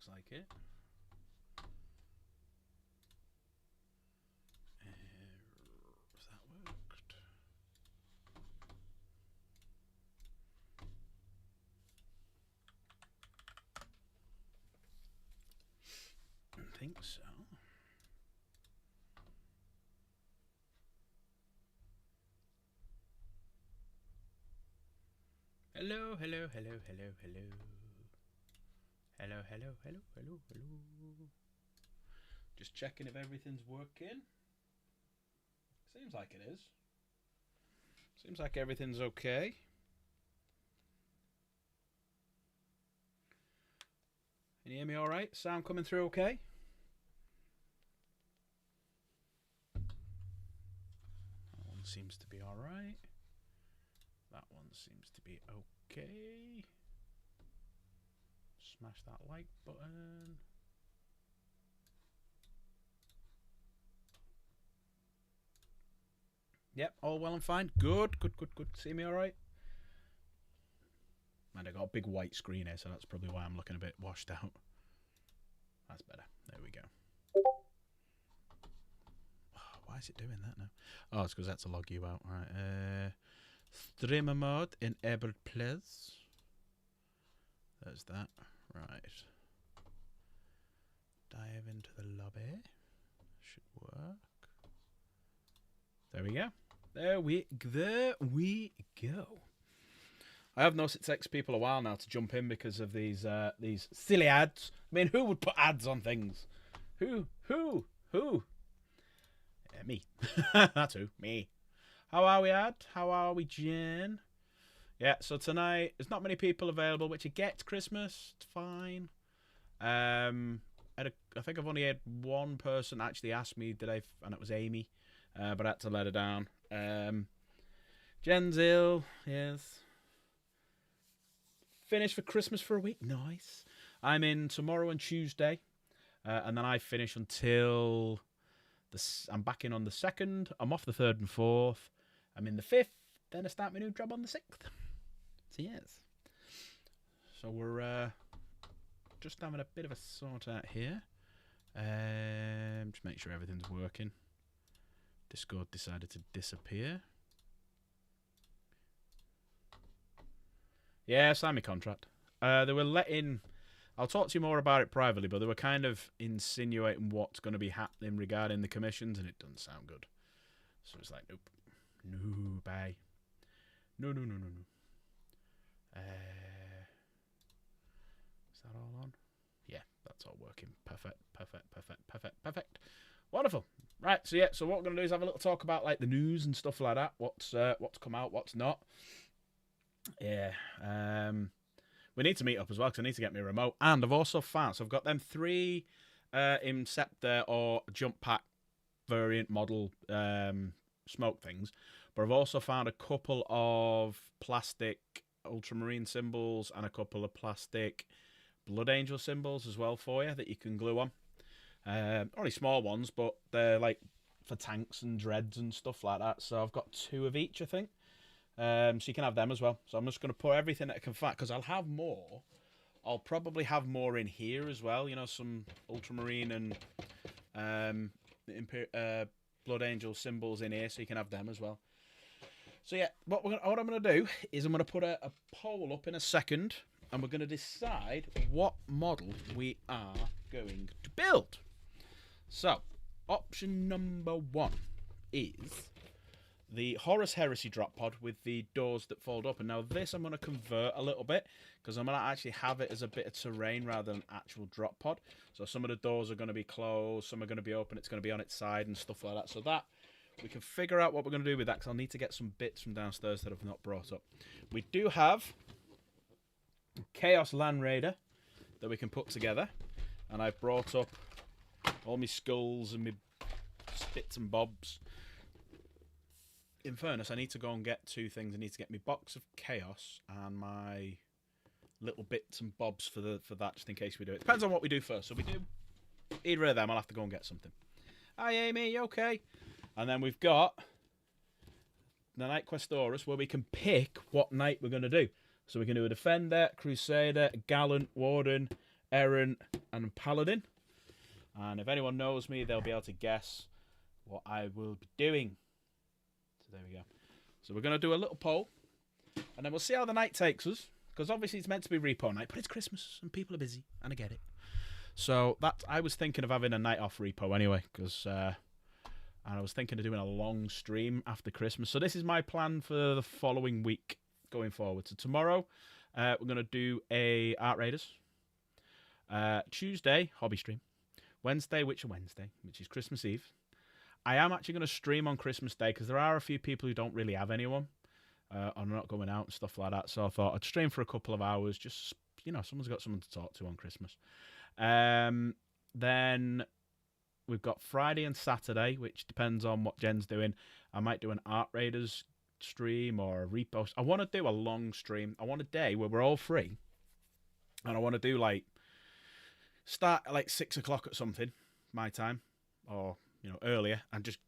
looks like it. Has that worked? I think so. Hello, hello, hello, hello, hello. Hello, hello, hello, hello, hello. Just checking if everything's working. Seems like it is. Seems like everything's okay. Can you hear me all right? Sound coming through okay? That one seems to be all right. That one seems to be okay. Smash that like button. Yep, all well and fine. Good, good, good, good. See me all right? And I got a big white screen here, so that's probably why I'm looking a bit washed out. That's better. There we go. Oh, why is it doing that now? Oh, it's because that's to log you out. Right. Streamer mode enabled, please. There's that. Right. Dive into the lobby. Should work. There we go. There we go. I have noticed it takes people a while now to jump in because of these silly ads. I mean, who would put ads on things? Who? Me. That's who. Me. How are we, Ad? How are we, Jen? Yeah, so tonight, there's not many people available, which I get. It's Christmas. It's fine. I think I've only had one person actually ask me, and it was Amy, but I had to let her down. Jen's ill, yes. Finished for Christmas for a week. Nice. I'm in tomorrow and Tuesday, and then I finish until I'm back in on the 2nd. I'm off the 3rd and 4th. I'm in the 5th. Then I start my new job on the 6th. So yes. So we're just having a bit of a sort out here. Just make sure everything's working. Discord decided to disappear. Yeah, sign my contract. They were letting... I'll talk to you more about it privately, but they were kind of insinuating what's going to be happening regarding the commissions, and it doesn't sound good. So it's like, nope. No, bye. No. Is that all on? Yeah, that's all working. Perfect. Wonderful. Right, so yeah, so what we're going to do is have a little talk about like the news and stuff like that. What's come out, what's not. Yeah. We need to meet up as well because I need to get me a remote. And I've also found, so I've got them 3 Inceptor or jump pack variant model smoke things. But I've also found a couple of plastic ultramarine symbols and a couple of plastic Blood Angel symbols as well for you that you can glue on. Only small ones, but they're like for tanks and dreads and stuff like that. So I've got 2 of each, I think. So you can have them as well. So I'm just going to put everything that I can find because I'll have more. I'll probably have more in here as well. You know, some ultramarine and Blood Angel symbols in here, so you can have them as well. So yeah, what I'm going to do is I'm going to put a poll up in a second, and we're going to decide what model we are going to build. So, option number 1 is the Horus Heresy drop pod with the doors that fold up. And now this I'm going to convert a little bit because I'm going to actually have it as a bit of terrain rather than actual drop pod. So some of the doors are going to be closed, some are going to be open, it's going to be on its side and stuff like that. So that we can figure out what we're going to do with that because I'll need to get some bits from downstairs that I've not brought up. We do have Chaos Land Raider that we can put together. And I've brought up all my skulls and my bits and bobs. In fairness, I need to go and get 2 things. I need to get my box of chaos and my little bits and bobs for that, just in case we do it. Depends on what we do first. So we do either of them, I'll have to go and get something. Hi, Amy, you okay? And then we've got the Knight Questorus, where we can pick what knight we're going to do. So we can do a Defender, Crusader, Gallant, Warden, Aaron, and Paladin. And if anyone knows me, they'll be able to guess what I will be doing. So there we go. So we're going to do a little poll, and then we'll see how the night takes us. Because obviously it's meant to be repo night, but it's Christmas and people are busy, and I get it. So I was thinking of having a night off repo anyway, because and I was thinking of doing a long stream after Christmas. So this is my plan for the following week going forward. So tomorrow we're going to do a Art Raiders. Tuesday, hobby stream. Wednesday, which is Christmas Eve. I am actually going to stream on Christmas Day because there are a few people who don't really have anyone. I'm not going out and stuff like that. So I thought I'd stream for a couple of hours. Just, someone's got someone to talk to on Christmas. Then we've got Friday and Saturday, which depends on what Jen's doing. I might do an Art Raiders stream or a repost. I want to do a long stream. I want a day where we're all free. And I want to do start at 6 o'clock at something, my time, or, earlier, and just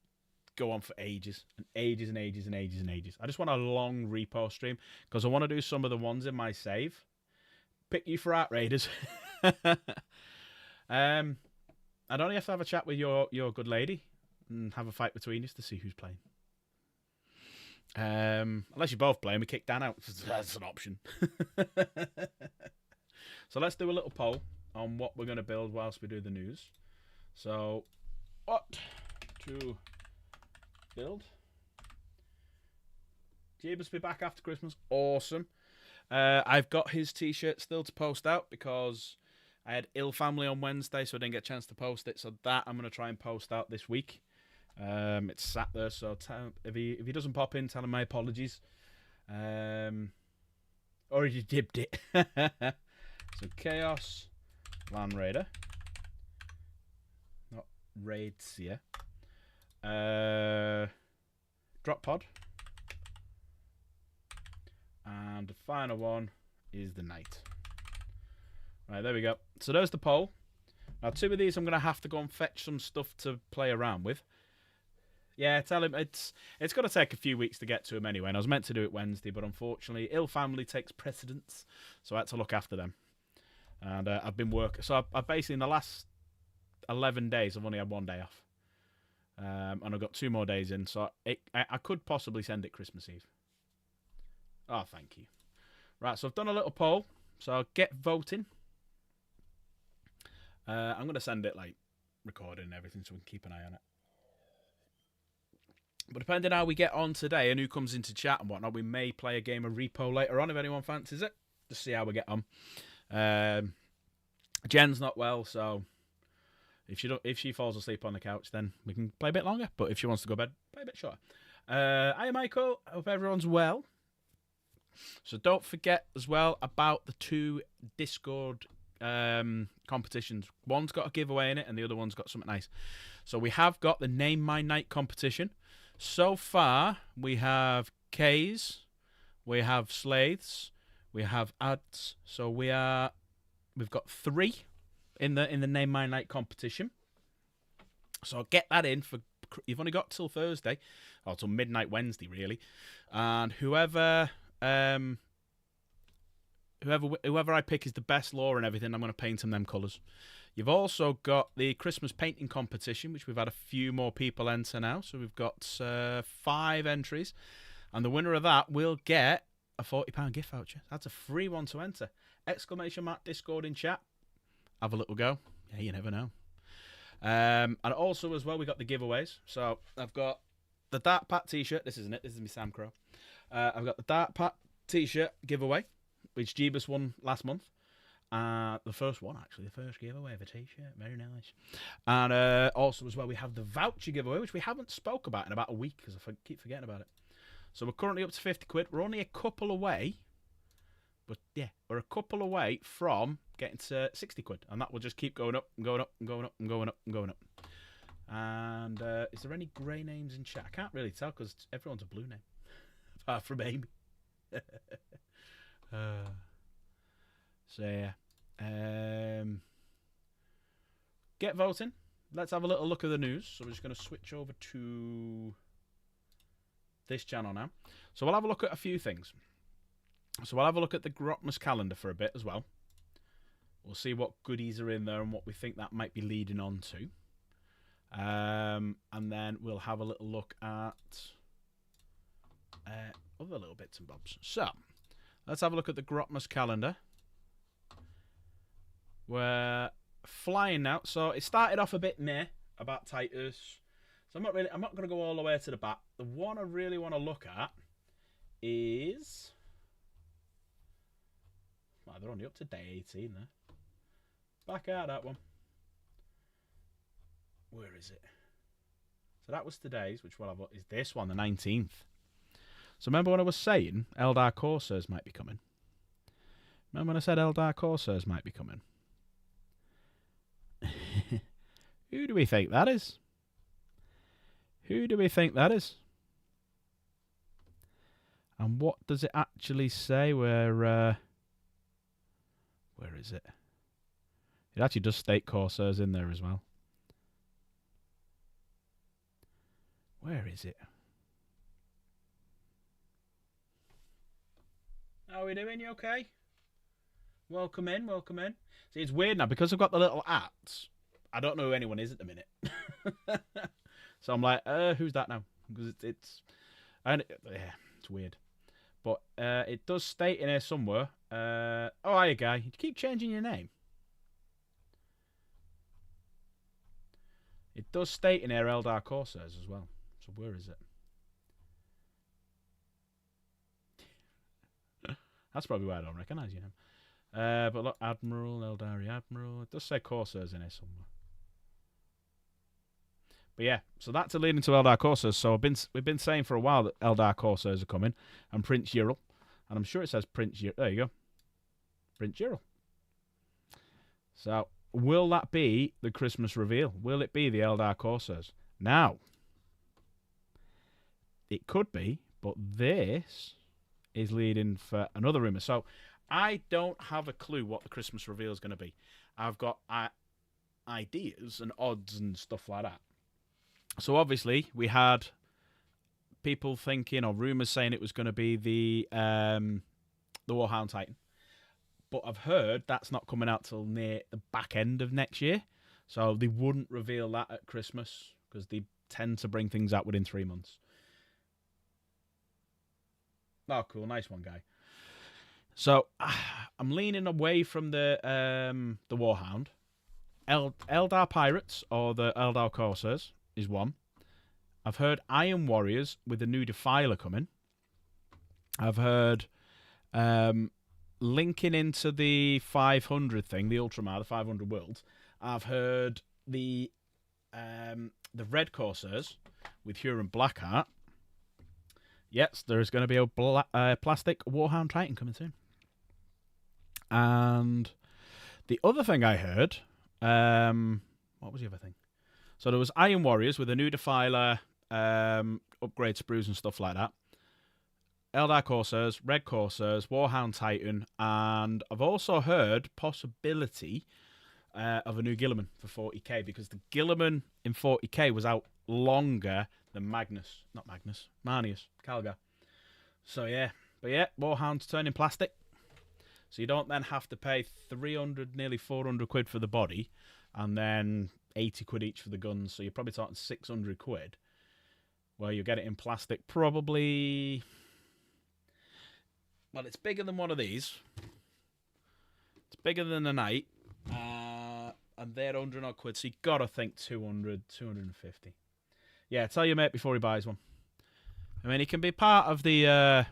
go on for ages and ages and ages and ages and ages. I just want a long repo stream because I want to do some of the ones in my save. Pick you for Art Raiders. I'd only have to have a chat with your good lady and have a fight between us to see who's playing. Unless you're both playing, we kick Dan out. That's an option. So let's do a little poll on what we're going to build whilst we do the news. So, what to build? Jeebus be back after Christmas. Awesome. I've got his t-shirt still to post out because I had ill family on Wednesday, so I didn't get a chance to post it. So that I'm going to try and post out this week. It's sat there, so if he doesn't pop in, tell him my apologies. Or you dipped it. So Chaos Land Raider, not Raids here. Drop Pod, and the final one is the Knight. Right, there we go. So there's the poll. Now 2 of these I'm going to have to go and fetch some stuff to play around with. Yeah, tell him it's going to take a few weeks to get to him anyway, and I was meant to do it Wednesday, but unfortunately ill family takes precedence, so I had to look after them. And I've been working, so I basically in the last 11 days I've only had 1 day off, and I've got 2 more days in, so I could possibly send it Christmas Eve. Oh, thank you. Right, so I've done a little poll, so get voting. I'm going to send it recorded and everything so we can keep an eye on it. But depending how we get on today and who comes into chat and whatnot, we may play a game of repo later on if anyone fancies it. Just see how we get on. Jen's not well, so if she falls asleep on the couch, then we can play a bit longer. But if she wants to go to bed, play a bit shorter. Hi, Michael. I hope everyone's well. So don't forget as well about the 2 Discord competitions. One's got a giveaway in it, and the other one's got something nice. So we have got the Name My Night competition. So far, we have K's, we have Slaths, we have Ads. So we've got 3 in the Name My Night competition. So get that in for. You've only got till Thursday, or till midnight Wednesday, really. And whoever I pick is the best lore and everything, I'm going to paint them colours. You've also got the Christmas painting competition, which we've had a few more people enter now. So we've got 5 entries, and the winner of that will get a £40 gift voucher. That's a free one to enter. Exclamation mark Discord in chat. Have a little go. Yeah, you never know. And also as well, we got the giveaways. So I've got the Dark Pat t-shirt. This isn't it. This is my Sam Crow. I've got the Dark Pat t-shirt giveaway, which Jeebus won last month. The first one, actually. The first giveaway of a t-shirt. Very nice. And also as well, we have the voucher giveaway, which we haven't spoke about in about a week because I keep forgetting about it. So we're currently up to 50 quid. We're only a couple away. But yeah, we're a couple away from getting to 60 quid. And that will just keep going up and going up and going up and going up and going up. And is there any grey names in chat? I can't really tell because everyone's a blue name. Apart from Amy. So yeah. Get voting. Let's have a little look at the news. So we're just going to switch over to this channel now. So we'll have a look at a few things. So we'll have a look at the Grotmas calendar for a bit as well. We'll see what goodies are in there and what we think that might be leading on to. And then we'll have a little look at other little bits and bobs. So, let's have a look at the Grotmas calendar. We're flying now. So, it started off a bit meh about Titus. So, I'm not going to go all the way to the back. The one I really want to look at is... Well, they're only up to day 18 there. Back out that one. Where is it? So that was today's, which we'll have is this one, the 19th. So remember when I was saying Eldar Corsairs might be coming? Remember when I said Eldar Corsairs might be coming? Who do we think that is? Who do we think that is? And what does it actually say? Where is it? It actually does state Corsairs in there as well. Where is it? How are we doing? You okay? Welcome in, welcome in. See, it's weird now because I've got the little ats. I don't know who anyone is at the minute. So I'm like, who's that now? Because it's weird. But it does state in here somewhere. Oh, hiya, guy. You keep changing your name. It does state in here Eldar Corsairs as well. So where is it? That's probably why I don't recognise you now. But look, Admiral, Eldari Admiral. It does say Corsairs in here somewhere. But yeah, so that's a lead into Eldar Corsairs. So we've been saying for a while that Eldar Corsairs are coming. And Prince Ural. And I'm sure it says Prince Ural. There you go. Prince Ural. So, will that be the Christmas reveal? Will it be the Eldar Corsairs? Now, it could be, but this is leading for another rumour. So, I don't have a clue what the Christmas reveal is going to be. I've got ideas and odds and stuff like that. So, obviously, we had people thinking or rumours saying it was going to be the Warhound Titan. But I've heard that's not coming out till near the back end of next year. So they wouldn't reveal that at Christmas because they tend to bring things out within 3 months. Oh, cool. Nice one, guy. So I'm leaning away from the Warhound. Eldar Pirates or the Eldar Corsairs is one. I've heard Iron Warriors with the new Defiler coming. I've heard linking into the 500 thing, the Ultramar, the 500 Worlds. I've heard the Red Corsairs with Huron Blackheart. Yes, there's going to be a plastic Warhound Titan coming soon. And the other thing I heard, what was the other thing? So there was Iron Warriors with a new Defiler, upgrade sprues and stuff like that. Eldar Corsairs, Red Corsairs, Warhound Titan, and I've also heard possibility of a new Guilliman for 40k because the Guilliman in 40k was out longer than Marnius, Calgar. So yeah, but yeah, Warhound's turning plastic. So you don't then have to pay 300, nearly 400 quid for the body, and then 80 quid each for the guns. So you're probably talking 600 quid. Well, you get it in plastic, probably. Well, it's bigger than one of these. It's bigger than a Knight. And they're 100 odd quid. So you got to think 200, 250. Yeah, tell your mate before he buys one. I mean, he can be part of the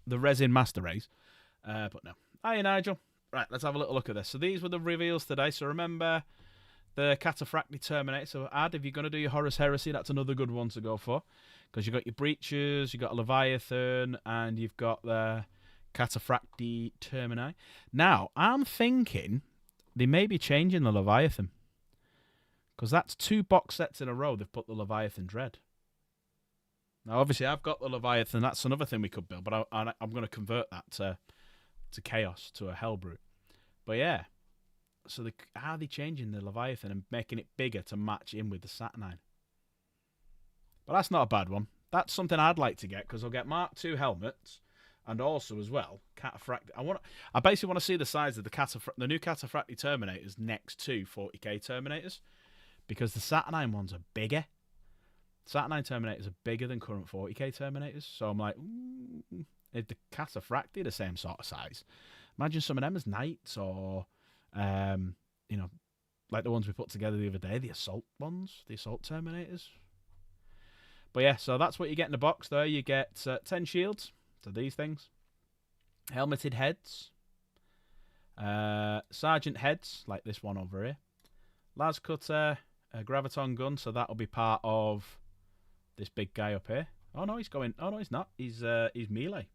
resin master race. But no. Hiya, Nigel. Right, let's have a little look at this. So these were the reveals today. So remember the Cataphracti Terminator. So if you're going to do your Horus Heresy, that's another good one to go for. Because you've got your Breaches, you've got a Leviathan, and you've got the Cataphracti Termini. Now, I'm thinking they may be changing the Leviathan. Because that's 2 box sets in a row they've put the Leviathan Dread. Now, obviously, I've got the Leviathan. That's another thing we could build. But I'm going to convert that to Chaos, to a Hellbrute. But yeah. So are they changing the Leviathan and making it bigger to match in with the Saturnine? But that's not a bad one. That's something I'd like to get because I'll get Mark II helmets. And also as well, Cataphractii. I basically want to see the size of the new Cataphractii Terminators next to 40k Terminators, because the Saturnine ones are bigger. Saturnine Terminators are bigger than current 40k Terminators. So I'm like, if the Cataphractii the same sort of size, imagine some of them as knights, or you know, like the ones we put together the other day, the assault ones, the assault Terminators. But yeah, so that's what you get in the box there. You get 10 shields, so these things. Helmeted heads. Sergeant heads, like this one over here. Las Cutter, a Graviton gun, so that'll be part of this big guy up here. Oh no, he's going. Oh no, he's not. He's melee,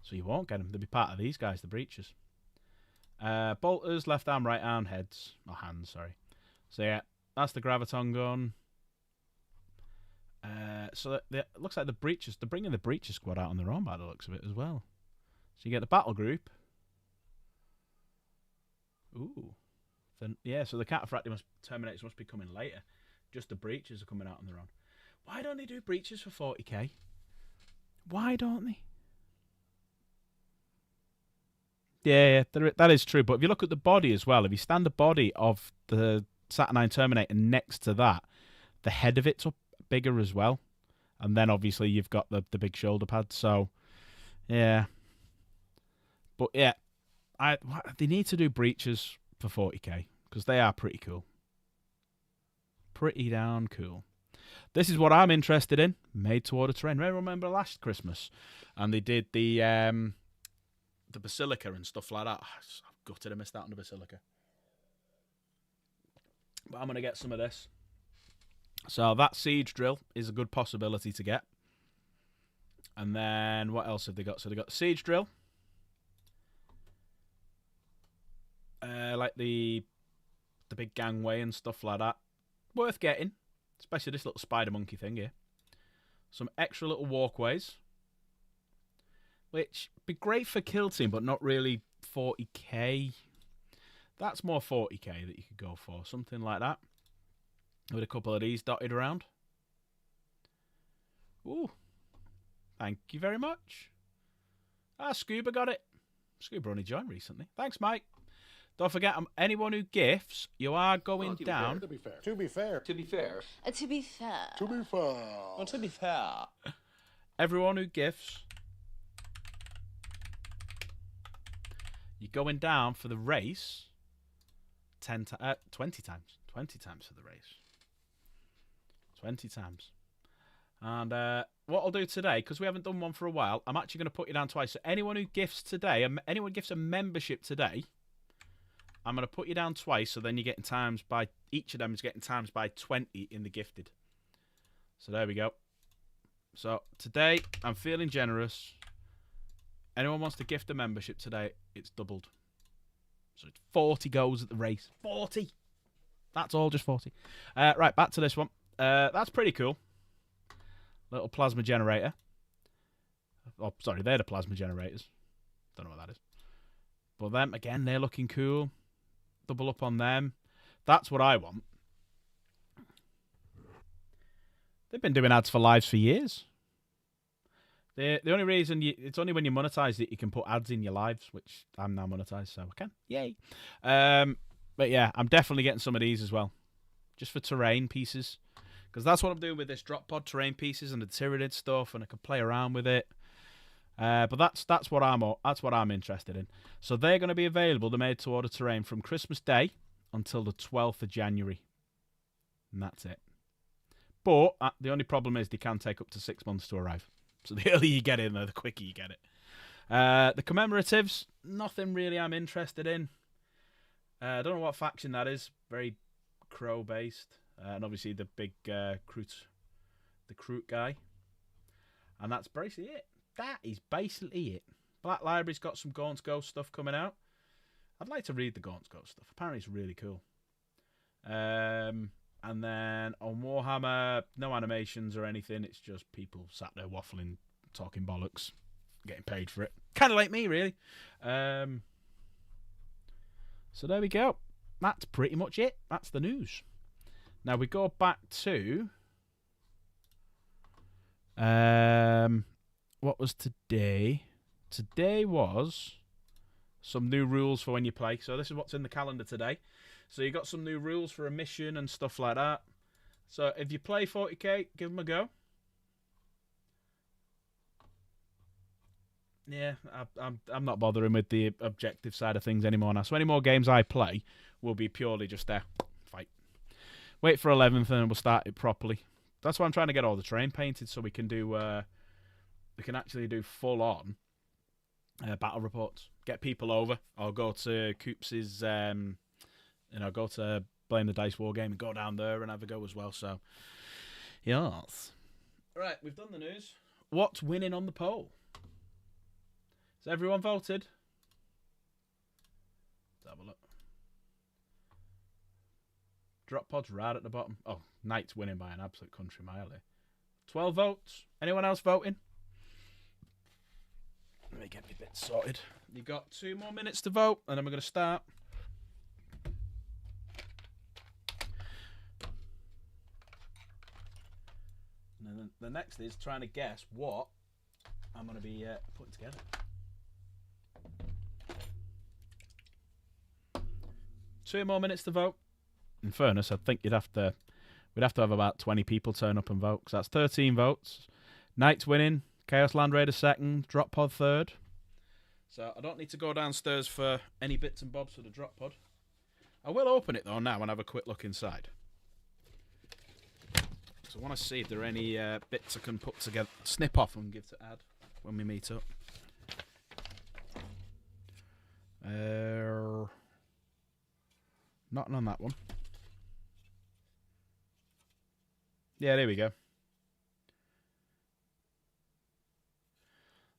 so you won't get him. They'll be part of these guys, the breaches. Bolters, left arm, right arm, heads or hands. Sorry. So yeah, that's the Graviton gun. So it looks like the breaches. They're bringing the breaches squad out on their own by the looks of it as well. So you get the battle group. Ooh. Then yeah. So the Cataphractii Terminators must be coming later. Just the breaches are coming out on their own. Why don't they do breaches for 40k? Why don't they? Yeah, that is true. But if you look at the body as well, if you stand the body of the Saturnine Terminator next to that, the head of it's up bigger as well. And then obviously you've got the big shoulder pads. So, yeah. But yeah, they need to do breaches for 40k, because they are pretty cool. Pretty damn cool. This is what I'm interested in. Made to order terrain. Remember last Christmas? And they did the Basilica and stuff like that. I've gutted I missed out on the Basilica. But I'm going to get some of this. So that siege drill is a good possibility to get. And then what else have they got? So they got the siege drill. Like the big gangway and stuff like that. Worth getting. Especially this little spider monkey thing here. Some extra little walkways. Which be great for kill team, but not really 40k. That's more 40k that you could go for. Something like that. With a couple of these dotted around. Ooh. Thank you very much. Scuba got it. Scuba only joined recently. Thanks, Mike. Don't forget, anyone who gifts, you are going down. To be fair. To be fair. To be fair. To be fair. To be fair. Well, to be fair. Everyone who gifts, you're going down for the race 20 times. 20 times for the race. 20 times. And what I'll do today, because we haven't done one for a while, I'm actually going to put you down twice. So anyone who gifts today, anyone who gifts a membership today, I'm going to put you down twice, so then you're getting times by... Each of them is getting times by 20 in the gifted. So there we go. So today, I'm feeling generous. Anyone wants to gift a membership today, it's doubled. So it's 40 goes at the race. 40! That's all, just 40. Right, back to this one. That's pretty cool. Little plasma generator. Oh, sorry, they're the plasma generators. Don't know what that is. But them, again, they're looking cool. Double up on them. That's what I want. They've been doing ads for lives for years. The only reason it's only when you monetize that you can put ads in your lives, which I'm now monetized, so I can. Yay. But yeah, I'm definitely getting some of these as well. Just for terrain pieces. Because that's what I'm doing with this drop pod terrain pieces and the Tyranid stuff, and I can play around with it. But that's what I'm interested in. So they're going to be available, the made to order terrain, from Christmas Day until the 12th of January. And that's it. But the only problem is they can take up to 6 months to arrive. So the earlier you get in there, the quicker you get it. The commemoratives, nothing really I'm interested in. I don't know what faction that is. Very Crow based. And obviously the big Kroot guy. And that's basically it. That is basically it. Black Library's got some Gaunt's Ghost stuff coming out. I'd like to read the Gaunt's Ghost stuff. Apparently it's really cool. And then on Warhammer, no animations or anything. It's just people sat there waffling, talking bollocks, getting paid for it. Kind of like me, really. So there we go. That's pretty much it. That's the news. Now we go back to... what was today? today was some new rules for when you play. So this is what's in the calendar today. So you got some new rules for a mission and stuff like that. So if you play 40k, give them a go. Yeah, I'm not bothering with the objective side of things anymore now. So any more games I play will be purely just fight. Wait for 11th and then we'll start it properly. That's why I'm trying to get all the terrain painted so we can do we can actually do full on battle reports. Get people over or go to Coops's go to Blame the Dice War Game and go down there and have a go as well. So yes. Right, we've done the news. What's winning on the poll? Has everyone voted? Let's have a look. Drop pod's right at the bottom. Oh, Knight's winning by an absolute country mile here. 12 votes. Anyone else voting? Let me get my bits sorted. You got 2 more minutes to vote, and then we're going to start. And then the next is trying to guess what I'm going to be putting together. Two more minutes to vote. In fairness, I think we'd have to have about 20 people turn up and vote. So that's 13 votes. Knight's winning. Chaos Land Raider second. Drop Pod third. So I don't need to go downstairs for any bits and bobs for the Drop Pod. I will open it though now and have a quick look inside. So I want to see if there are any bits I can put together, snip off and give to Ad when we meet up. Nothing on that one. Yeah, there we go.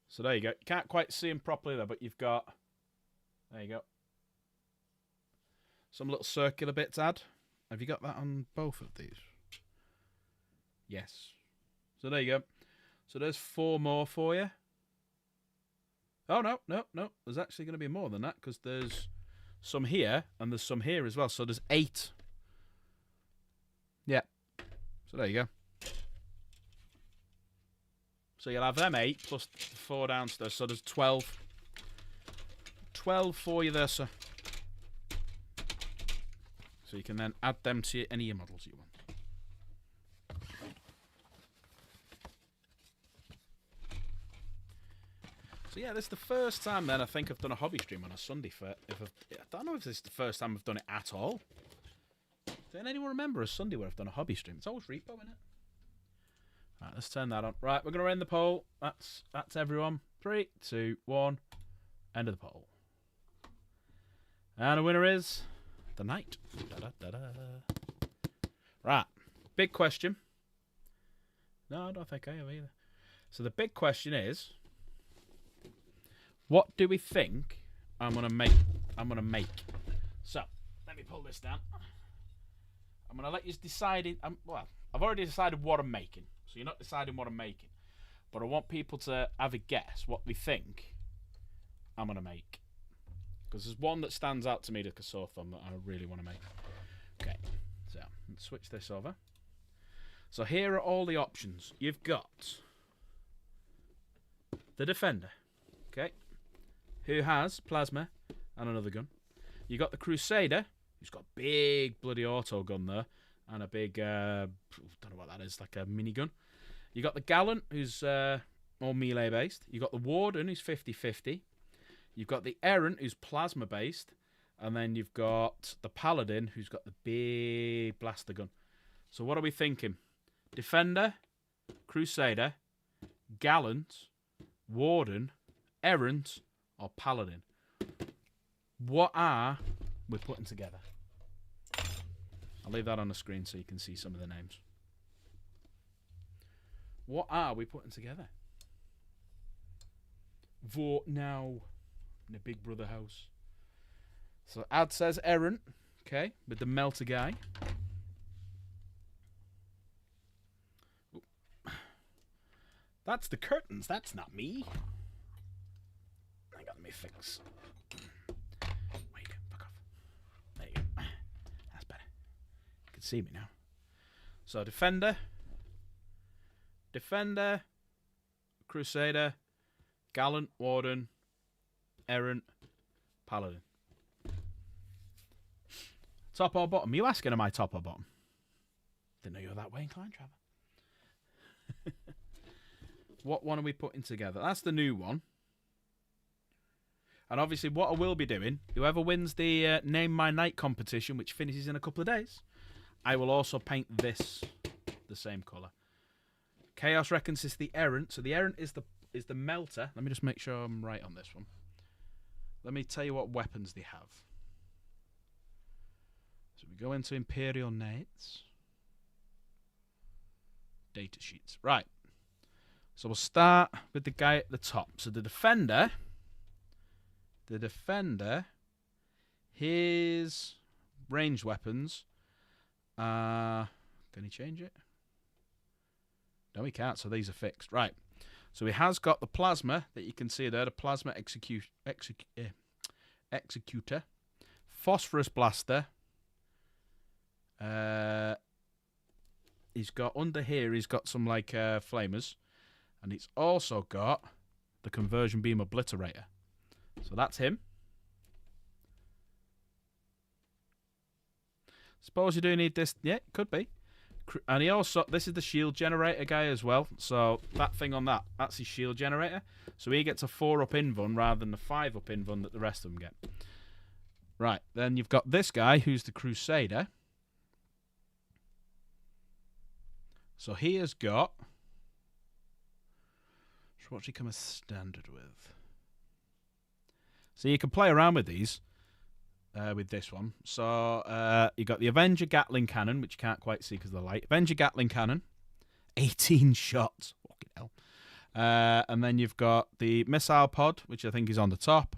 So there you go. You can't quite see them properly there, but you've got... There you go. Some little circular bits, Ad. Have you got that on both of these? Yes. So there you go. So there's 4 more for you. Oh, no. There's actually going to be more than that because there's some here and there's some here as well. So there's 8. Yeah. So there you go. So you'll have them 8 plus 4 downstairs. So there's 12. 12 for you there, sir. So you can then add them to any of your models you want. So yeah, this is the first time then I think I've done a hobby stream on a Sunday. I don't know if this is the first time I've done it at all. Does anyone remember a Sunday where I've done a hobby stream? It's always Repo, isn't it? Right, let's turn that on. Right, we're going to end the poll. That's everyone. 3, 2, 1. End of the poll. And the winner is the Knight. Right, big question. No, I don't think I have either. So the big question is, what do we think I'm gonna make? So let me pull this down. I'm gonna let you decide. Well, I've already decided what I'm making, so you're not deciding what I'm making. But I want people to have a guess what we think I'm gonna make, because there's one that stands out to me like a sore thumb that I really want to make. Okay, so let's switch this over. So here are all the options. You've got the Defender, okay, who has plasma and another gun. You got the Crusader, who's got a big bloody auto gun there, and a big, don't know what that is, like a minigun. You got the Gallant, who's more melee based. You got the Warden, who's 50-50. You've got the Errant, who's plasma based, and then you've got the Paladin, who's got the big blaster gun. So what are we thinking? Defender, Crusader, Gallant, Warden, Errant, or Paladin? What are we putting together? I'll leave that on the screen so you can see some of the names. What are we putting together? Vote now in the Big Brother house. So Ad says Errant, okay, with the melter guy. Ooh. That's the curtains, that's not me. I got me fix. Wait, fuck off. There you go. That's better. You can see me now. So Defender, Crusader, Gallant, Warden, Errant, Paladin. Top or bottom? Are you asking, am I top or bottom? Didn't know you were that way inclined, Trevor. What one are we putting together? That's the new one. And obviously what I will be doing, whoever wins the Name My Knight competition, which finishes in a couple of days, I will also paint this the same colour. Chaos reckons it's the Errant. So the Errant is the melter. Let me just make sure I'm right on this one. Let me tell you what weapons they have. So we go into Imperial Knights. Data sheets. Right. So we'll start with the guy at the top. So the Defender, his ranged weapons are... Can he change it? No, he can't, so these are fixed. Right. So he has got the Plasma that you can see there, the Plasma Executor. Phosphorus Blaster. He's got, under here, he's got some, like, flamers. And he's also got the Conversion Beam Obliterator. So that's him. Suppose you do need this. Yeah, could be. And he also, this is the shield generator guy as well. So that thing on that, that's his shield generator. So he gets a 4-up invuln rather than the 5-up invuln that the rest of them get. Right, then you've got this guy who's the Crusader. So he has got... So what's he come as standard with? So you can play around with these. With this one. So you got the Avenger Gatling Cannon, which you can't quite see because of the light. Avenger Gatling Cannon. 18 shots. Fucking hell. And then you've got the Missile Pod, which I think is on the top.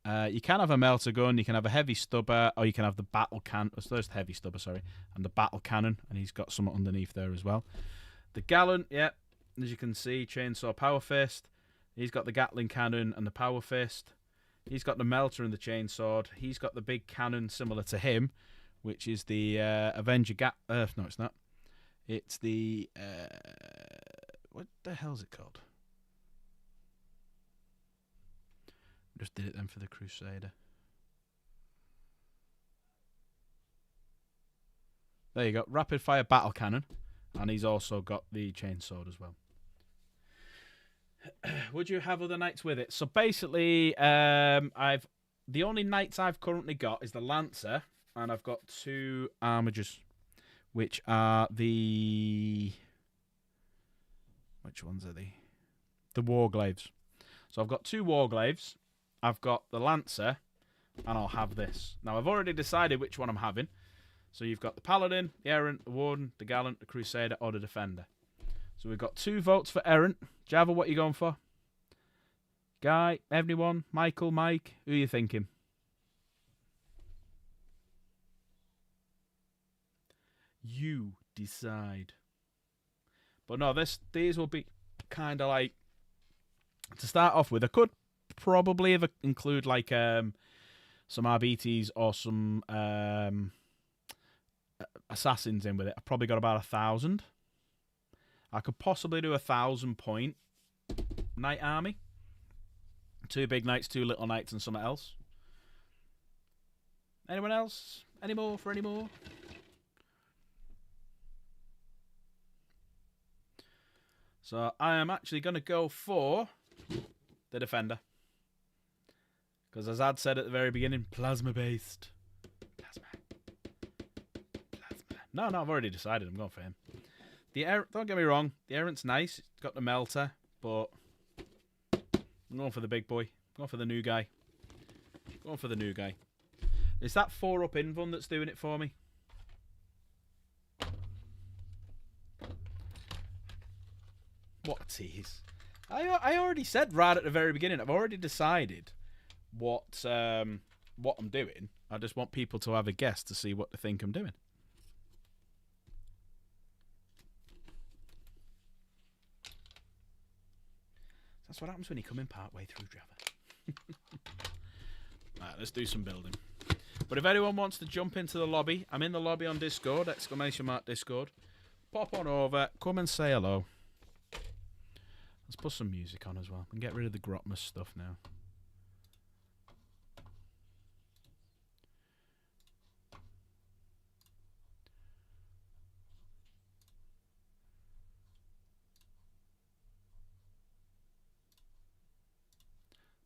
You can have a Melter Gun, you can have a Heavy Stubber, or you can have the Battle Cannon. So there's the Heavy Stubber, sorry. And the Battle Cannon, and he's got something underneath there as well. The Gallant, yeah, as you can see, Chainsaw Power Fist. He's got the Gatling Cannon and the Power Fist. He's got the Melter and the Chainsword. He's got the big cannon similar to him, which is the Avenger no, it's not. It's the... what the hell's it called? Just did it then for the Crusader. There you go. Rapid Fire Battle Cannon. And he's also got the Chainsword as well. Would you have other knights with it? So basically, the only knights I've currently got is the Lancer, and I've got 2 Armigers, which are the... Which ones are they? The Warglaives. So I've got 2 Warglaives, I've got the Lancer, and I'll have this. Now, I've already decided which one I'm having. So you've got the Paladin, the Errant, the Warden, the Gallant, the Crusader, or the Defender. So we've got 2 votes for Errant. Java, what are you going for? Guy, everyone, Michael, Mike, who are you thinking? You decide. But no, these will be kind of like, to start off with, I could probably include like some RBTs or some assassins in with it. I've probably got about 1,000. I could possibly do 1,000-point knight army. 2 big knights, 2 little knights, and something else. Anyone else? Any more for any more? So I am actually going to go for the Defender. Because as I'd said at the very beginning, plasma-based. Plasma. No, I've already decided. I'm going for him. Don't get me wrong, the Errant's nice. It's got the Melter, but I'm going for the big boy. I'm going for the new guy. It's that 4-up invuln that's doing it for me. What a tease. I already said right at the very beginning, I've already decided what I'm doing. I just want people to have a guess to see what they think I'm doing. That's what happens when you come in part way through, Java. Right, let's do some building. But if anyone wants to jump into the lobby, I'm in the lobby on Discord, !Discord. Pop on over, come and say hello. Let's put some music on as well and get rid of the Grotmas stuff now.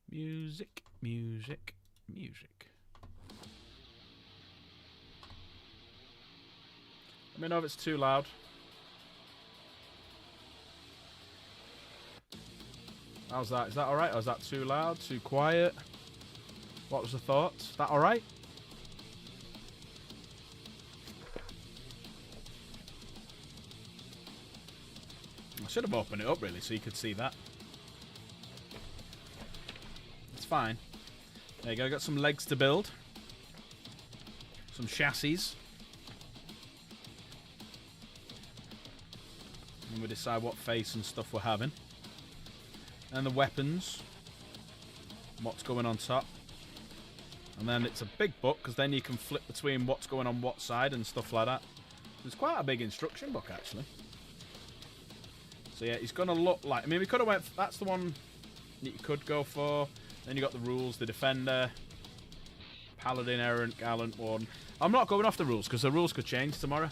Music, music, music. Let me know if it's too loud. How's that? Is that alright? Or is that too loud? Too quiet? What was the thoughts? Is that alright? I should have opened it up really so you could see that. It's fine. There you go, got some legs to build. Some chassis. And we decide what face and stuff we're having. And the weapons. What's going on top. And then it's a big book, because then you can flip between what's going on what side and stuff like that. It's quite a big instruction book, actually. So yeah, it's going to look like... I mean, we could have went... That's the one that you could go for. Then you got the rules, the Defender, Paladin, Errant, Gallant, Warden. I'm not going off the rules, because the rules could change tomorrow.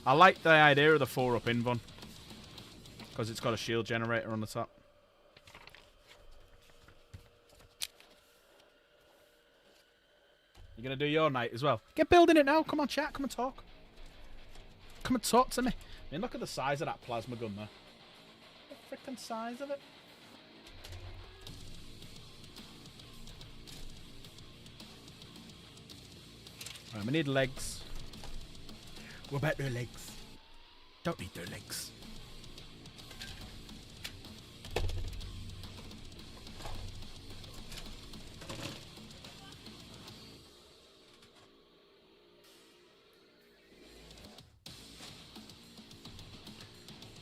I like the idea of the 4-up invuln, because it's got a shield generator on the top. You're going to do your night as well. Get building it now. Come on, chat. Come and talk. Come and talk to me. I mean, look at the size of that plasma gun there. The freaking size of it. Right, we need legs. What about their legs? Don't need their legs.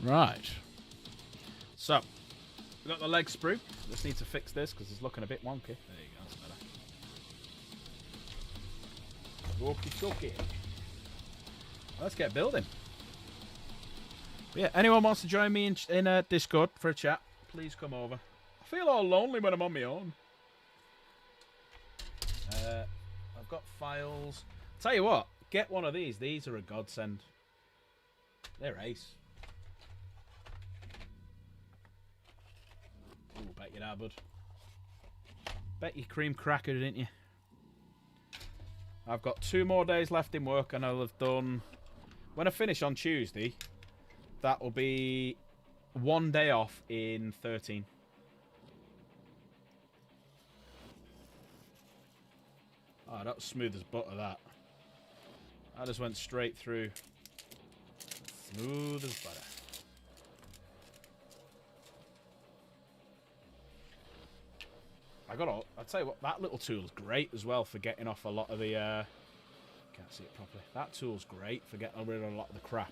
Right. So, we've got the leg sprue. Just need to fix this because it's looking a bit wonky. There you go, that's better. Okie dokie. Let's get building. But yeah, anyone wants to join me in Discord for a chat, please come over. I feel all lonely when I'm on my own. I've got files. Tell you what, get one of these. These are a godsend. They're ace. Ooh, bet you that, bud. Bet you cream cracker, didn't you? I've got 2 more days left in work, and I'll have done... When I finish on Tuesday, that will be 1 day off in 13. Oh, that was smooth as butter, that. I just went straight through. Smooth as butter. I'll tell you what, that little tool's great as well for getting off a lot of the, can't see it properly. That tool's great for getting rid of a lot of the crap.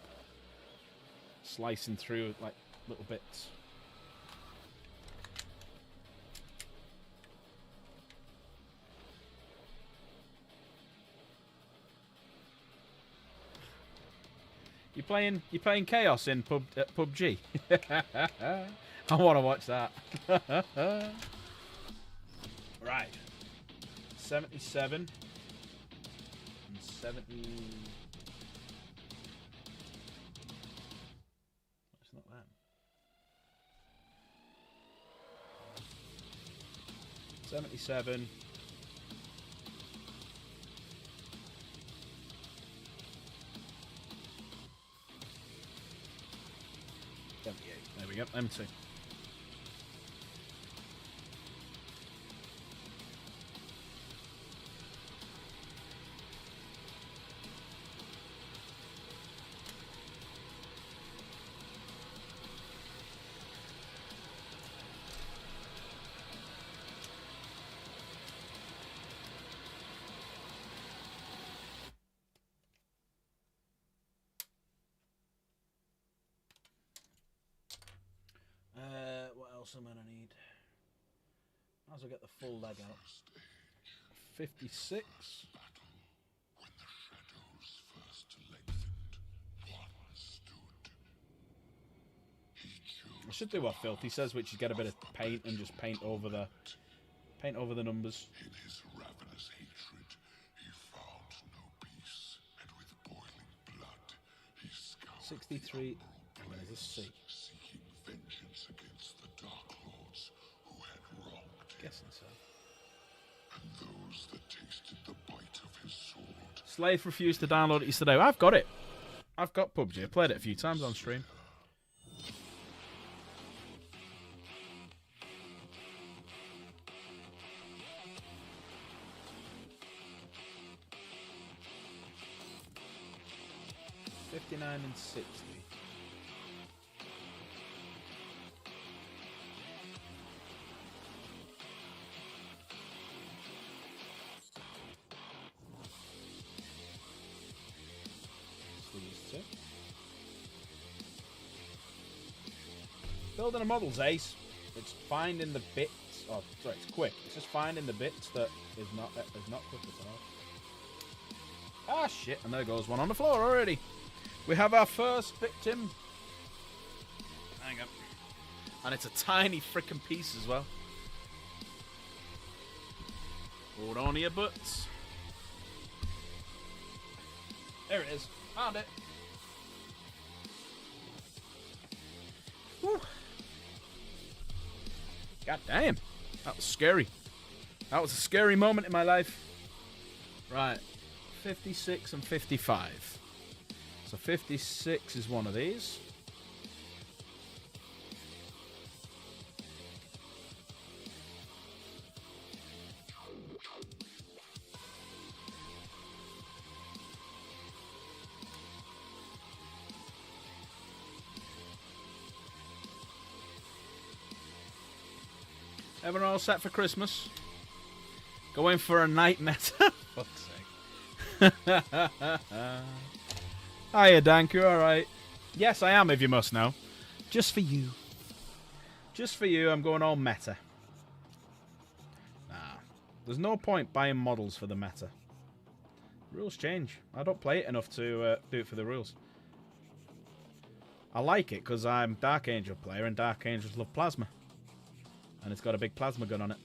Slicing through, like, little bits. You playing Chaos in PUBG? I want to watch that. Right. 77 and 70. It's not that. 77. 78. There we go. M2. What else am I gonna need? Might as well get the full leg out. 56. When the shadows first lengthened, one stood. He chose should do what Filthy says, which is get a bit of paint and just paint over the numbers. In his ravenous hatred, he found no peace, and with boiling blood, he scoured 63. I'm going to just see. seeking vengeance against the Dark Lords who had wronged him, Guessing so. and those that tasted the bite of his sword. Slave refused to download it yesterday. I've got it. I've got PUBG. I played it a few times on stream. $59 and $60. Building a model's ace. It's finding the bits. Oh, sorry, it's quick. It's just finding the bits that is not quick at all. Ah, shit! And there goes one on the floor already. We have our first victim. Hang on. And it's a tiny frickin' piece as well. Hold on to your butts. There it is. Found it. Whew. God damn. That was scary. That was a scary moment in my life. Right. 56 and 55. So 56 is one of these. Everyone all set for Christmas? Going for a night meta? Fuck's sake. Hiya, Dank, you alright? Yes, I am, if you must know. Just for you. Just for you, I'm going all meta. Nah. There's no point buying models for the meta. Rules change. I don't play it enough to do it for the rules. I like it because I'm Dark Angel player and Dark Angels love plasma. And it's got a big plasma gun on it.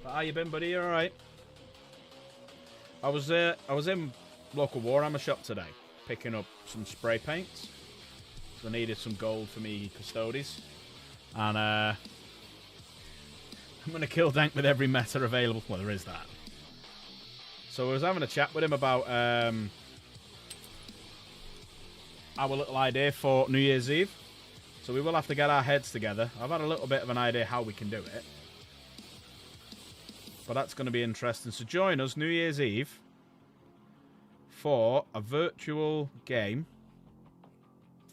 But how you been, buddy? You alright? I was in local Warhammer shop today, picking up some spray paints. So I needed some gold for me custodies. And I'm gonna kill Dank with every meta available. Well, there is that. So I was having a chat with him about our little idea for New Year's Eve. So we will have to get our heads together. I've had a little bit of an idea how we can do it. But that's going to be interesting. So join us New Year's Eve for a virtual game,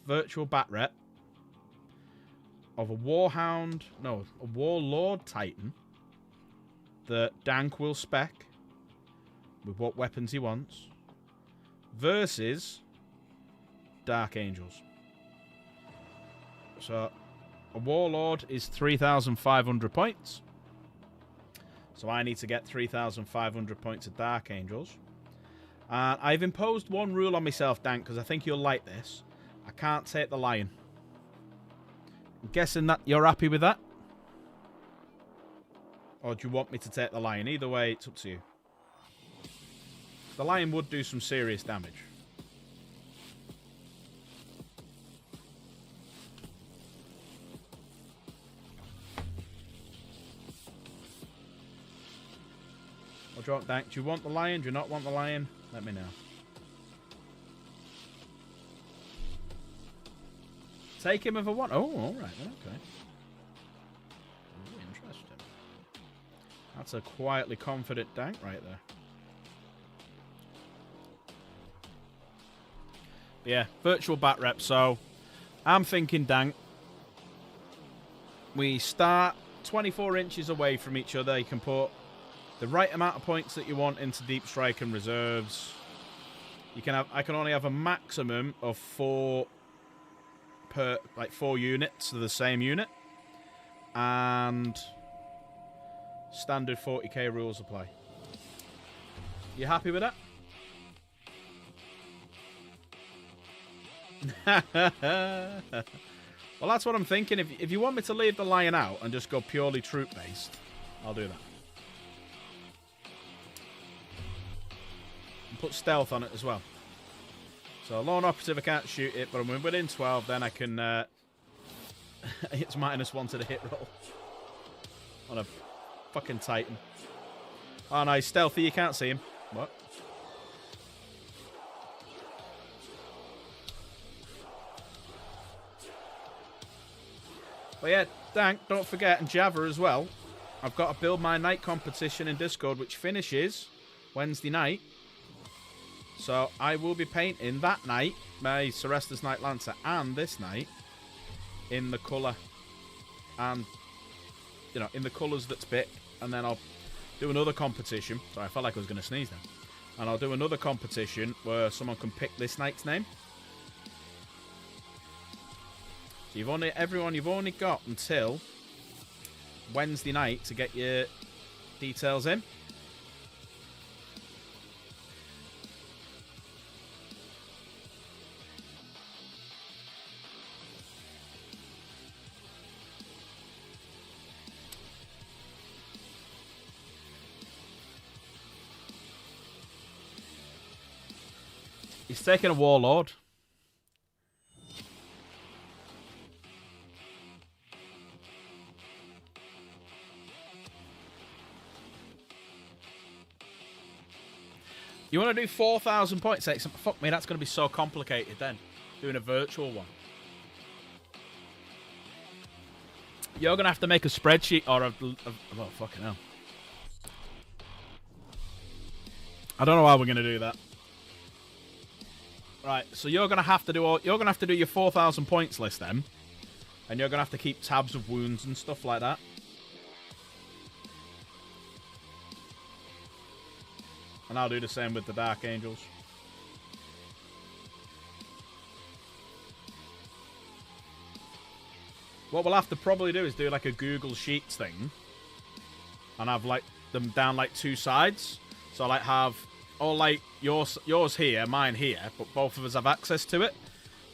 virtual bat rep of a a Warlord Titan that Dank will spec with what weapons he wants, versus Dark Angels. So, a Warlord is 3,500 points. So I need to get 3,500 points of Dark Angels. And I've imposed one rule on myself, Dank, because I think you'll like this. I can't take the lion. I'm guessing that you're happy with that? Or do you want me to take the lion? Either way, it's up to you. The lion would do some serious damage. What do you want, Dank? Do you want the lion? Do you not want the lion? Let me know. Take him if I want. Oh, alright then, okay. Really interesting. That's a quietly confident Dank right there. Yeah, virtual bat rep. So, I'm thinking, Dank, we start 24 inches away from each other. You can put the right amount of points that you want into deep strike and reserves. You can have. I can only have a maximum of 4 per, like 4 units of the same unit, and standard 40k rules apply. You happy with that? Well, that's what I'm thinking. If you want me to leave the lion out and just go purely troop-based, I'll do that. And put stealth on it as well. So, lone operative, I can't shoot it, but I'm within 12, then I can... it's -1 to the hit roll. On a fucking Titan. Oh, no, he's stealthy. You can't see him. What? But yeah, Dank, don't forget, and Java as well, I've got to build my night competition in Discord, which finishes Wednesday night. So I will be painting that night my Serestus Night Lancer and this night in the colour and, you know, in the colours that's bit. And then I'll do another competition. Sorry, I felt like I was going to sneeze then. And I'll do another competition where someone can pick this knight's name. So you've only got until Wednesday night to get your details in. He's taking a warlord. You want to do 4,000 points? Fuck me, that's going to be so complicated then. Doing a virtual one. You're going to have to make a spreadsheet or a oh, fucking hell. I don't know how we're going to do that. Right, so you're going to have to do your 4,000 points list then. And you're going to have to keep tabs of wounds and stuff like that. And I'll do the same with the Dark Angels. What we'll have to probably do is do like a Google Sheets thing. And have like them down like two sides. So like have all like yours here, mine here, but both of us have access to it.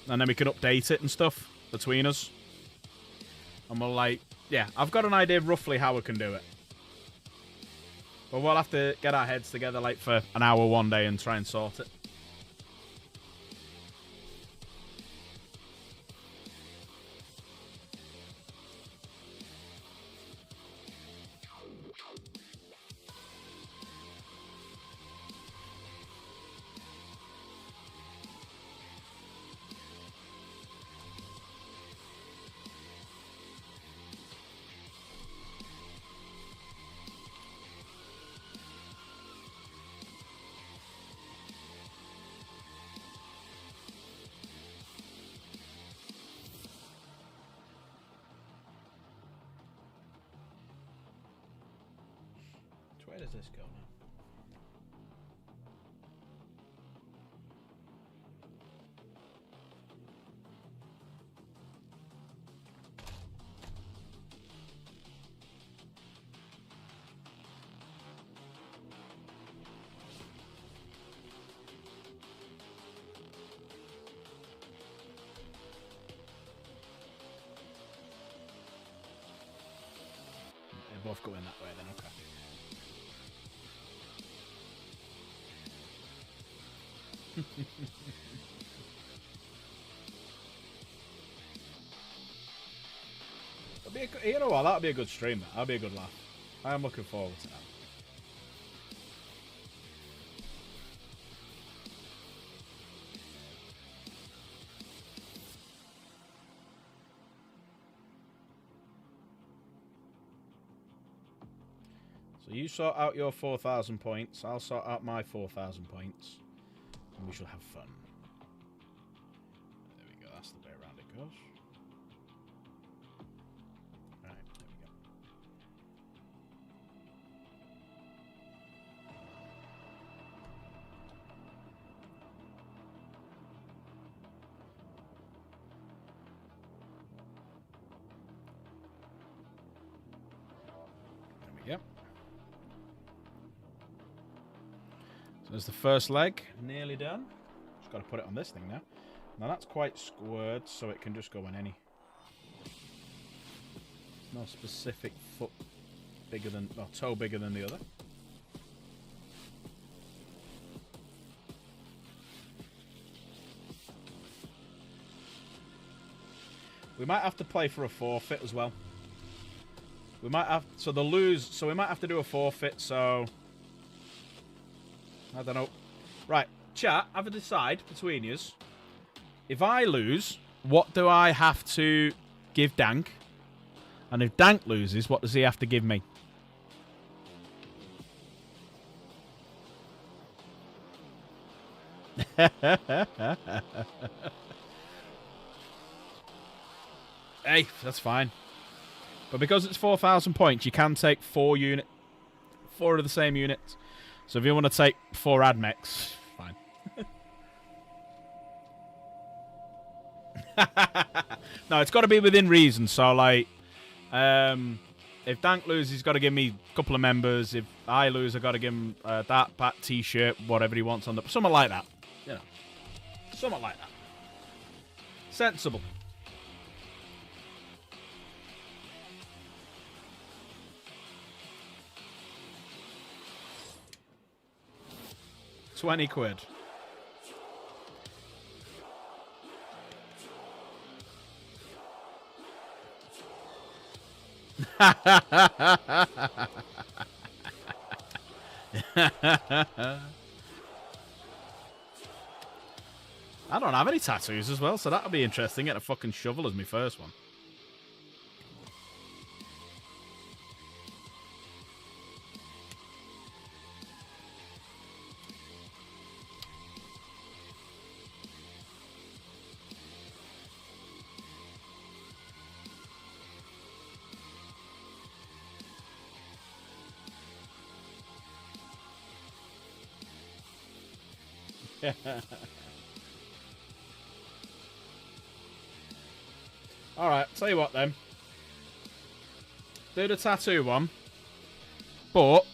And then we can update it and stuff between us. And we'll like, yeah, I've got an idea roughly how we can do it. But we'll have to get our heads together like for an hour one day and try and sort it. Where does this go now? They're both going that way then, okay. You know what? That'll be a good stream. That'll be a good laugh. I am looking forward to that. So you sort out your 4,000 points. I'll sort out my 4,000 points. And we shall have fun. There we go. That's the way around it goes. Right, there we go. There we go. So there's the first leg. Nearly done. Just got to put it on this thing now. Now that's quite squared, so it can just go in any. No specific foot bigger than, or toe bigger than the other. We might have to play for a forfeit as well. We might have, so they'll lose, so we might have to do a forfeit, so I don't know. Right, chat, have a decide between yous. If I lose, what do I have to give Dank? And if Dank loses, what does he have to give me? Hey, that's fine. But because it's 4,000 points, you can take 4 of the same units. So if you want to take 4 admechs, fine. No, it's got to be within reason. So, like, if Dank loses, he's got to give me a couple of members. If I lose, I've got to give him a Dart Pack t-shirt, whatever he wants on the... Something like that. You know. Something like that. Sensible. £20. I don't have any tattoos as well, so that'll be interesting. Get a fucking shovel as my first one. Alright, tell you what then. Do the tattoo one. But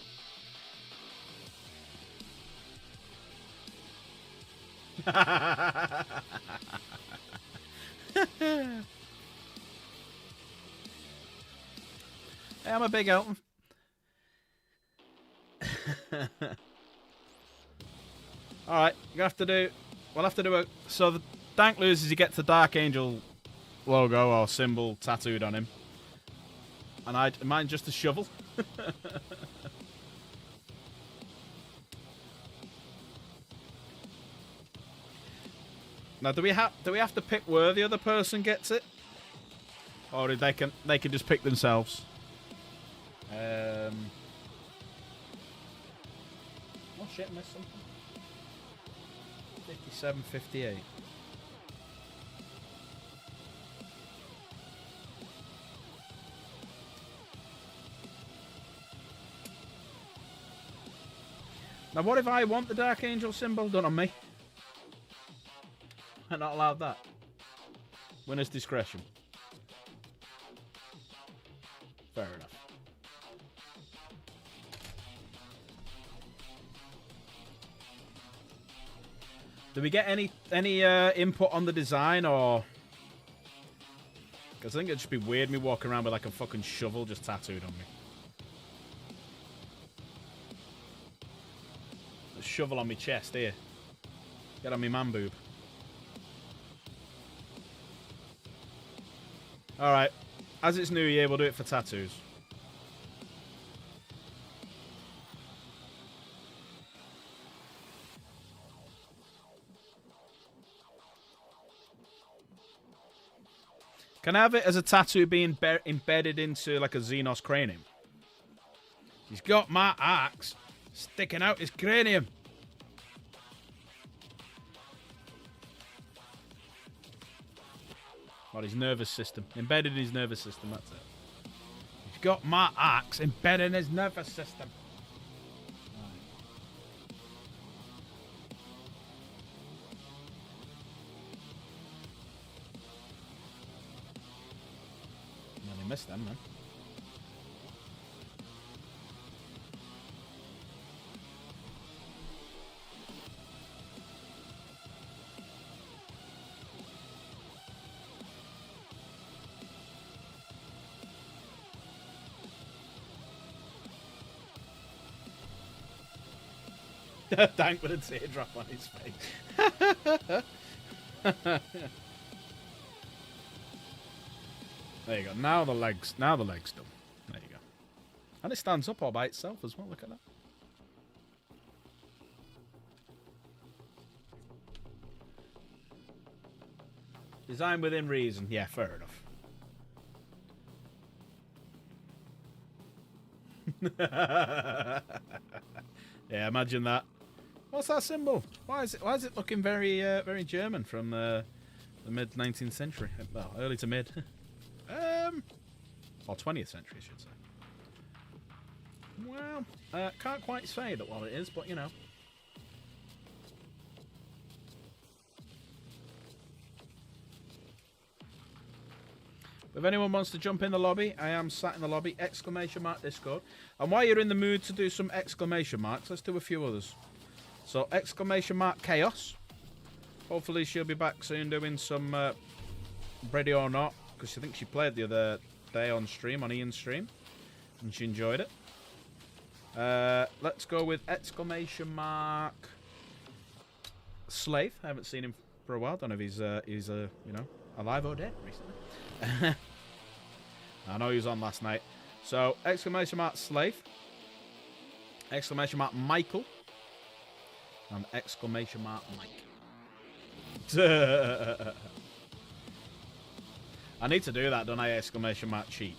hey, I'm a big elf. Alright, we'll have to do a... So the Dank loses, he gets the Dark Angel logo or symbol tattooed on him. And mine just a shovel. Now, do we have to pick where the other person gets it? Or they can just pick themselves? Oh shit, I missed something. 57.58. Now, what if I want the Dark Angel symbol done on me? I'm not allowed that. Winner's discretion. Fair enough. Do we get any input on the design, or? Because I think it'd just be weird me walking around with like a fucking shovel just tattooed on me. A shovel on my chest here. Get on me man boob. Alright. As it's New Year, we'll do it for tattoos. Can I have it as a tattoo being embedded into like a Xenos cranium? He's got my axe sticking out his cranium. Or his nervous system. Embedded in his nervous system, that's it. He's got my axe embedded in his nervous system. Nearly missed them, man. Dank with a teardrop on his face. There you go. Now the legs done. There you go. And it stands up all by itself as well. Look at that. Design within reason. Yeah, fair enough. Yeah, imagine that. What's that symbol? Why is it looking very very German from the mid 19th century? Well, early to mid. Or 20th century, I should say. Well, can't quite say that what it is, but you know. If anyone wants to jump in the lobby, I am sat in the lobby, ! Discord. And while you're in the mood to do some exclamation marks, let's do a few others. So, ! Chaos. Hopefully she'll be back soon doing some Ready or Not, because I think she played the other day on stream, on Ian's stream, and she enjoyed it. Let's go with ! Slave. I haven't seen him for a while. Don't know if he's you know, alive or dead recently. I know he was on last night. So, ! Slave. ! Michael. And ! Mike. I need to do that, don't I? ! Cheat.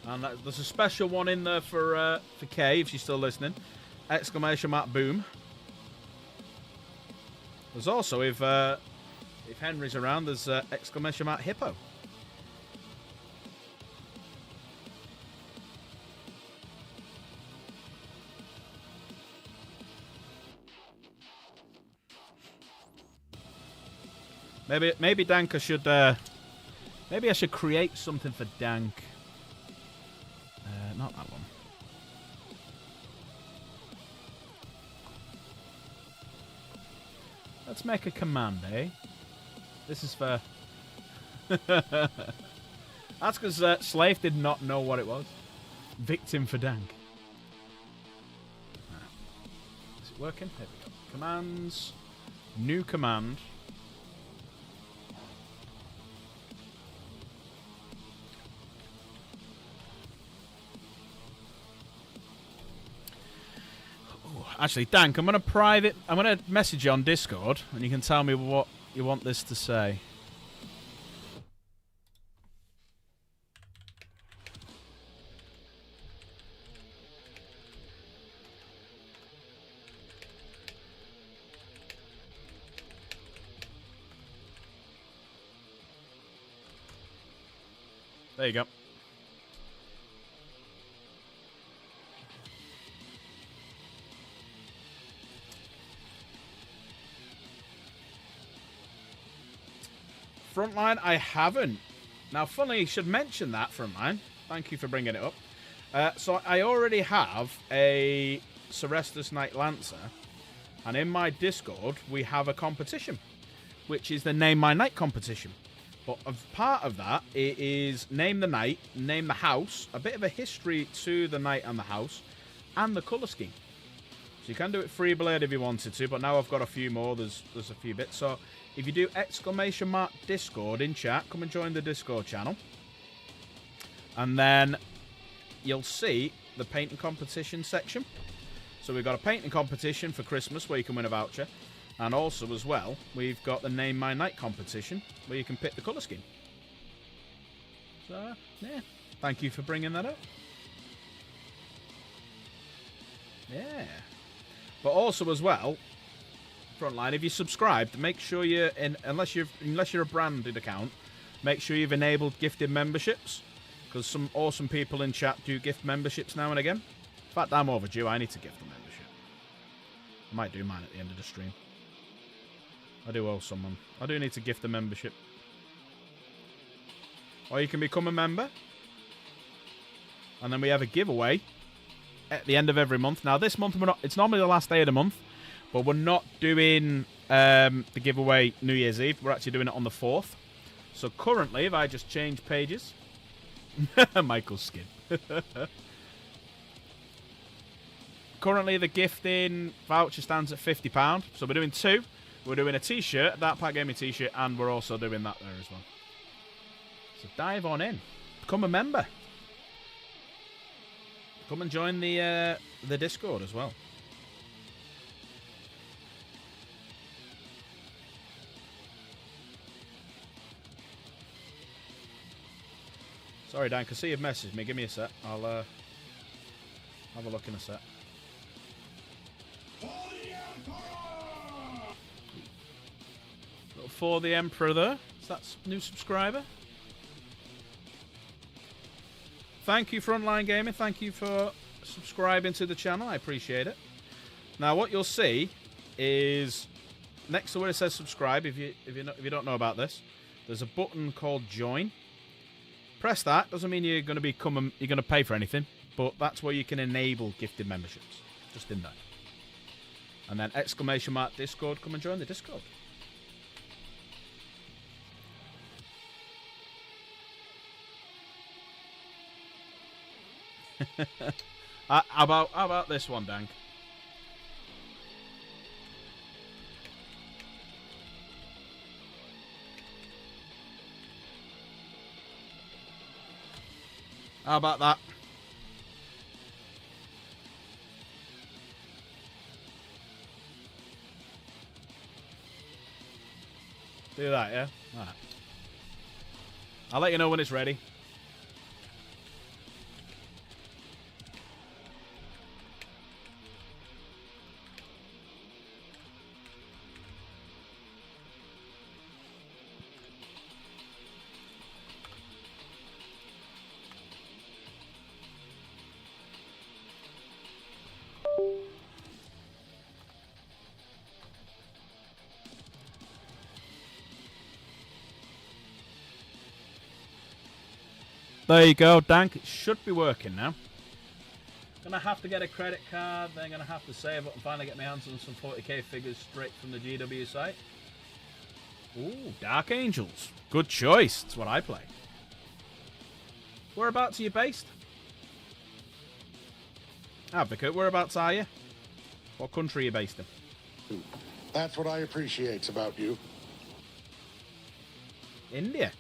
And there's a special one in there for Kay, if she's still listening. ! Boom. There's also, if Henry's around, there's ! Hippo. Maybe Dank should maybe I should create something for Dank. Not that one. Let's make a command, eh? This is for... That's because Slave did not know what it was. Victim for Dank. Is it working? Here we go. Commands. New command. Actually, Dank, I'm gonna message you on Discord, and you can tell me what you want this to say. There you go. Frontline, I haven't. Now, funny, you should mention that, Frontline. Thank you for bringing it up. So I already have a Serestus Knight Lancer, and in my Discord, we have a competition, which is the Name My Knight competition. But as part of that, it is name the knight, name the house, a bit of a history to the knight and the house, and the colour scheme. So you can do it free blade if you wanted to, but now I've got a few more. There's a few bits. So if you do ! Discord in chat, come and join the Discord channel. And then you'll see the painting competition section. So we've got a painting competition for Christmas where you can win a voucher. And also, as well, we've got the Name My Knight competition where you can pick the colour scheme. So, yeah. Thank you for bringing that up. Yeah. But also, as well, Frontline, if you subscribed, make sure you're in, unless you're a branded account, make sure you've enabled gifted memberships, because some awesome people in chat do gift memberships now and again. In fact, I'm overdue. I need to gift a membership. I might do mine at the end of the stream. I do owe someone. I do need to gift a membership. Or you can become a member, and then we have a giveaway at the end of every month. Now, this month, it's normally the last day of the month, but we're not doing the giveaway New Year's Eve. We're actually doing it on the 4th. So currently, if I just change pages, Michael's skin. Currently, the gifting voucher stands at £50. So we're doing 2. We're doing a t-shirt, That Pack Gaming t-shirt, and we're also doing that there as well. So dive on in. Become a member. Come and join the Discord as well. Sorry, Dan, I can see you've messaged me. Give me a sec. I'll have a look in a sec. For the Emperor there. Is that a new subscriber? Thank you, Frontline Gaming. Thank you for subscribing to the channel. I appreciate it. Now, what you'll see is next to where it says subscribe, if you don't know about this, there's a button called join. Press that. Doesn't mean you're going to pay for anything, but that's where you can enable gifted memberships. Just in there. And then ! Discord. Come and join the Discord. How about this one, Dank? How about that? Do that, yeah? Alright. I'll let you know when it's ready. There you go, Dank. It should be working now. Gonna have to get a credit card, then gonna have to save up and finally get my hands on some 40k figures straight from the GW site. Ooh, Dark Angels. Good choice. It's what I play. Whereabouts are you based? Advocate, whereabouts are you? What country are you based in? That's what I appreciate about you. India.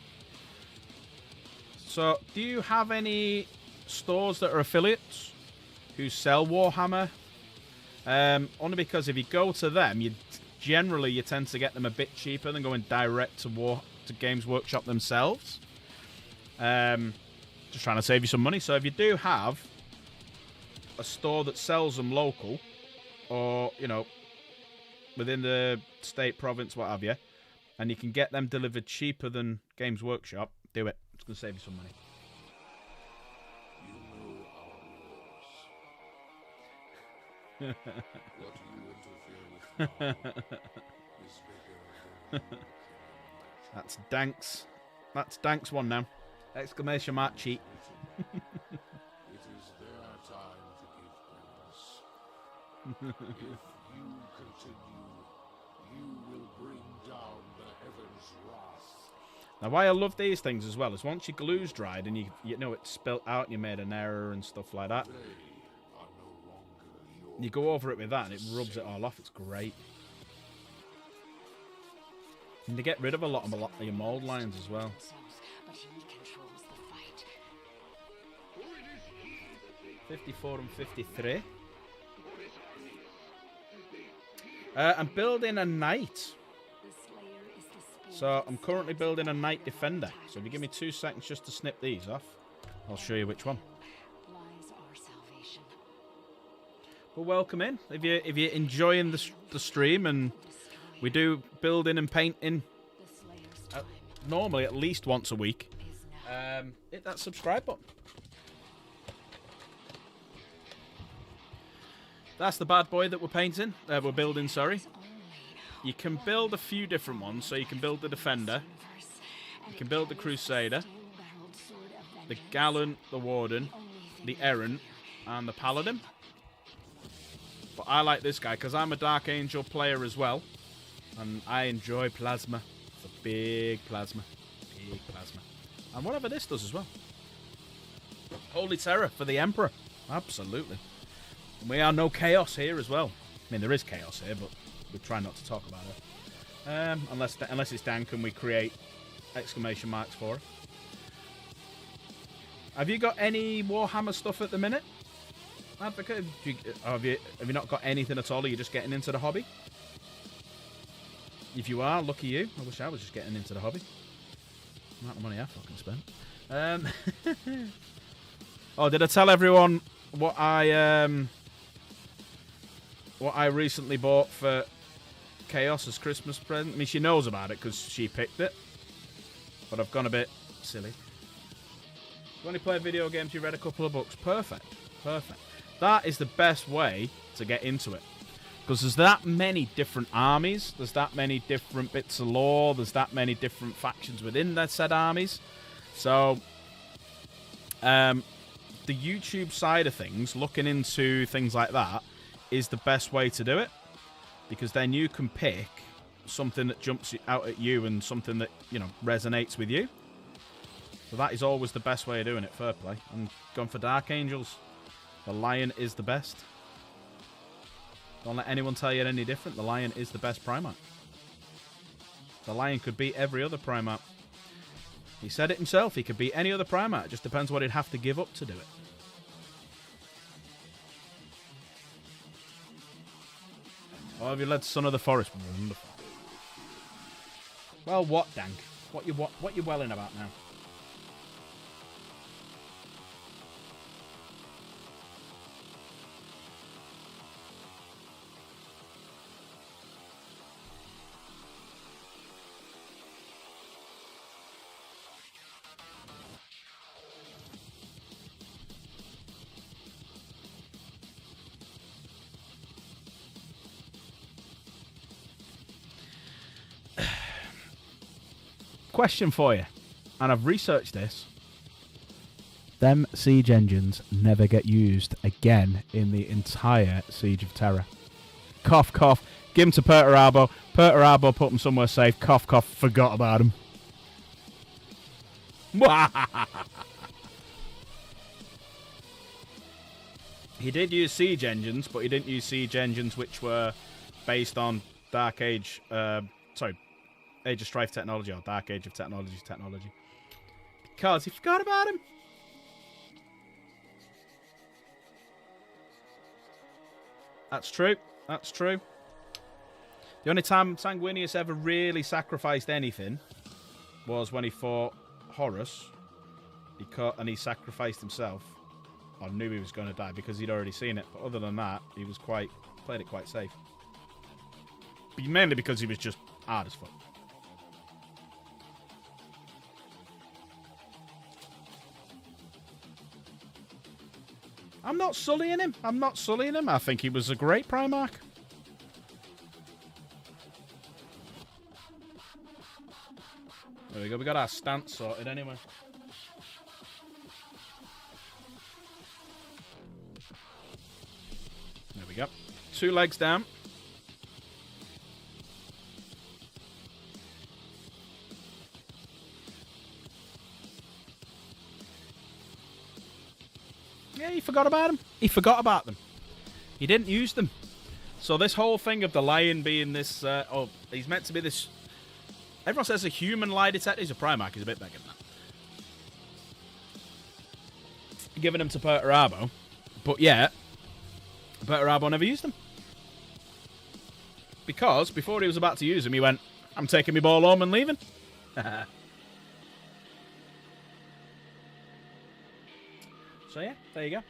So, do you have any stores that are affiliates who sell Warhammer? Only because if you go to them, you tend to get them a bit cheaper than going direct to Games Workshop themselves. Just trying to save you some money. So if you do have a store that sells them local, or within the state, province, what have you, and you can get them delivered cheaper than Games Workshop, do it. It's going to save you some money. You know our laws. What you interfere with now is bigger than That's Dank's. That's Dank's one now. Exclamation mark cheat. it is their time to give praise. If you continue, you will bring down the heavens' wrath. Now, why I love these things as well is once your glue's dried and you know it's spilt out and you made an error and stuff like that, They are no longer your you go over it with that and it rubs it all off. It's great. And they get rid of a lot of your mold lines as well. But he controls the fight. 54 and 53. I'm building a knight. The Slayer is the spirit. So I'm currently building a knight defender. So if you give me 2 seconds just to snip these off, I'll show you which one. Lies our salvation. Well, welcome in. If you're enjoying the stream, and we do building and painting The Slayer's time normally at least once a week. is now. Hit that subscribe button. That's the bad boy that we're painting. We're building, sorry. You can build a few different ones. So you can build the Defender, you can build the Crusader, the Gallant, the Warden, the Errant, and the Paladin. But I like this guy because I'm a Dark Angel player as well. And I enjoy plasma. It's a big plasma. Big plasma. And whatever this does as well. Holy terror for the Emperor. Absolutely. And we are no chaos here as well. I mean, there is chaos here, but we try not to talk about it. Unless it's Dank and we create exclamation marks for it. Have you got any Warhammer stuff at the minute, Advocate? Have you not got anything at all? Are you just getting into the hobby? If you are, lucky you. I wish I was just getting into the hobby. The amount of money I fucking spent. Oh, did I tell everyone what I recently bought for Chaos as Christmas present? I mean, she knows about it because she picked it. But I've gone a bit silly. You only play video games, you read a couple of books. Perfect. Perfect. That is the best way to get into it. Because there's that many different armies. There's that many different bits of lore. There's that many different factions within their said armies. So, the YouTube side of things, looking into things like that, is the best way to do it. Because then you can pick something that jumps out at you and something that, you know, resonates with you. So that is always the best way of doing it, fair play. And going for Dark Angels. The Lion is the best. Don't let anyone tell you any different. The Lion is the best Primarch. The Lion could beat every other Primarch. He said it himself. He could beat any other Primarch. It just depends what he'd have to give up to do it. Oh, have you led Son of the Forest? Wonderful. Well, what, Dank? What you welling about now? Question for you, and I've researched this. Them siege engines never get used again in the entire Siege of Terror. Cough, cough. Give them to Perturabo. Perturabo put them somewhere safe. Cough, cough. Forgot about them. He did use siege engines, but he didn't use siege engines which were based on Dark Age. Age of Strife technology or Dark Age of technology. Because he forgot about him. That's true. That's true. The only time Sanguinius ever really sacrificed anything was when he fought Horus. He sacrificed himself. I knew he was going to die because he'd already seen it. But other than that, he was played it quite safe. But mainly because he was just hard as fuck. I'm not sullying him. I think he was a great Primarch. There we go. We got our stance sorted anyway. There we go. 2 legs down. Yeah, he forgot about them. He forgot about them. He didn't use them. So this whole thing of the Lion being this... he's meant to be this... Everyone says a human lie detector. He's a Primarch. He's a bit bigger than that. Giving him to Perturabo. But yet, Perturabo never used them. Because before he was about to use them, he went, I'm taking my ball home and leaving. So yeah, there you go.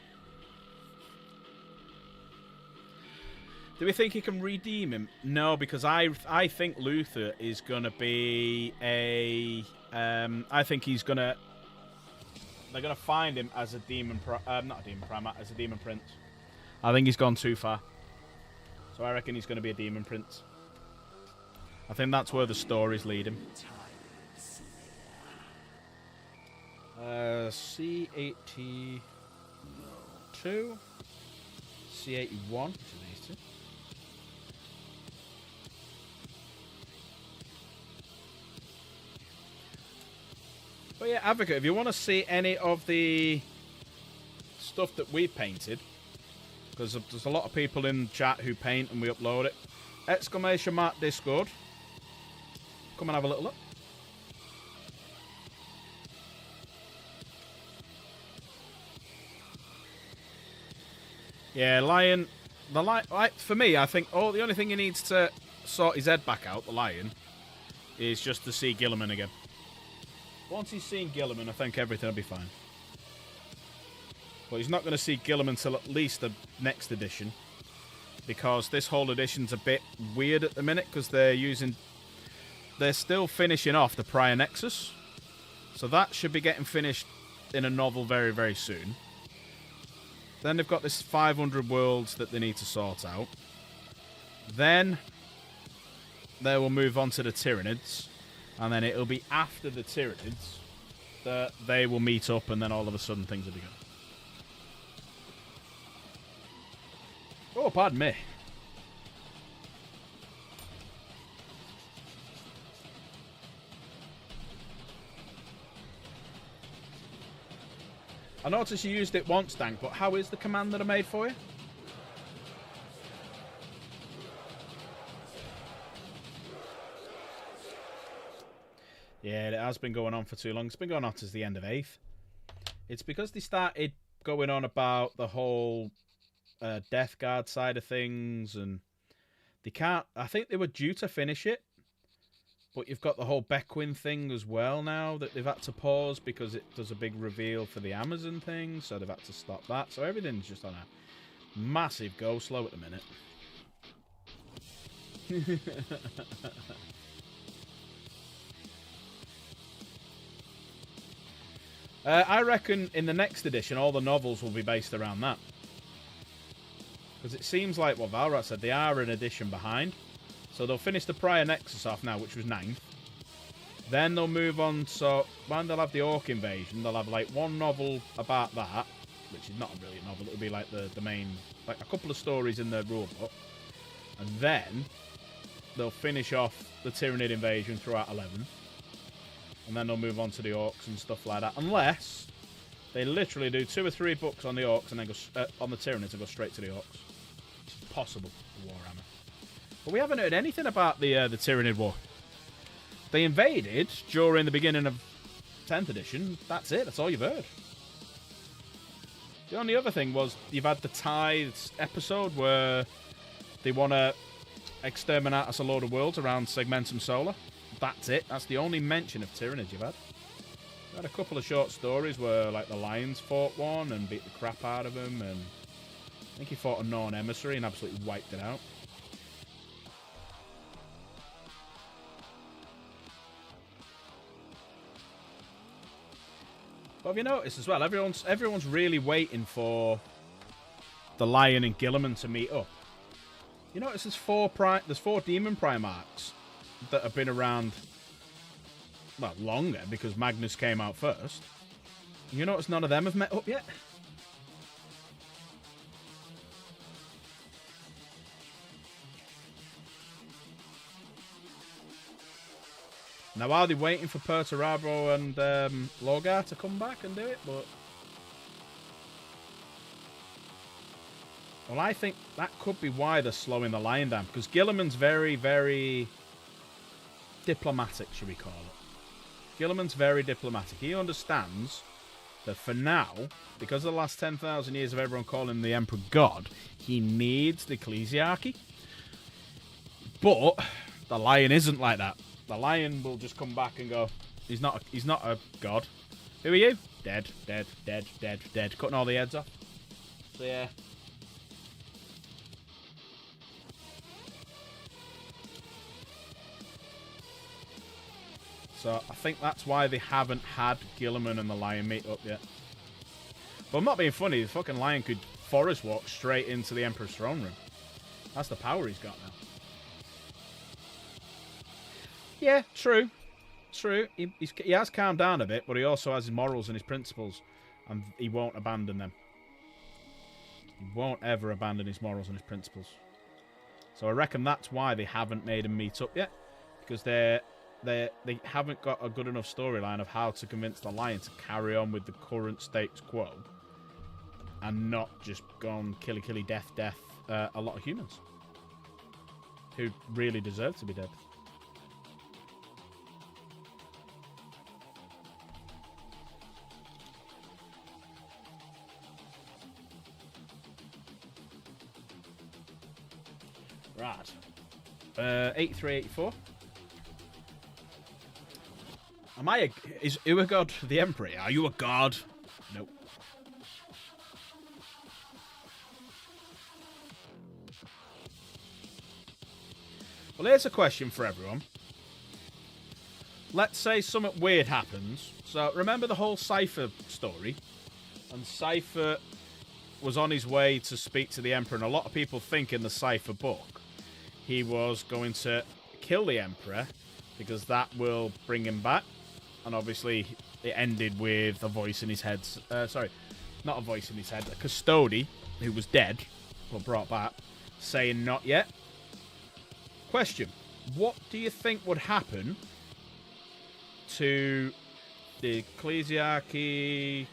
Do we think he can redeem him? No, because I think Luther is going to be a... I think he's going to... They're going to find him as a demon... not a demon primat, as a demon prince. I think he's gone too far. So I reckon he's going to be a demon prince. I think that's where the stories lead him. C82, C81, which are these two. But yeah, Advocate, if you want to see any of the stuff that we've painted, because there's a lot of people in chat who paint and we upload it. Exclamation mark Discord. Come and have a little look. Yeah, lion. The lion. Like, for me, I think the only thing he needs to sort his head back out, the lion, is just to see Gilliman again. Once he's seen Gilliman, I think everything will be fine. But he's not going to see Gilliman till at least the next edition, because this whole edition's a bit weird at the minute because they're still finishing off the Prior Nexus, so that should be getting finished in a novel very, very soon. Then they've got this 500 worlds that they need to sort out. Then they will move on to the Tyranids, and then it'll be after the Tyranids that they will meet up, and then all of a sudden things will be good. Oh, pardon me. I noticed you used it once, Dank, but how is the command that I made for you? Yeah, it has been going on for too long. It's been going on since the end of 8th. It's because they started going on about the whole Death Guard side of things, and they can't... I think they were due to finish it, but you've got the whole Beckwin thing as well now that they've had to pause because it does a big reveal for the Amazon thing, so they've had to stop that. So everything's just on a massive go slow at the minute. I reckon in the next edition all the novels will be based around that. Because it seems like what Valrat said, they are an edition behind. So they'll finish the Prior Nexus off now, which was 9th. Then they'll move on, so when they'll have the Orc Invasion, they'll have like one novel about that, which is not a brilliant novel, it'll be like the main, like a couple of stories in the rulebook. And then they'll finish off the Tyranid Invasion throughout 11th. And then they'll move on to the Orcs and stuff like that, unless they literally do 2 or 3 books on the Orcs and then go on the Tyranids and go straight to the Orcs. It's possible for Warhammer. But we haven't heard anything about the Tyranid War. They invaded during the beginning of 10th edition. That's it. That's all you've heard. The only other thing was you've had the Tithes episode where they want to exterminate us a load of worlds around Segmentum Solar. That's it. That's the only mention of Tyranids you've had. You had a couple of short stories where like the Lions fought one and beat the crap out of them, and I think he fought a Norn emissary and absolutely wiped it out. But have you noticed as well, everyone's really waiting for the Lion and Gilliman to meet up. You notice there's 4 Demon Primarchs that have been around, well, longer, because Magnus came out first. You notice none of them have met up yet? Now, are they waiting for Perturabo and Logar to come back and do it? But well, I think that could be why they're slowing the Lion down, because Gilliman's very, very diplomatic, should we call it. Gilliman's very diplomatic. He understands that for now, because of the last 10,000 years of everyone calling him the Emperor God, he needs the ecclesiarchy. But the Lion isn't like that. The Lion will just come back and go, he's not a god. Who are you? Dead, dead, dead, dead, dead. Cutting all the heads off. So yeah. So I think that's why they haven't had Gilliman and the Lion meet up yet. But I'm not being funny, the fucking Lion could forest walk straight into the Emperor's throne room. That's the power he's got now. Yeah, true. True. He has calmed down a bit, but he also has his morals and his principles, and he won't abandon them. He won't ever abandon his morals and his principles. So I reckon that's why they haven't made him meet up yet, because they haven't got a good enough storyline of how to convince the Lion to carry on with the current status quo and not just gone killy, death, a lot of humans who really deserve to be dead. Right. 83, 84. Am I a... Is who a god? The Emperor? Are you a god? Nope. Well, here's a question for everyone. Let's say something weird happens. So, remember the whole Cypher story? And Cypher was on his way to speak to the Emperor, and a lot of people think in the Cypher book he was going to kill the Emperor because that will bring him back. And obviously, it ended with a voice in his head. Sorry, not a voice in his head. A custody, who was dead, but brought back, saying not yet. Question. What do you think would happen to the ecclesiarchy,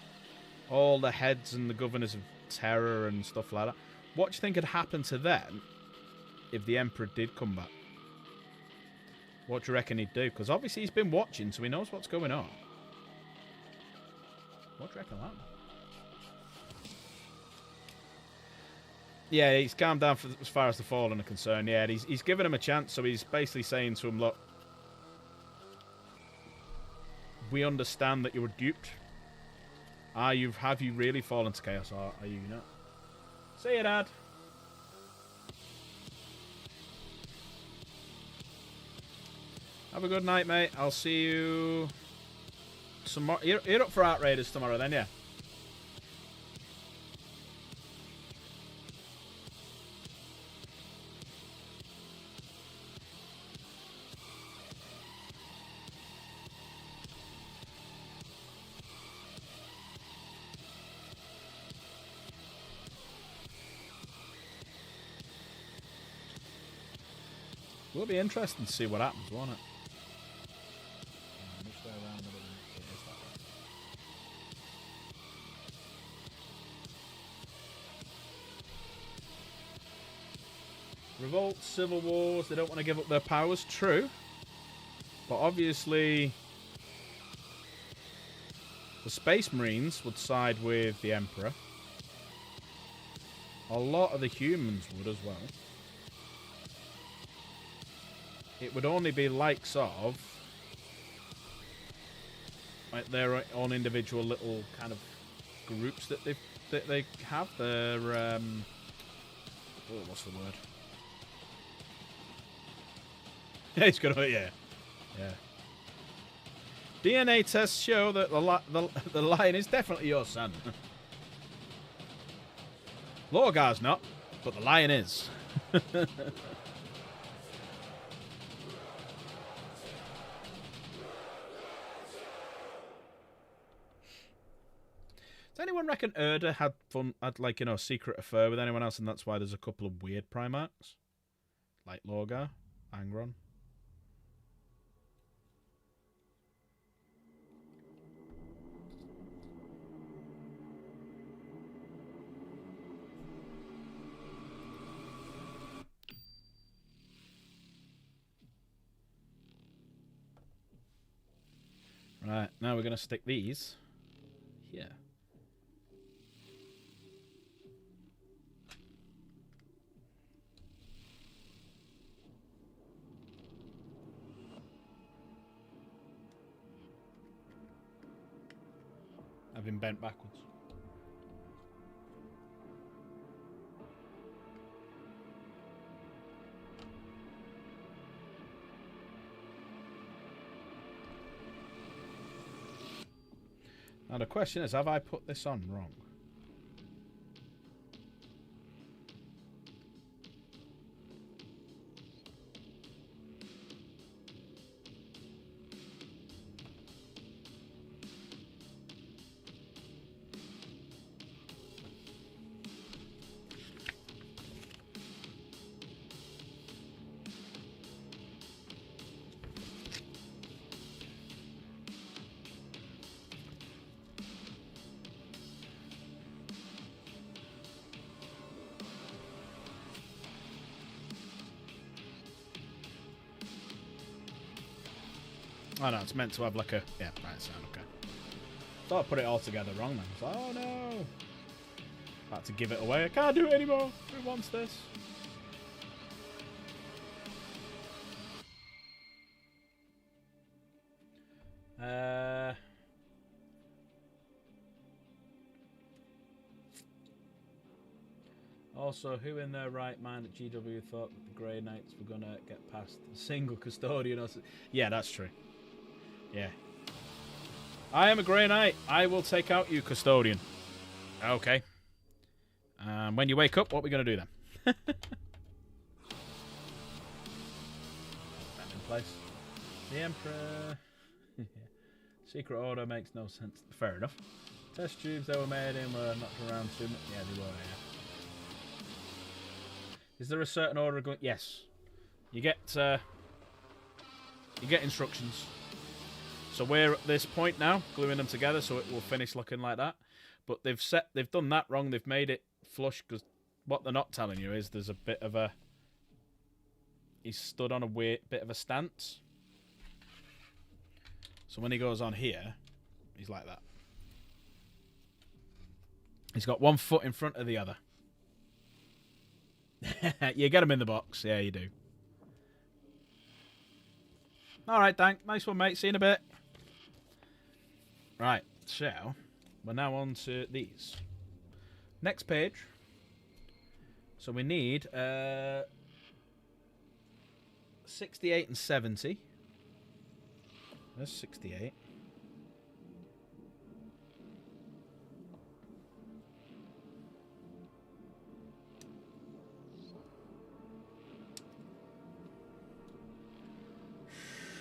all the heads and the governors of terror and stuff like that? What do you think would happen to them if the Emperor did come back? What do you reckon he'd do? Because obviously he's been watching, so he knows what's going on. What do you reckon of that? Yeah, he's calmed down as far as the Fallen are concerned. Yeah, he's given him a chance, so he's basically saying to him, look, we understand that you were duped. Have you really fallen to chaos, or are you not? See you, Dad. Have a good night, mate. I'll see you tomorrow. You're up for Art Raiders tomorrow, then, yeah? Will be interesting to see what happens, won't it? Which way around? It is that way. Revolt, civil wars, they don't want to give up their powers, true. But obviously, the Space Marines would side with the Emperor. A lot of the humans would as well. It would only be likes of like their own individual little kind of groups that they have. Their what's the word? Yeah, it's gonna yeah. DNA tests show that the lion is definitely your son. Lorgar's not, but the lion is. Does anyone reckon Erda had like, a secret affair with anyone else, and that's why there's a couple of weird Primarchs? Like Lorgar, Angron. Right, now we're going to stick these here. I've been bent backwards. Now the question is, have I put this on wrong? Oh no, it's meant to have like a... Yeah, right, sound okay. Thought I put it all together wrong then. It's like, oh no! About to give it away. I can't do it anymore. Who wants this? Also, who in their right mind at GW thought that the Grey Knights were going to get past a single custodian? Yeah, that's true. Yeah. I am a Grey Knight. I will take out you, custodian. Okay. When you wake up, what are we going to do then? That in place. The Emperor. Secret Order makes no sense. Fair enough. Test tubes they were made in were knocked around too much. Yeah, they were, yeah. Is there a certain order going? Yes. You get instructions. So we're at this point now, gluing them together so it will finish looking like that. But they've done that wrong. They've made it flush because what they're not telling you is there's a bit of a... He's stood on a weird bit of a stance. So when he goes on here, he's like that. He's got one foot in front of the other. You get him in the box. Yeah, you do. All right, Dank. Nice one, mate. See you in a bit. Right, so we're now on to these. Next page. So we need 68 and 70. There's 68.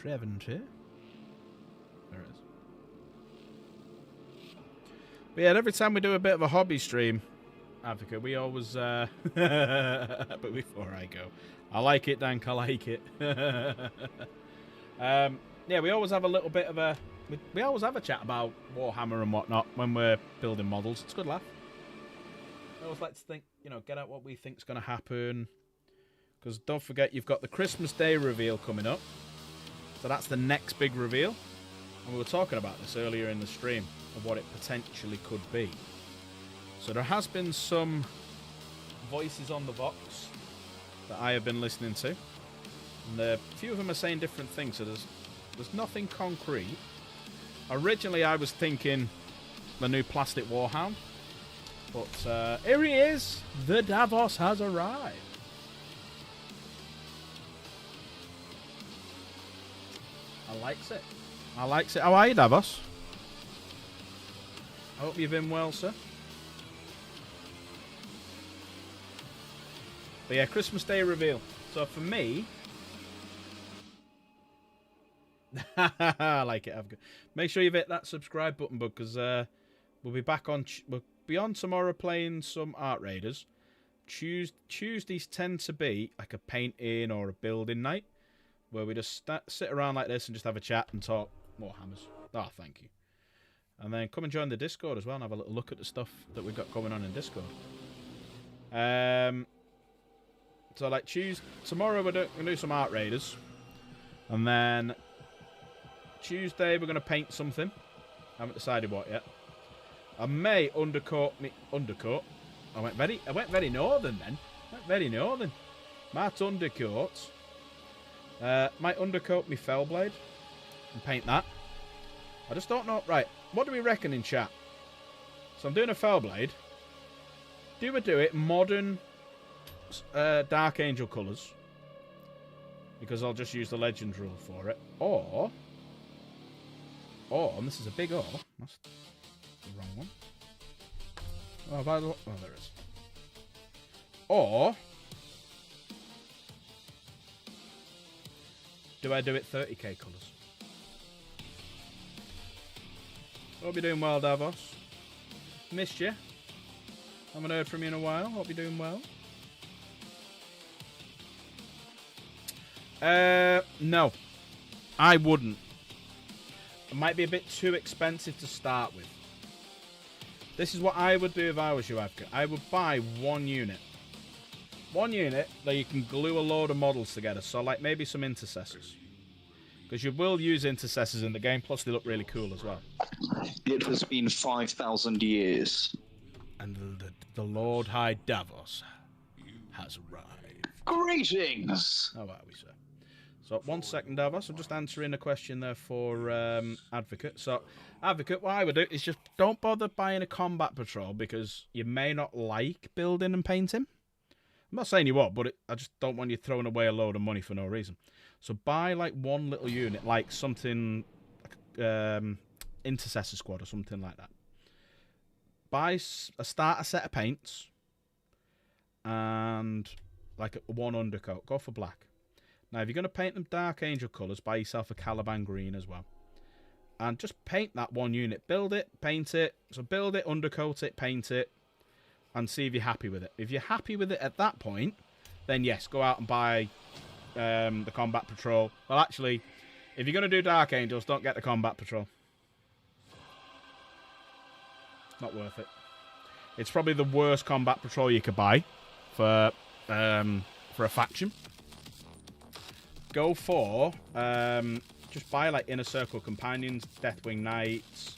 There it is. But yeah, every time we do a bit of a hobby stream, Advocate, we always... but before I go, I like it, Dank, I like it. Yeah, we always have a little bit of a... We always have a chat about Warhammer and whatnot when we're building models. It's a good laugh. I always like to think, you know, get out what we think's going to happen. Because don't forget, you've got the Christmas Day reveal coming up. So that's the next big reveal. And we were talking about this earlier in the stream of what it potentially could be. So there has been some voices on the box that I have been listening to. And a few of them are saying different things. So there's nothing concrete. Originally I was thinking the new plastic Warhound. But here he is. The Davos has arrived. I likes it. I likes it. How are you, Davos? I hope you've been well, sir. But yeah, Christmas Day reveal. So for me... I like it. Make sure you hit that subscribe button, bud, because we'll be back on... We'll be on tomorrow playing some Art Raiders. Tuesdays tend to be like a painting or a building night, where we just sit around like this and just have a chat and talk Warhammers. Oh, thank you. And then come and join the Discord as well and have a little look at the stuff that we've got going on in Discord. So like tomorrow we're going to do some Art Raiders. And then Tuesday we're going to paint something. I haven't decided what yet. I may undercoat. I went very northern then. Might undercoat. Might undercoat me Fellblade and paint that. I just don't know. Right, what do we reckon in chat? So I'm doing a Fellblade. Do it modern Dark Angel colours, because I'll just use the Legends rule for it. Or, and this is a big or. That's the wrong one. Oh, there it is. Or do I do it 30k colours? Hope you're doing well, Davos. Missed you. Haven't heard from you in a while. Hope you're doing well. No. I wouldn't. It might be a bit too expensive to start with. This is what I would do if I was you, Advocate. I would buy one unit. One unit that you can glue a load of models together. So, like, maybe some intercessors. Because you will use intercessors in the game, plus they look really cool as well. It has been 5,000 years. And the Lord High Davos has arrived. Greetings! How are we, sir? So, 1 second, Davos. I'm just answering a question there for Advocate. So, Advocate, what I would do is just don't bother buying a combat patrol because you may not like building and painting. I'm not saying you won't, but I just don't want you throwing away a load of money for no reason. So, buy like one little unit, like something Intercessor Squad or something like that. Buy a starter set of paints and like one undercoat. Go for black. Now, if you're going to paint them Dark Angel colours, buy yourself a Caliban green as well. And just paint that one unit. Build it, paint it. So build it, undercoat it, paint it, and see if you're happy with it. If you're happy with it at that point, then yes, go out and buy the Combat Patrol. Well, actually, if you're going to do Dark Angels, don't get the Combat Patrol. Not worth it. It's probably the worst Combat Patrol you could buy for a faction. Go for just buy like Inner Circle Companions, Deathwing Knights,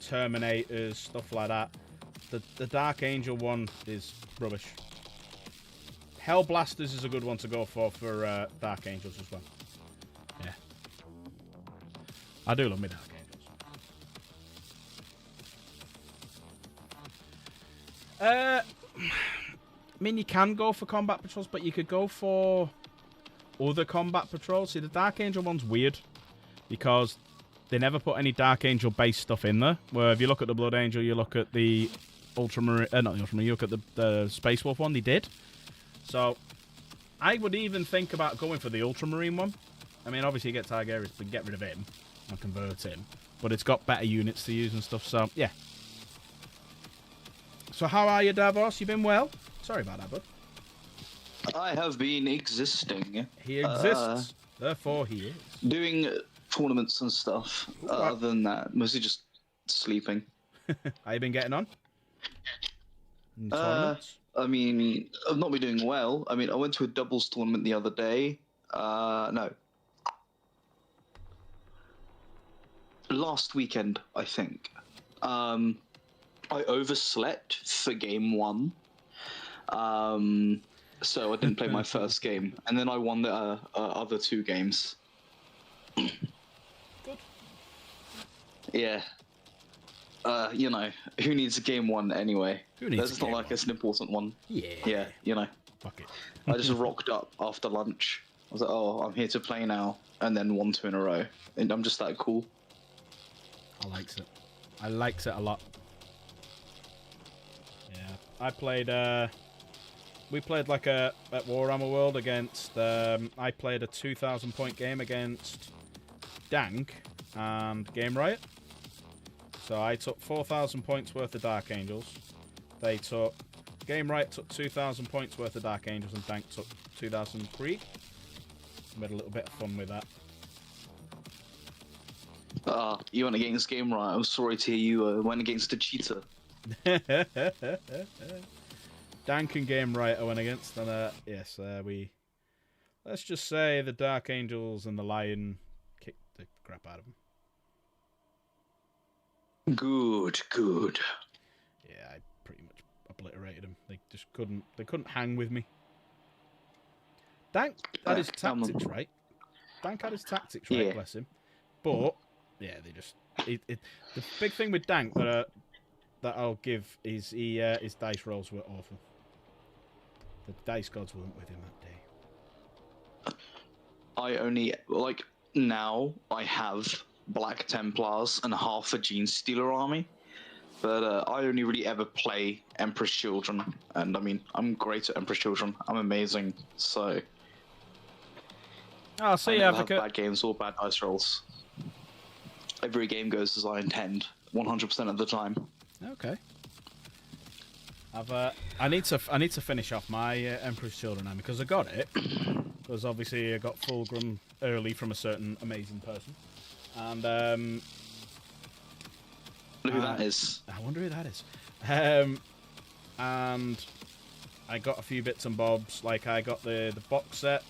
Terminators, stuff like that. The Dark Angel one is rubbish. Hellblasters is a good one to go for Dark Angels as well. Yeah, I do love me Dark Angels. I mean, you can go for combat patrols, but you could go for other combat patrols. See, the Dark Angel one's weird because they never put any Dark Angel based stuff in there. Where if you look at the Blood Angel, you look at the Ultramarine, not the Ultramarine, you look at the Space Wolf one, they did. So I would even think about going for the Ultramarine one. I mean, obviously you get Targaryen, but get rid of him and convert him. But it's got better units to use and stuff, so yeah. So how are you, Davos? You been well? Sorry about that, bud. I have been existing. He exists, therefore he is. Doing tournaments and stuff. Other than that, mostly just sleeping. How you been getting on? In tournaments? I mean, I've not been doing well. I mean, I went to a doubles tournament the other day. No. Last weekend, I think. I overslept for game one. So I didn't play my first game. And then I won the other two games. Good. Yeah. You know, who needs a game one anyway? Who needs That's a not game like it's an important one. Yeah. Yeah, you know. Fuck it. I just rocked up after lunch. I was like, oh, I'm here to play now. And then won 2 in a row. And I'm just that cool. I likes it. I likes it a lot. Yeah. I played, we played like at Warhammer World against, I played a 2,000 point game against Dank and Game Riot. So I took 4,000 points worth of Dark Angels. Game Riot took 2,000 points worth of Dark Angels and Dank took 2,000 Krieg. We had a little bit of fun with that. You went against Game Riot. I'm sorry to hear you went against a cheater. Dank and Game Riot I went against, and yes, let's just say the Dark Angels and the Lion kicked the crap out of them. Good, good. Yeah, I pretty much obliterated them. They just couldn't hang with me. Dank had his tactics right. Dank had his tactics right, bless him. But yeah, they just the big thing with Dank that I'll give is his dice rolls were awful. The dice gods weren't with him that day. I only, like, now I have Black Templars and half a Gene Stealer army. But I only really ever play Emperor's Children. And I mean, I'm great at Emperor's Children. I'm amazing. So Oh, see, I never have Advocate. bad games or bad dice rolls. Every game goes as I intend, 100% of the time. Okay. I need to finish off my Emperor's Children army because I got it. Because obviously I got Fulgrim early from a certain amazing person, and Look who that is. I wonder who that is. And I got a few bits and bobs. Like I got the box set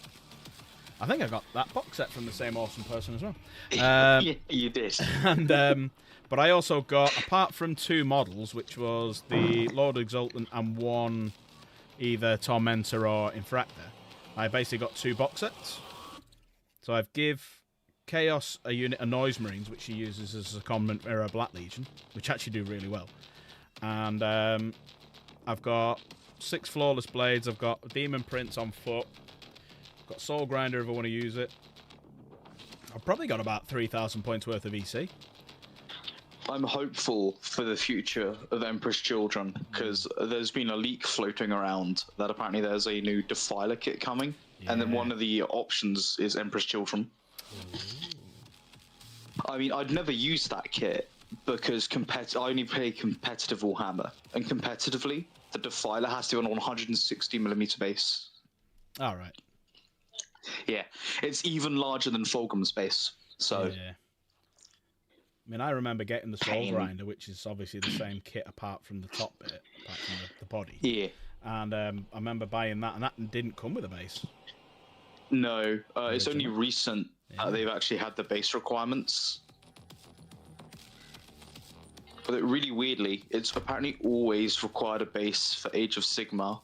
I think I got that box set from the same awesome person as well. Yeah, you did. And but I also got, apart from 2 models, which was the Lord Exultant and 1 either Tormentor or Infractor, I basically got 2 box sets. So I've give Chaos a unit of Noise Marines, which she uses as a Common Mirror Black Legion, which actually do really well. And I've got 6 Flawless Blades, I've got Demon Prince on foot, I've got Soul Grinder if I want to use it. I've probably got about 3,000 points worth of EC. I'm hopeful for the future of Emperor's Children, because there's been a leak floating around that apparently there's a new Defiler kit coming, and then one of the options is Emperor's Children. I mean, I'd never use that kit, because I only play competitive Warhammer, and competitively, the Defiler has to be on a 160mm base. Alright. Yeah, it's even larger than Fulgrim's base, so... Yeah. I mean, I remember getting the Soul Grinder, which is obviously the same kit apart from the top bit, apart from the body. Yeah. And I remember buying that, and that didn't come with a base. No, it's only recent they've actually had the base requirements. But really weirdly, it's apparently always required a base for Age of Sigmar.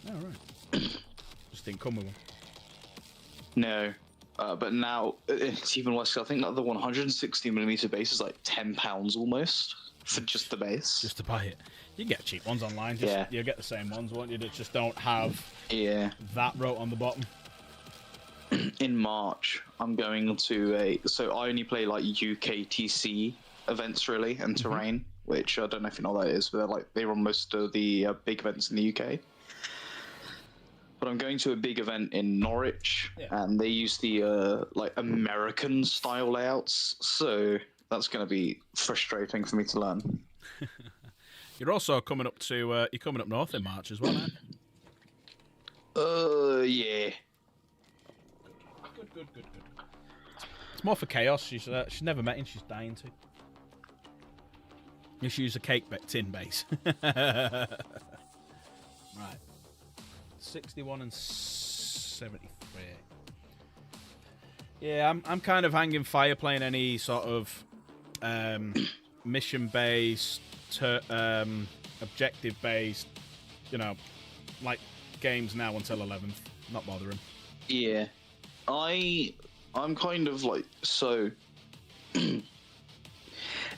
Oh, right. Just didn't come with one. No. But now it's even less. I think that the 160mm base is like £10 almost for just the base. Just to buy it. You can get cheap ones online. You'll get the same ones, won't you? That just don't have that wrote on the bottom. In March, I'm going to so I only play like UKTC events really and terrain, which I don't know if you know what that is, but they run most of the big events in the UK. But I'm going to a big event in Norwich, and they use the like American style layouts, so that's going to be frustrating for me to learn. You're also coming up to you're coming up north in March as well, aren't you? Yeah. Good. It's more for Chaos. She's never met him. She's dying to. You should use a cake tin base. Right. 61 and 73. Yeah, I'm kind of hanging fire playing any sort of mission based, objective based, like games now until 11th. Not bothering. Yeah, I'm kind of like so.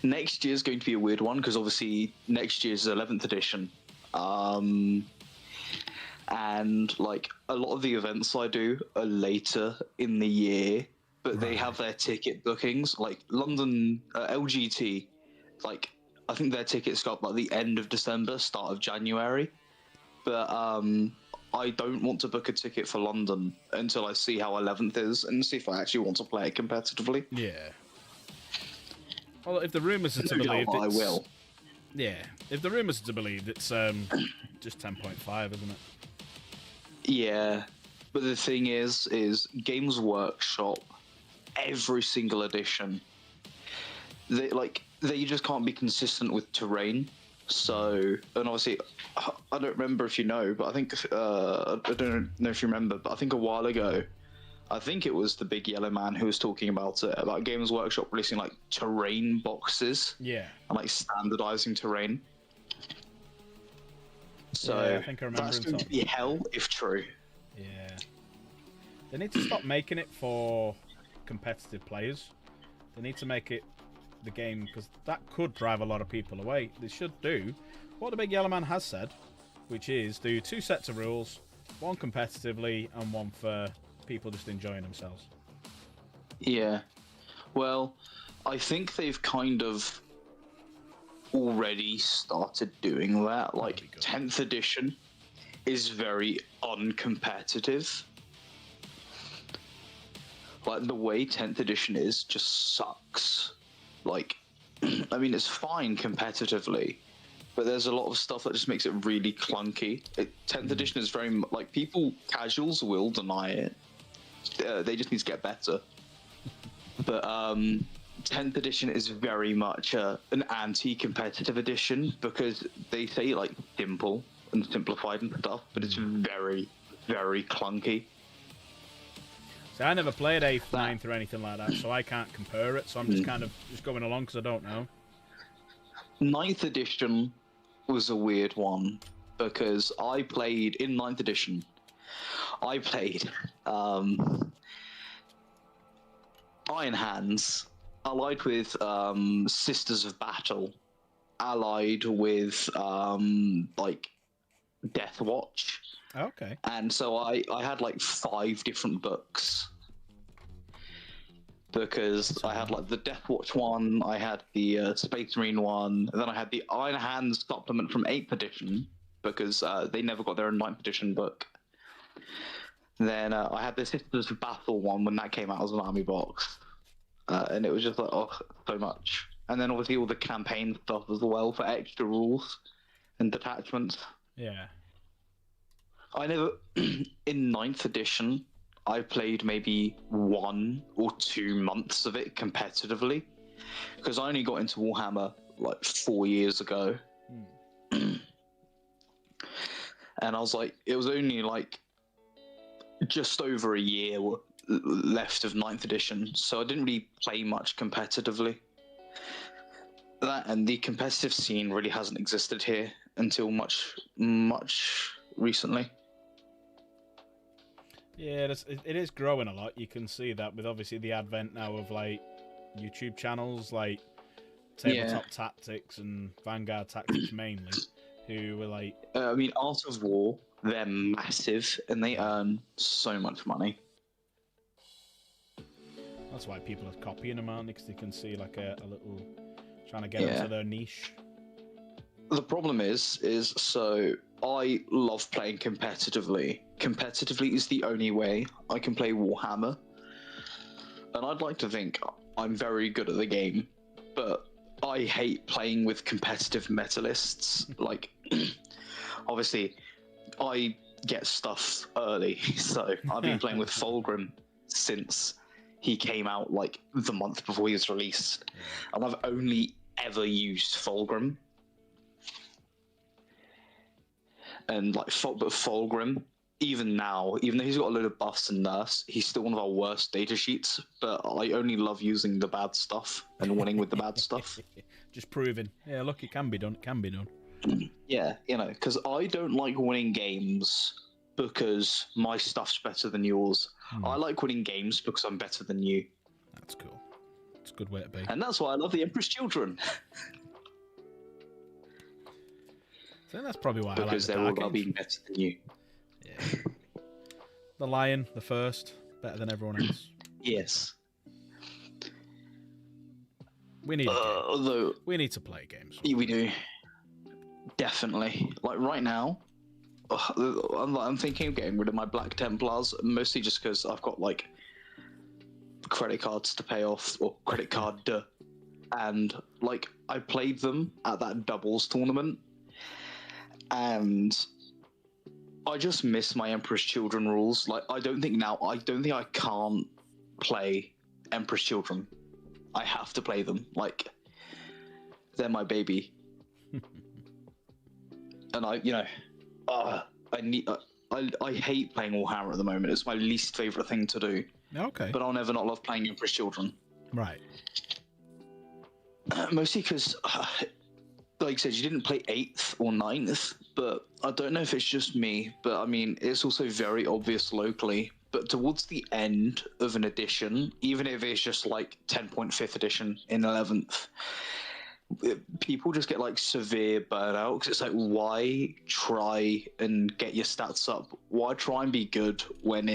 Next year's going to be a weird one because obviously next year's 11th edition. And like a lot of the events I do are later in the year, but they have their ticket bookings. Like London LGT, like I think their tickets got like the end of December, start of January. But I don't want to book a ticket for London until I see how 11th is and see if I actually want to play it competitively. Yeah. Well, if the rumours are to believe, I will. Yeah, if the rumours are to believe, it's just 10.5, isn't it? Yeah, but the thing is Games Workshop, every single edition, they just can't be consistent with terrain. So, and obviously, I don't remember if you know, but I think I don't know if you remember, but I think a while ago, I think it was the big yellow man who was talking about it, about Games Workshop releasing like terrain boxes. Yeah. And like standardizing terrain. So yeah, I think I remember that's going to be hell if true. Yeah. They need to stop making it for competitive players. They need to make it the game, because that could drive a lot of people away. They should do what the big yellow man has said, which is do 2 sets of rules, one competitively and one for people just enjoying themselves. Yeah. Well, I think they've kind of already started doing that. Like 10th edition is very uncompetitive. Like the way 10th edition is just sucks. Like, I mean, it's fine competitively, but there's a lot of stuff that just makes it really clunky. 10th edition is very like casuals will deny it. They just need to get better. But 10th edition is very much an anti-competitive edition because they say like simple and simplified and stuff, but it's very, very clunky. See, I never played 8th, 9th or anything like that, so I can't compare it. So I'm just kind of just going along because I don't know. 9th edition was a weird one because I played in 9th edition. I played Iron Hands, allied with Sisters of Battle, allied with like Death Watch. Okay. And so I had like 5 different books because I had like the Death Watch one, I had the Space Marine one, and then I had the Iron Hands supplement from 8th edition because they never got their own 9th edition book. Then I had the Sisters of Battle one when that came out as an army box, and it was just like, oh, so much. And then obviously all the campaign stuff as well for extra rules and detachments. Yeah. I never, in 9th edition, I played maybe 1 or 2 months of it competitively, because I only got into Warhammer like 4 years ago. And I was like, it was only like just over a year left of 9th edition, so I didn't really play much competitively. That and the competitive scene really hasn't existed here until much recently. Yeah, it is growing a lot. You can see that with obviously the advent now of like YouTube channels like Tabletop Tactics and Vanguard Tactics mainly, who were like... I mean, Art of War, they're massive and they earn so much money. That's why people are copying them, aren't they? Because they can see like a little... trying to get into their niche. The problem is so I love playing competitively. Competitively is the only way I can play Warhammer. And I'd like to think I'm very good at the game, but I hate playing with competitive metalists. Like, obviously, I get stuff early, so I've been playing with Fulgrim since he came out like the month before he was released. And I've only ever used Fulgrim. And like, but Fulgrim, even now, even though he's got a load of buffs and nerfs, he's still one of our worst data sheets. But I only love using the bad stuff and winning with the bad stuff. Just proving. Yeah, look, it can be done. It can be done. Yeah, you know, because I don't like winning games because my stuff's better than yours. I like winning games because I'm better than you. That's cool. It's a good way to be. And that's why I love the Emperor's Children. I think that's probably why because I like the they're all Dark about Age. being better than you. Yeah. The Lion, the first, better than everyone else. Yes. We need a game. Although We need to play games. we do. Definitely. Like right now, I'm thinking of getting rid of my Black Templars, mostly just because I've got like credit cards to pay off, or credit card, and like I played them at that doubles tournament, and I just miss my Emperor's Children rules. Like I don't think I can't play Emperor's Children. I have to play them. Like they're my baby. And I hate playing Warhammer at the moment. It's my least favorite thing to do. Okay. But I'll never not love playing Emperor's Children. Right. Mostly because, like I said, you didn't play 8th or 9th, but I don't know if it's just me, but I mean, it's also very obvious locally. But towards the end of an edition, even if it's just like 10.5th edition in 11th, people just get like severe burnout because it's like, why try and get your stats up? Why try and be good when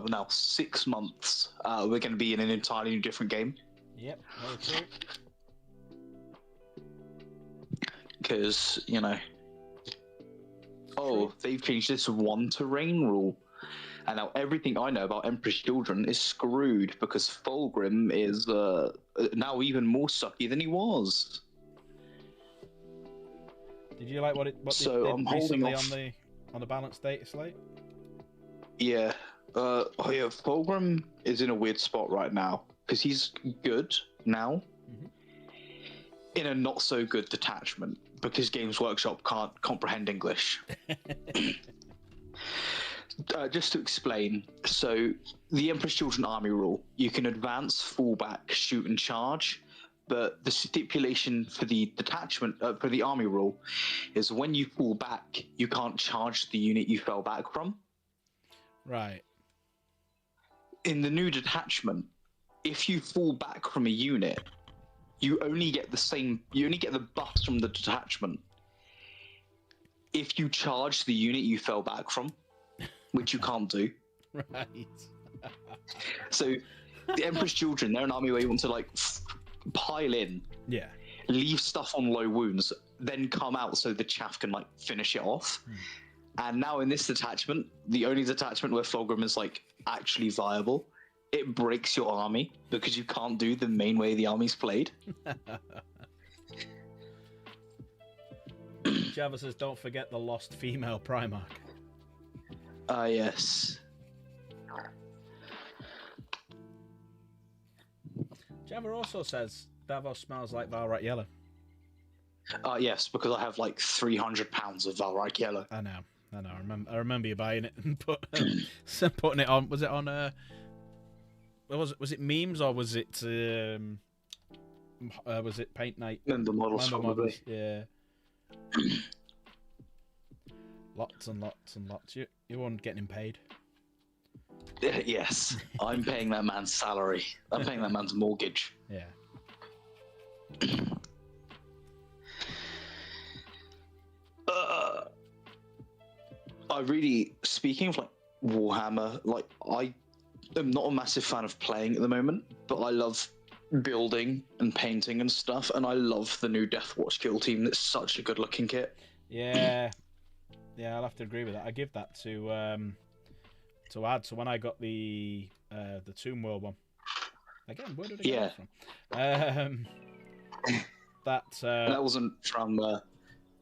now 6 months we're going to be in an entirely new different game? Yep, very true. Because they've changed this one terrain rule, and now everything I know about Emperor's Children is screwed because Fulgrim is now even more sucky than he was. Did you like what So they I'm did holding recently off. on the balanced data slate? Yeah. Fulgrim is in a weird spot right now because he's good now in a not so good detachment because Games Workshop can't comprehend English. just to explain, so the Emperor's Children army rule, you can advance, fall back, shoot, and charge. But the stipulation for the detachment, for the army rule, is when you fall back, you can't charge the unit you fell back from. Right. In the new detachment, if you fall back from a unit, you only get the buffs from the detachment if you charge the unit you fell back from, which you can't do. Right. So the Emperor's Children, they're an army where you want to like pile in, Yeah. leave stuff on low wounds, then come out so the chaff can like finish it off. And now in this detachment, the only detachment where Fulgrim is like actually viable, it breaks your army because you can't do the main way the army's played. Java says, don't forget the lost female Primarch. Yes. Java also says, Davos smells like Valrat Yellow. Yes, because I have like 300 pounds of Valrike Yellow. I know. I remember you buying it and putting it on. Was it on? Was it memes or was it Paint Night? Member models, probably. Yeah. Lots and lots and lots. You weren't getting paid. Yes, I'm paying that man's salary. I'm paying that man's mortgage. Yeah. I really, speaking of like Warhammer, like I am not a massive fan of playing at the moment, but I love building and painting and stuff, and I love the new Deathwatch kill team. It's such a good looking kit. Yeah. Yeah, I'll have to agree with that. I give that to add. So when I got the Tomb World one, again, where did I get that from? That wasn't from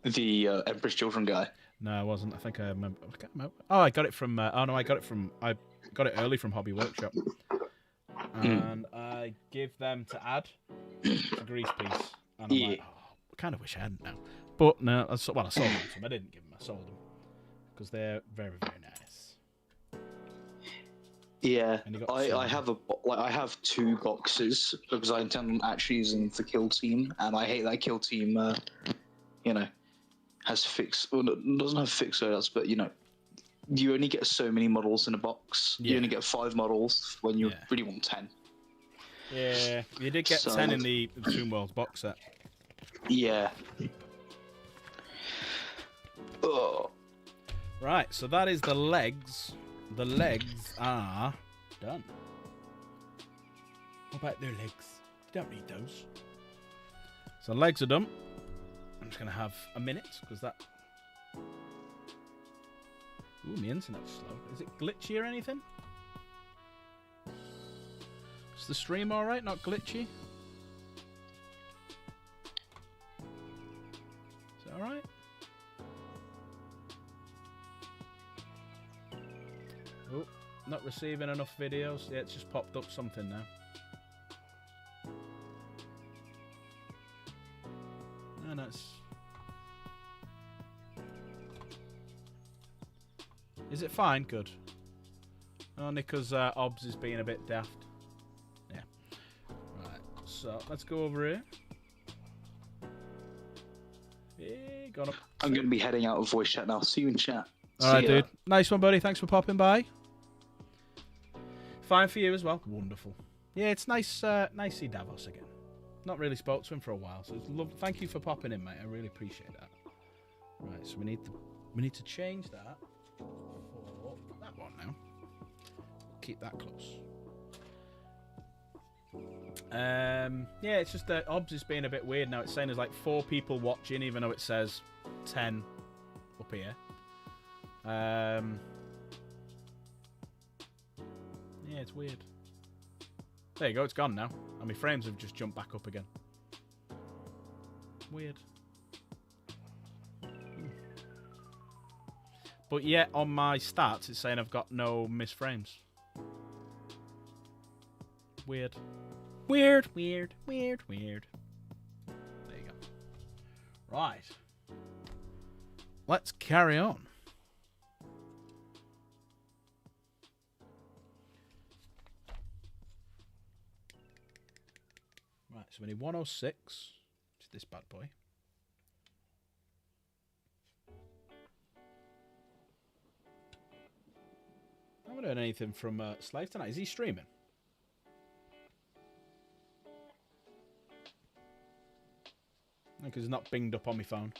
the Emperor's Children guy. No, it wasn't. I think I remember. I can't remember. Oh, I got it from. I got it early from Hobby Workshop, and I give them to add a grease piece, and I'm like, oh, I kind of wish I hadn't now. But no, I sold them to them. I didn't give them. I sold them because they're very, very nice. Yeah, I have 2 boxes because I intend on actually using them for kill team, and I hate that kill team. Has fixed, well, doesn't have fixed loadouts, but you only get so many models in a box. Yeah. You only get 5 models when you really want 10. Yeah, you did get 10 in the Tomb Worlds box set. Yeah. Oh. Right, so that is the legs. The legs are done. What about their legs? You don't need those. So legs are done. I'm just going to have a minute, because that... Ooh, my internet's slow. Is it glitchy or anything? Is the stream alright, not glitchy? Is it alright? Oh, not receiving enough videos. Yeah, it's just popped up something now. No, it's... Is it fine? Good. Only because Obs is being a bit daft. Yeah. Right, so let's go over here. Yeah, got up. I'm going to be heading out of voice chat now. See you in chat. Alright, dude. Nice one, buddy. Thanks for popping by. Fine for you as well. Wonderful. Yeah, it's nice nice to see Davos again. Not really spoke to him for a while, so it's lovely. Thank you for popping in, mate. I really appreciate that. Right, so we need to change that for that one now. Keep that close. Yeah, it's just that Obs is being a bit weird now. It's saying there's like 4 people watching, even though it says 10 up here. Yeah, it's weird. There you go, it's gone now. And my frames have just jumped back up again. Weird. But yet, on my stats, it's saying I've got no missed frames. Weird. Weird, weird, weird, weird. There you go. Right. Let's carry on. we need 106. Which is this bad boy. I haven't heard anything from Slave tonight. Is he streaming? Because it's not binged up on my phone.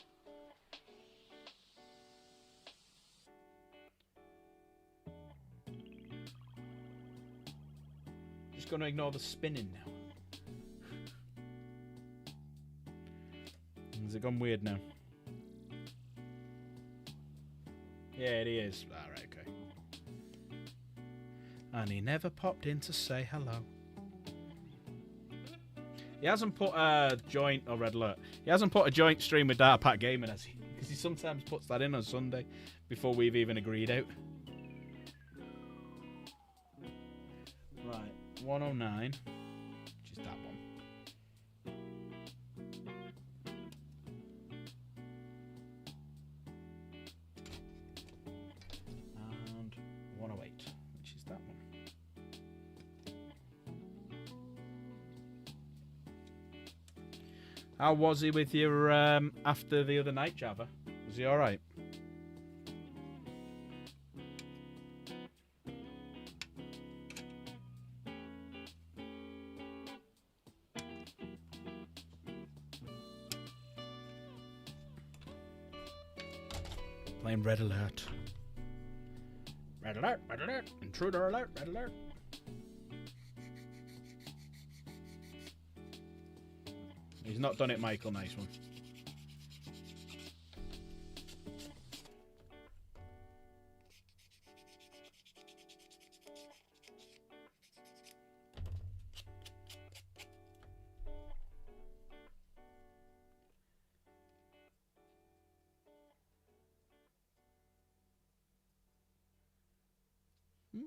Just going to ignore the spinning now. Has it gone weird now? Yeah, it is. Alright, okay. And he never popped in to say hello. He hasn't put a joint, or Red Alert. He hasn't put a joint stream with Dark Pack Gaming, has he? Because he sometimes puts that in on Sunday before we've even agreed out. Right, 109, which is that one. And 108, which is that one. How was he with you after the other night, Java? Was he alright? Playing Red Alert. Red Alert, Red Alert, Intruder Alert, Red Alert. He's not done it, Michael. Nice one.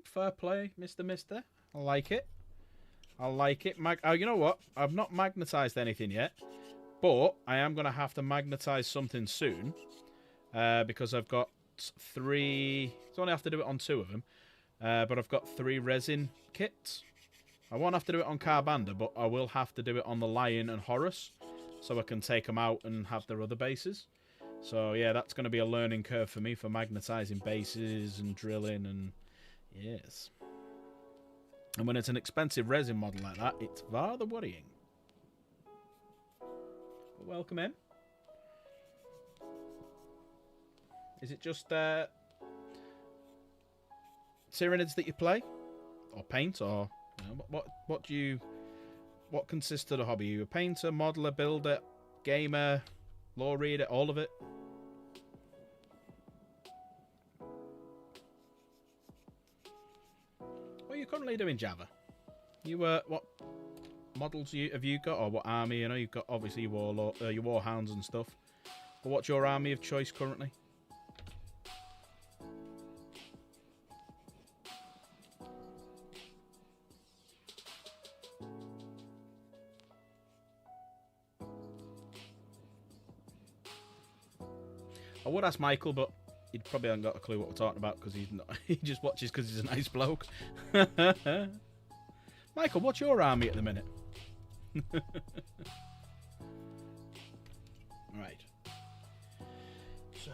Fair play, Mr. Mister. I like it. I like it. Oh, you know what? I've not magnetized anything yet, but I am going to have to magnetize something soon because I've got 3... I only have to do it on 2 of them, but I've got 3 resin kits. I won't have to do it on Carbander, but I will have to do it on the Lion and Horus, so I can take them out and have their other bases. So, yeah, that's going to be a learning curve for me for magnetizing bases and drilling and... Yes. And when it's an expensive resin model like that, it's rather worrying. But welcome in. Is it just Tyranids that you play? Or paint? Or you know, what do you... What consists of the hobby? Are you a painter, modeler, builder, gamer, law reader, all of it? What are you currently doing, Java? You what models have you got, or what army? You know, you've got obviously your warhounds and stuff. But what's your army of choice currently? I would ask Michael, but he probably hasn't got a clue what we're talking about because he's not. He just watches because he's a nice bloke. Michael, what's your army at the minute? Right. So.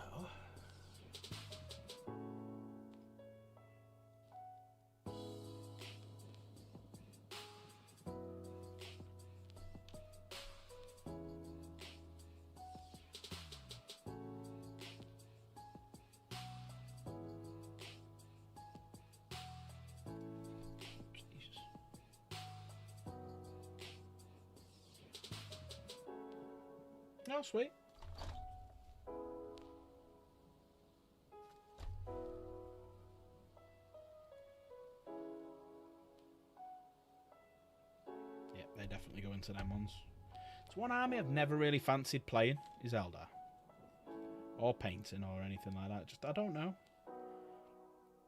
Oh, sweet. Yep, they definitely go into them ones. It's one army I've never really fancied playing is Eldar. Or painting or anything like that. Just, I don't know.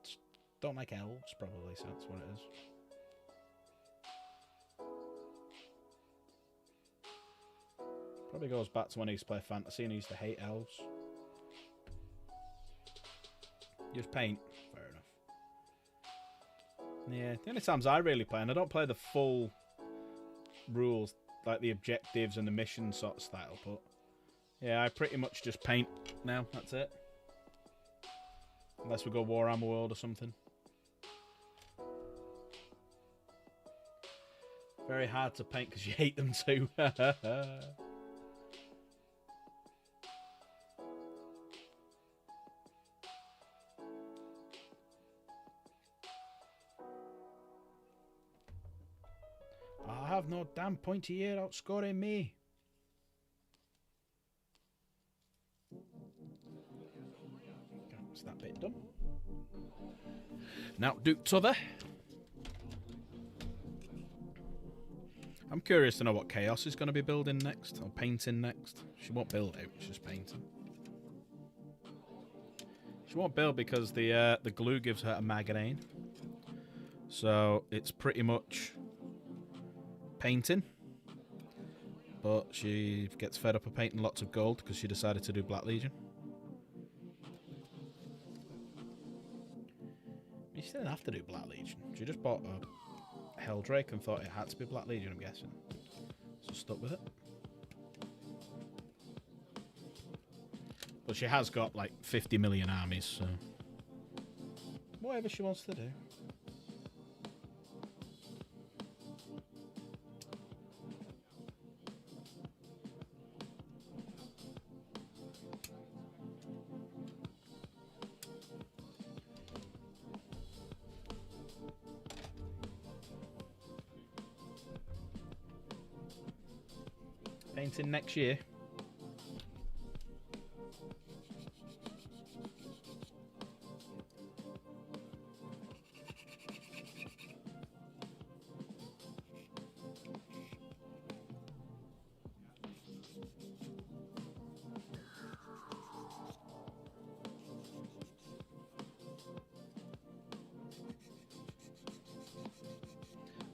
Just don't like elves, probably, so that's what it is. Probably goes back to when I used to play fantasy and I used to hate elves. Just paint. Fair enough. Yeah, the only times I really play, and I don't play the full rules, like the objectives and the mission sort of style. But yeah, I pretty much just paint now. That's it. Unless we go Warhammer World or something. Very hard to paint because you hate them too. I have no damn pointy ear outscoring me. That's that bit done. Now do t'other. I'm curious to know what Chaos is going to be building next, or painting next. She won't build it, she's just painting. She won't build because the glue gives her a migraine. So it's pretty much painting. But she gets fed up of painting lots of gold because she decided to do Black Legion. You still didn't have to do Black Legion. She just bought a Helldrake and thought it had to be Black Legion, I'm guessing. So stuck with it. But she has got like 50 million armies, so whatever she wants to do. Painting next year.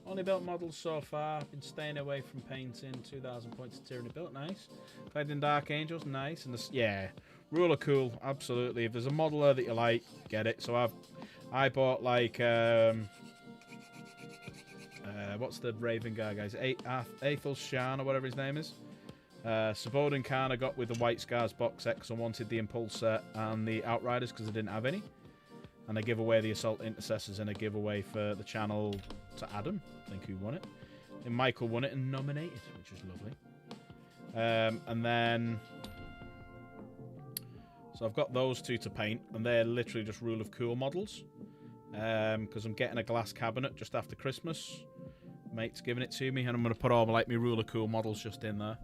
Only built models so far. Been staying away from painting. 2,000 points of Tyranny built. Nice. Played in Dark Angels. Nice. And yeah, ruler cool. Absolutely. If there's a modeler that you like, get it. So I bought like what's the Raven guy, guys? Aethel Shan or whatever his name is. Sabodin Khan I got with the White Scars box set because I wanted the Impulsor and the Outriders because I didn't have any. And I give away the Assault Intercessors and a giveaway for the channel to Adam, I think, who won it. And Michael won it and nominated, which was lovely. And then... So I've got those two to paint, and they're literally just Rule of Cool models. Because I'm getting a glass cabinet just after Christmas. Mate's giving it to me, and I'm going to put all my Rule of Cool models just in there.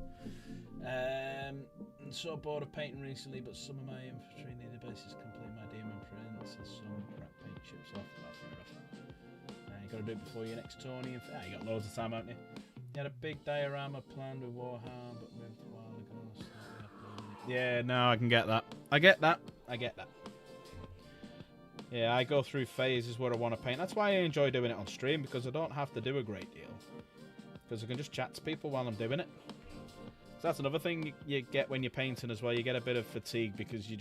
And so bored of painting recently, but some of my infantry needed bases complete my demon prints and some crack paint chips off. Fair enough. You got to do it before your next tourney. You got loads of time, haven't you? You had a big diorama planned with Warhammer, but moved a while ago. So yeah, no, I can get that. I get that. Yeah, I go through phases where I want to paint. That's why I enjoy doing it on stream, because I don't have to do a great deal. Because I can just chat to people while I'm doing it. So that's another thing you get when you're painting as well. You get a bit of fatigue because you're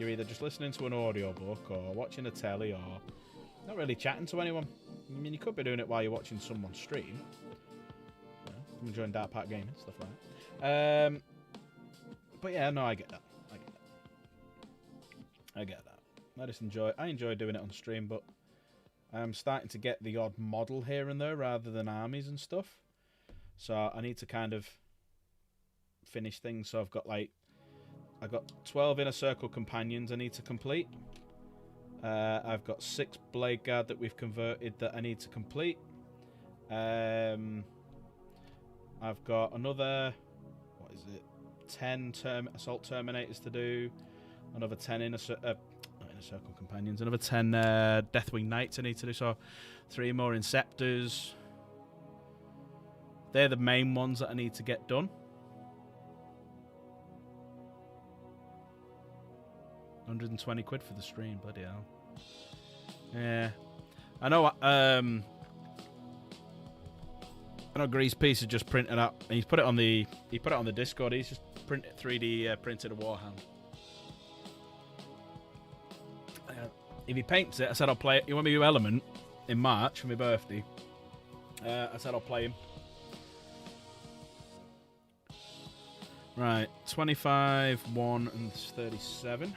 either just listening to an audiobook or watching a telly or not really chatting to anyone. I mean, you could be doing it while you're watching someone stream. You know, I'm enjoying Dark Park Gaming, stuff like that. But yeah, no, I get that. I enjoy doing it on stream, but I'm starting to get the odd model here and there rather than armies and stuff. So I need to kind of finish things. So I've got 12 Inner Circle companions I need to complete. I've got 6 Blade Guard that we've converted that I need to complete. I've got another 10 Assault Terminators to do, another 10 Inner Circle companions, another 10 Deathwing Knights I need to do. So 3 more Inceptors. They're the main ones that I need to get done. 120 quid for the stream, bloody hell. Yeah, I know. I know. Grease Piece has just printed up, and he put it on the Discord. He's just 3D printed a Warhammer. If he paints it, I said I'll play it. You want me to do Element in March for my birthday? I said I'll play him. Right, 25, 1, and 37.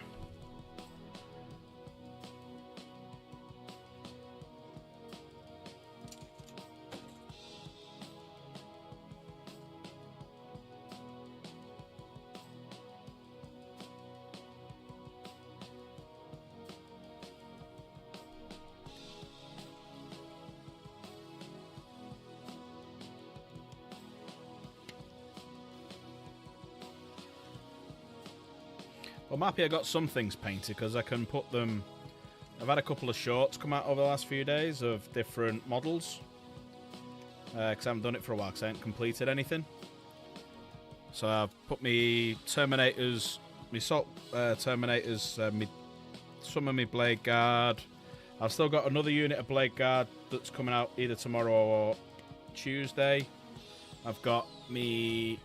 Well, I'm happy I got some things painted because I can put them... I've had a couple of shorts come out over the last few days of different models. Because I haven't done it for a while because I haven't completed anything. So I've put me Terminators, me Salt Terminators, some of me Blade Guard. I've still got another unit of Blade Guard that's coming out either tomorrow or Tuesday. I've got me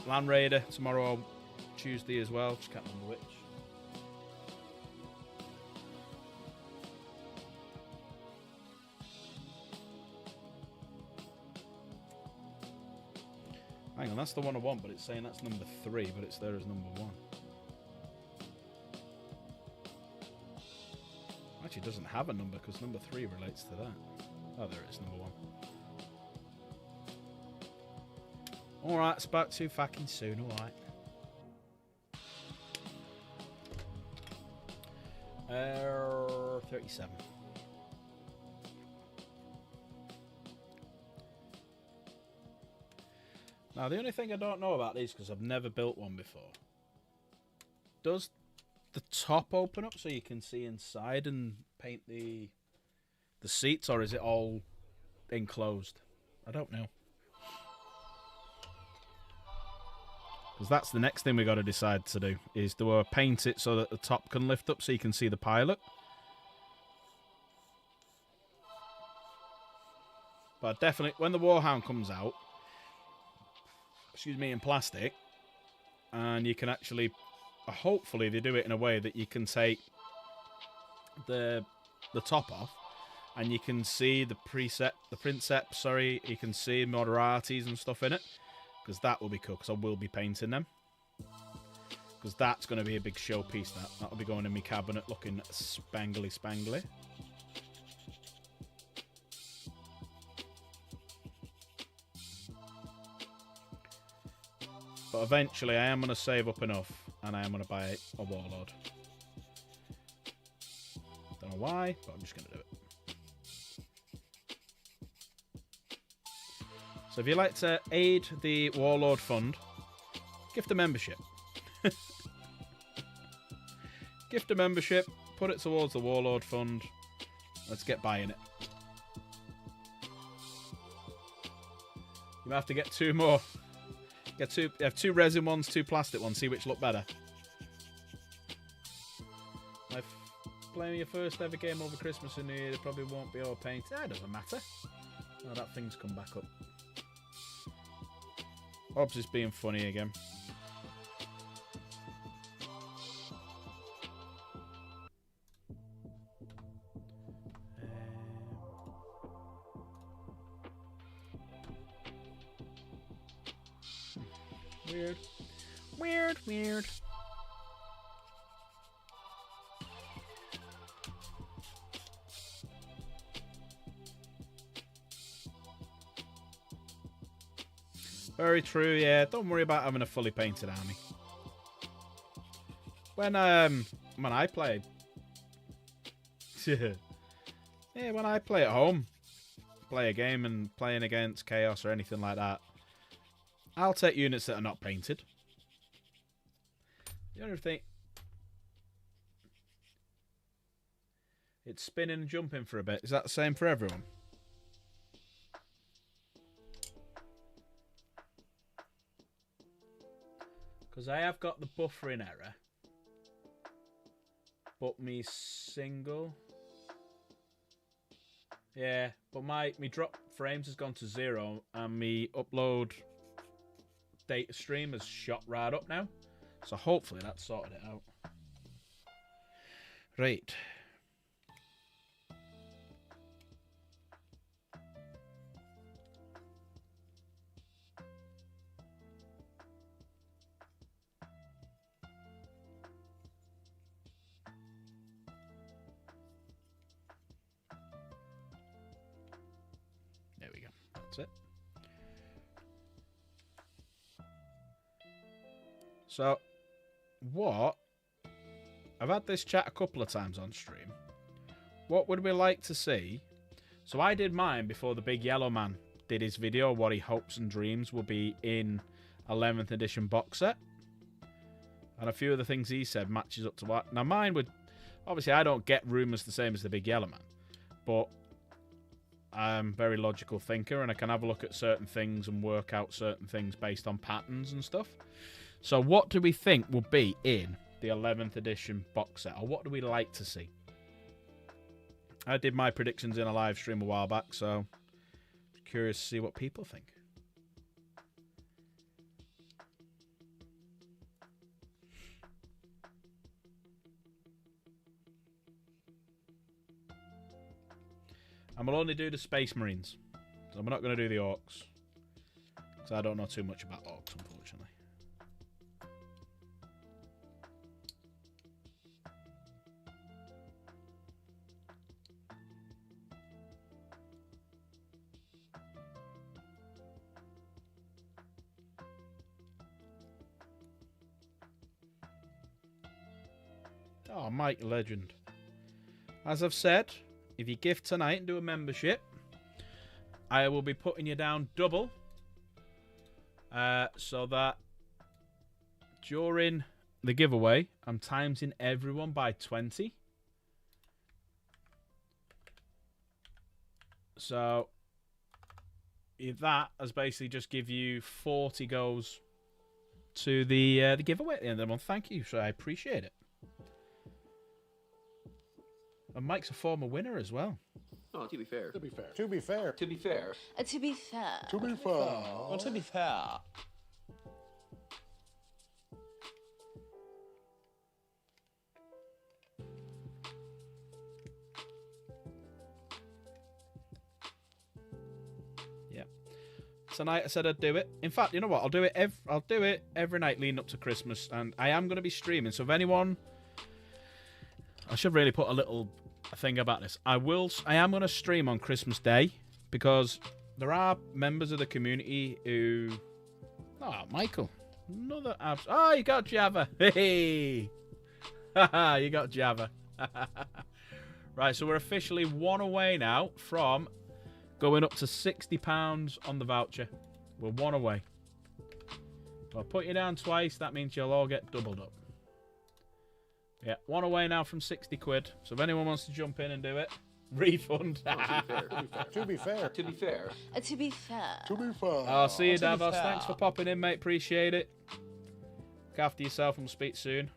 Land Raider tomorrow or Tuesday as well. Just can't remember which. Hang on, that's the one I want, but it's saying that's number 3, but it's there as number 1. Actually, it doesn't have a number because number 3 relates to that. Oh, there it is, number 1. Alright, it's about too fucking soon, alright. 37. Now, the only thing I don't know about these, because I've never built one before, does the top open up so you can see inside and paint the seats, or is it all enclosed? I don't know. Because that's the next thing we got to decide to do, is do I paint it so that the top can lift up so you can see the pilot? But definitely, when the Warhound comes out, excuse me, in plastic, and you can actually, hopefully they do it in a way that you can take the top off, and you can see the princeps, sorry, you can see moderatis and stuff in it, because that will be cool, because I will be painting them. Because that's going to be a big showpiece, that'll be going in my cabinet looking spangly. But eventually I am going to save up enough and I am going to buy a Warlord. Don't know why, but I'm just going to do it. So if you'd like to aid the Warlord Fund, gift a membership. Gift a membership, put it towards the Warlord Fund. Let's get buying it. You might have to get 2 more. Have 2 resin ones, 2 plastic ones, see which look better. If playing your first ever game over Christmas and New Year, it probably won't be all painted. That doesn't matter. Oh, that thing's come back up. Hobbs is being funny again. Weird. Very true, yeah. Don't worry about having a fully painted army. When I play... yeah, when I play at home, play a game and playing against Chaos or anything like that, I'll take units that are not painted. The only thing... It's spinning and jumping for a bit. Is that the same for everyone? Because I have got the buffering error. But me single... Yeah, but my drop frames has gone to 0 and me upload data stream has shot right up now. So hopefully that sorted it out. Right. That's it. So, what? I've had this chat a couple of times on stream. What would we like to see? So I did mine before the big yellow man did his video, what he hopes and dreams will be in 11th edition box set. And a few of the things he said matches up to what. Now mine would, obviously I don't get rumours the same as the big yellow man, but I'm a very logical thinker and I can have a look at certain things and work out certain things based on patterns and stuff. So what do we think will be in the 11th edition box set, or what do we like to see? I did my predictions in a live stream a while back, so curious to see what people think. And we'll only do the Space Marines. So we're not going to do the Orcs. Because I don't know too much about Orcs, unfortunately. Oh, Mike Legend. As I've said, if you gift tonight and do a membership, I will be putting you down double. So that during the giveaway, I'm timesing everyone by 20. So if that has basically just give you 40 goes to the giveaway at the end of the month. Thank you, so I appreciate it. And Mike's a former winner as well. Oh, to be fair. To be fair. To be fair. To be fair. To be fair. Well, to be fair. Yep. Tonight I said I'd do it. In fact, you know what? I'll do it every night leading up to Christmas, and I am going to be streaming. So if anyone, I should really put a little thing about this. I am going to stream on Christmas Day because there are members of the community who. Oh, Michael, another abs. Oh, you got Java. Hey, haha, you got Java. Right, so we're officially one away now from going up to £60 on the voucher. We're one away. If I put you down twice, that means you'll all get doubled up. Yeah, one away now from 60 quid. So if anyone wants to jump in and do it, refund. To be fair. To be fair. To be fair. To be fair. I'll see you, To be Davos. fair. Thanks for popping in, mate. Appreciate it. Look after yourself and we'll speak soon.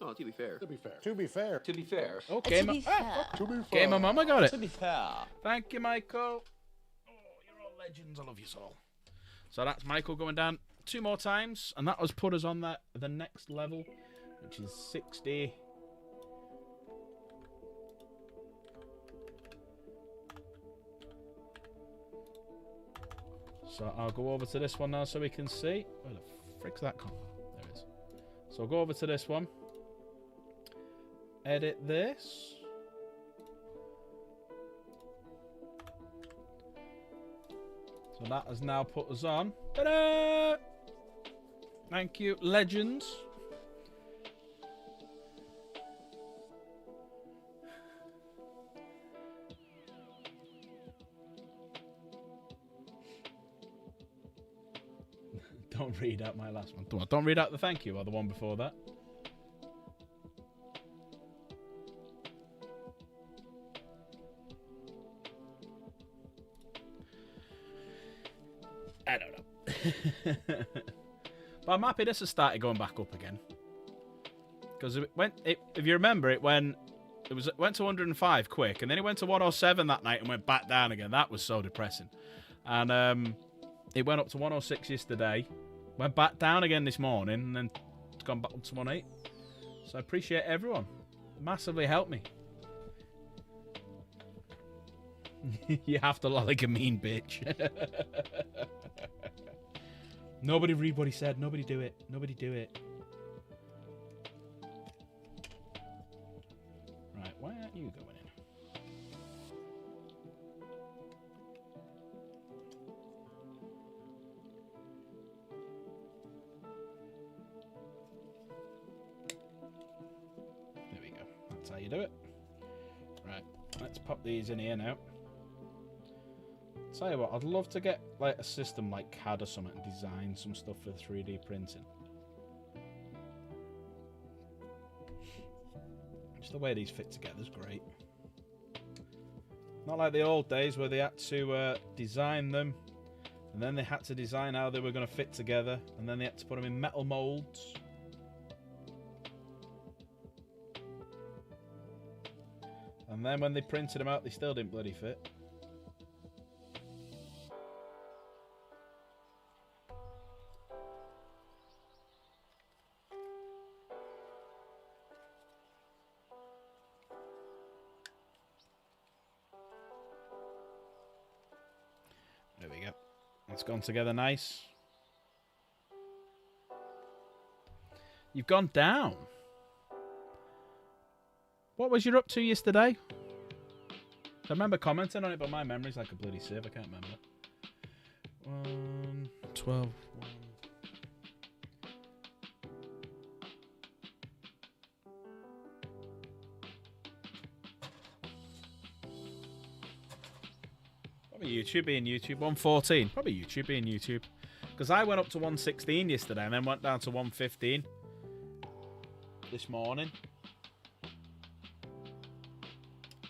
Oh, to be fair. To be fair. To be fair. To be fair. Okay, To be fair. To be fair. okay, my mama got it. To be fair. Thank you, Michael. Oh, you're all legends. I love you all. So that's Michael going down 2 more times, and that has put us on the next level, which is 60. So I'll go over to this one now so we can see. Where the frick's that come? There it is. So I'll go over to this one. Edit this. So that has now put us on. Ta-da! Thank you, legends. Don't read out my last one. Don't read out the thank you or the one before that. I don't know. But I'm happy this has started going back up again. Because if you remember, it went to 105 quick, and then it went to 107 that night and went back down again. That was so depressing. And it went up to 106 yesterday, went back down again this morning, and then it's gone back up to 108. So I appreciate everyone. Massively helped me. You have to look like a mean bitch. Nobody read what he said. Nobody do it. Nobody do it. Right, why aren't you going in? There we go. That's how you do it. Right, let's pop these in here now. Tell you what, I'd love to get like a system like CAD or something and design some stuff for 3D printing. Just the way these fit together is great. Not like the old days where they had to design them, and then they had to design how they were going to fit together, and then they had to put them in metal molds. And then when they printed them out, they still didn't bloody fit. There we go. It's gone together nice. You've gone down. What was you up to yesterday? I remember commenting on it, but my memory's like a bloody sieve. I can't remember. 1, 12, 1. Probably YouTube being YouTube. 114. Probably YouTube being YouTube. Because I went up to 116 yesterday and then went down to 115 this morning.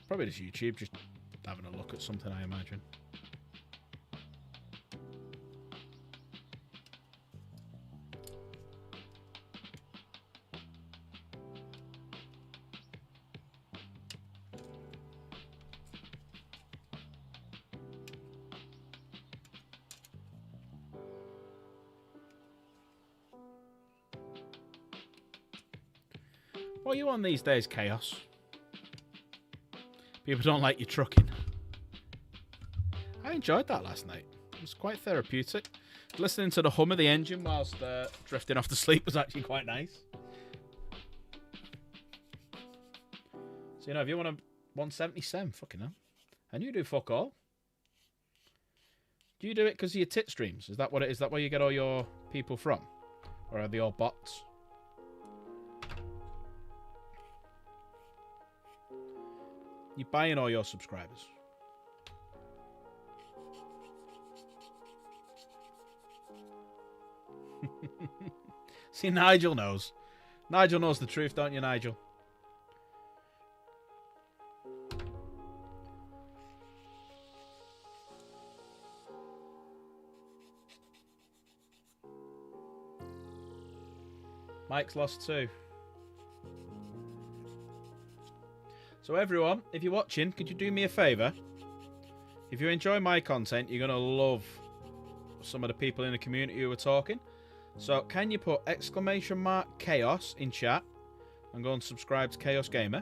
Probably just YouTube, just having a look at something, I imagine. What are you on these days, Chaos? People don't like your trucking. I enjoyed that last night. It was quite therapeutic. Listening to the hum of the engine whilst drifting off to sleep was actually quite nice. So, you know, if you want a 177, fucking hell. And you do fuck all. Do you do it because of your tit streams? Is that what it is? Is that where you get all your people from? Or are they all bots? You're buying all your subscribers. See, Nigel knows. Nigel knows the truth, don't you, Nigel? Mike's lost too. So everyone, if you're watching, could you do me a favour? If you enjoy my content, you're going to love some of the people in the community who are talking. So can you put !chaos in chat and go and subscribe to Chaos Gamer?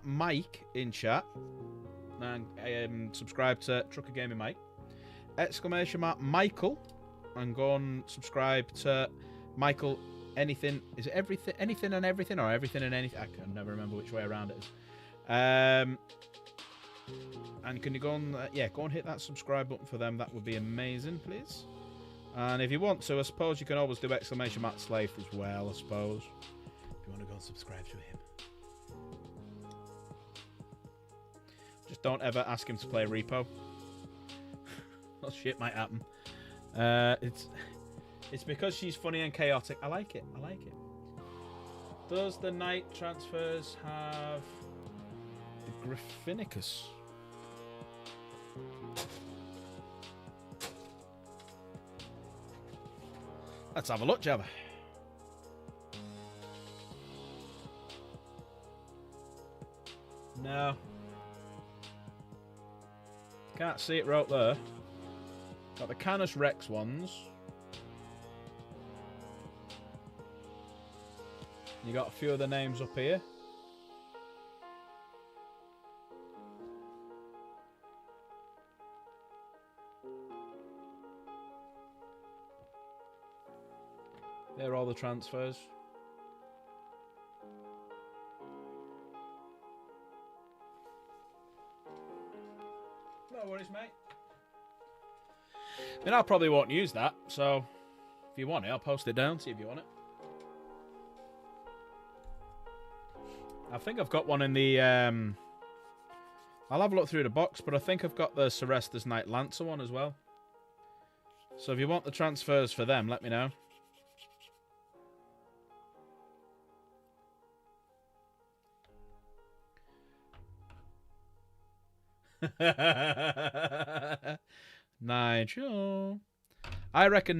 !Mike in chat and subscribe to Trucker Gaming Mike. !Michael and go and subscribe to Michael. Anything, is it everything, anything and everything, or everything and anything? I can never remember which way around it is. And can you go on, go and hit that subscribe button for them. That would be amazing, please. And if you want to, I suppose you can always do !Slave as well, I suppose. If you want to go and subscribe to him. Just don't ever ask him to play Repo. That shit might happen. It's because she's funny and chaotic. I like it. I like it. Does the night transfers have the Griffinicus? Let's have a look, Jabba. No. Can't see it right there. Got the Canis Rex ones. You got a few of the names up here. They're all the transfers. No worries, mate. I mean, I probably won't use that, so if you want it, I'll post it down, see if you want it. I think I've got one in the... I'll have a look through the box, but I think I've got the Serestus Knight Lancer one as well. So if you want the transfers for them, let me know. Nigel. I reckon,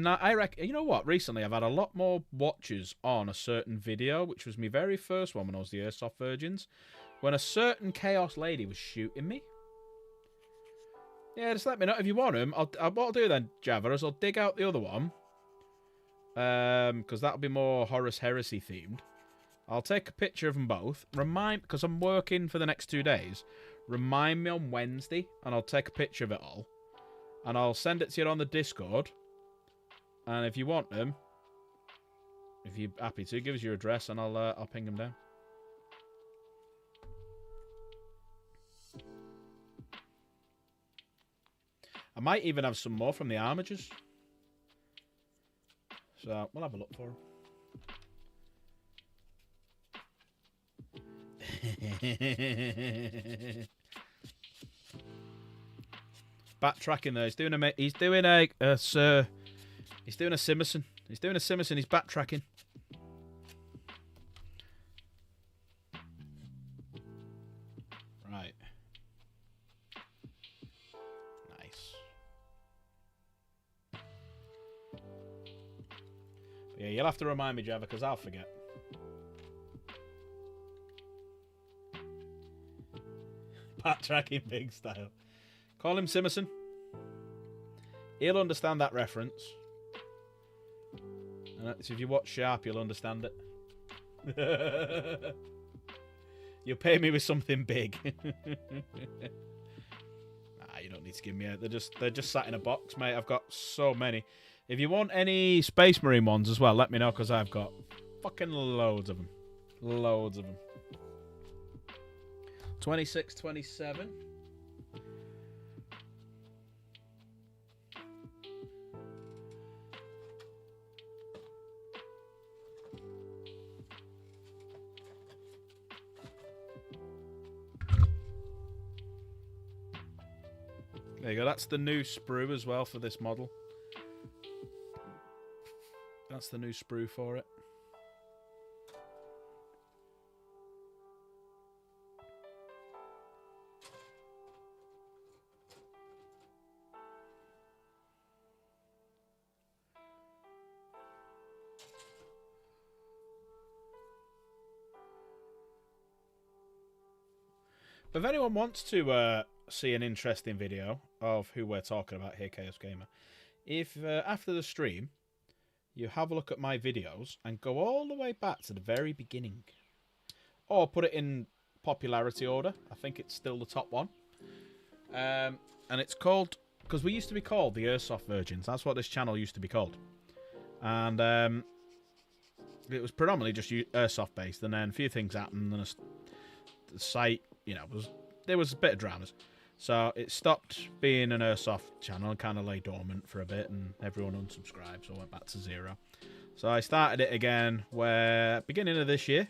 you know what? Recently, I've had a lot more watches on a certain video, which was my very first one when I was the Airsoft Virgins, when a certain Chaos lady was shooting me. Yeah, just let me know if you want them. What I'll do then, Java, is I'll dig out the other one, because that'll be more Horus Heresy themed. I'll take a picture of them both. Because I'm working for the next 2 days. Remind me on Wednesday, and I'll take a picture of it all, and I'll send it to you on the Discord. And if you want them, if you're happy to, give us your address, and I'll ping them down. I might even have some more from the Armigers. So we'll have a look for them. Backtracking there. He's doing a Simerson. He's doing a Simerson. He's backtracking. Right. Nice. But yeah, you'll have to remind me, Java, because I'll forget. Backtracking big style. Call him Simerson. He'll understand that reference. And so if you watch Sharp, you'll understand it. You'll pay me with something big. Nah, you don't need to give me a... They're just sat in a box, mate. I've got so many. If you want any Space Marine ones as well, let me know, because I've got fucking loads of them. Loads of them. 26, 27. There you go. That's the new sprue as well for this model. That's the new sprue for it. If anyone wants to see an interesting video of who we're talking about here, Chaos Gamer, if after the stream you have a look at my videos and go all the way back to the very beginning, or put it in popularity order, I think it's still the top one, and it's called, because we used to be called the Airsoft Virgins, that's what this channel used to be called, and it was predominantly just Airsoft based, and then a few things happened, and the site, you know, there was a bit of dramas. So it stopped being an Airsoft channel and kind of lay dormant for a bit, and everyone unsubscribed, so I went back to 0. So I started it again beginning of this year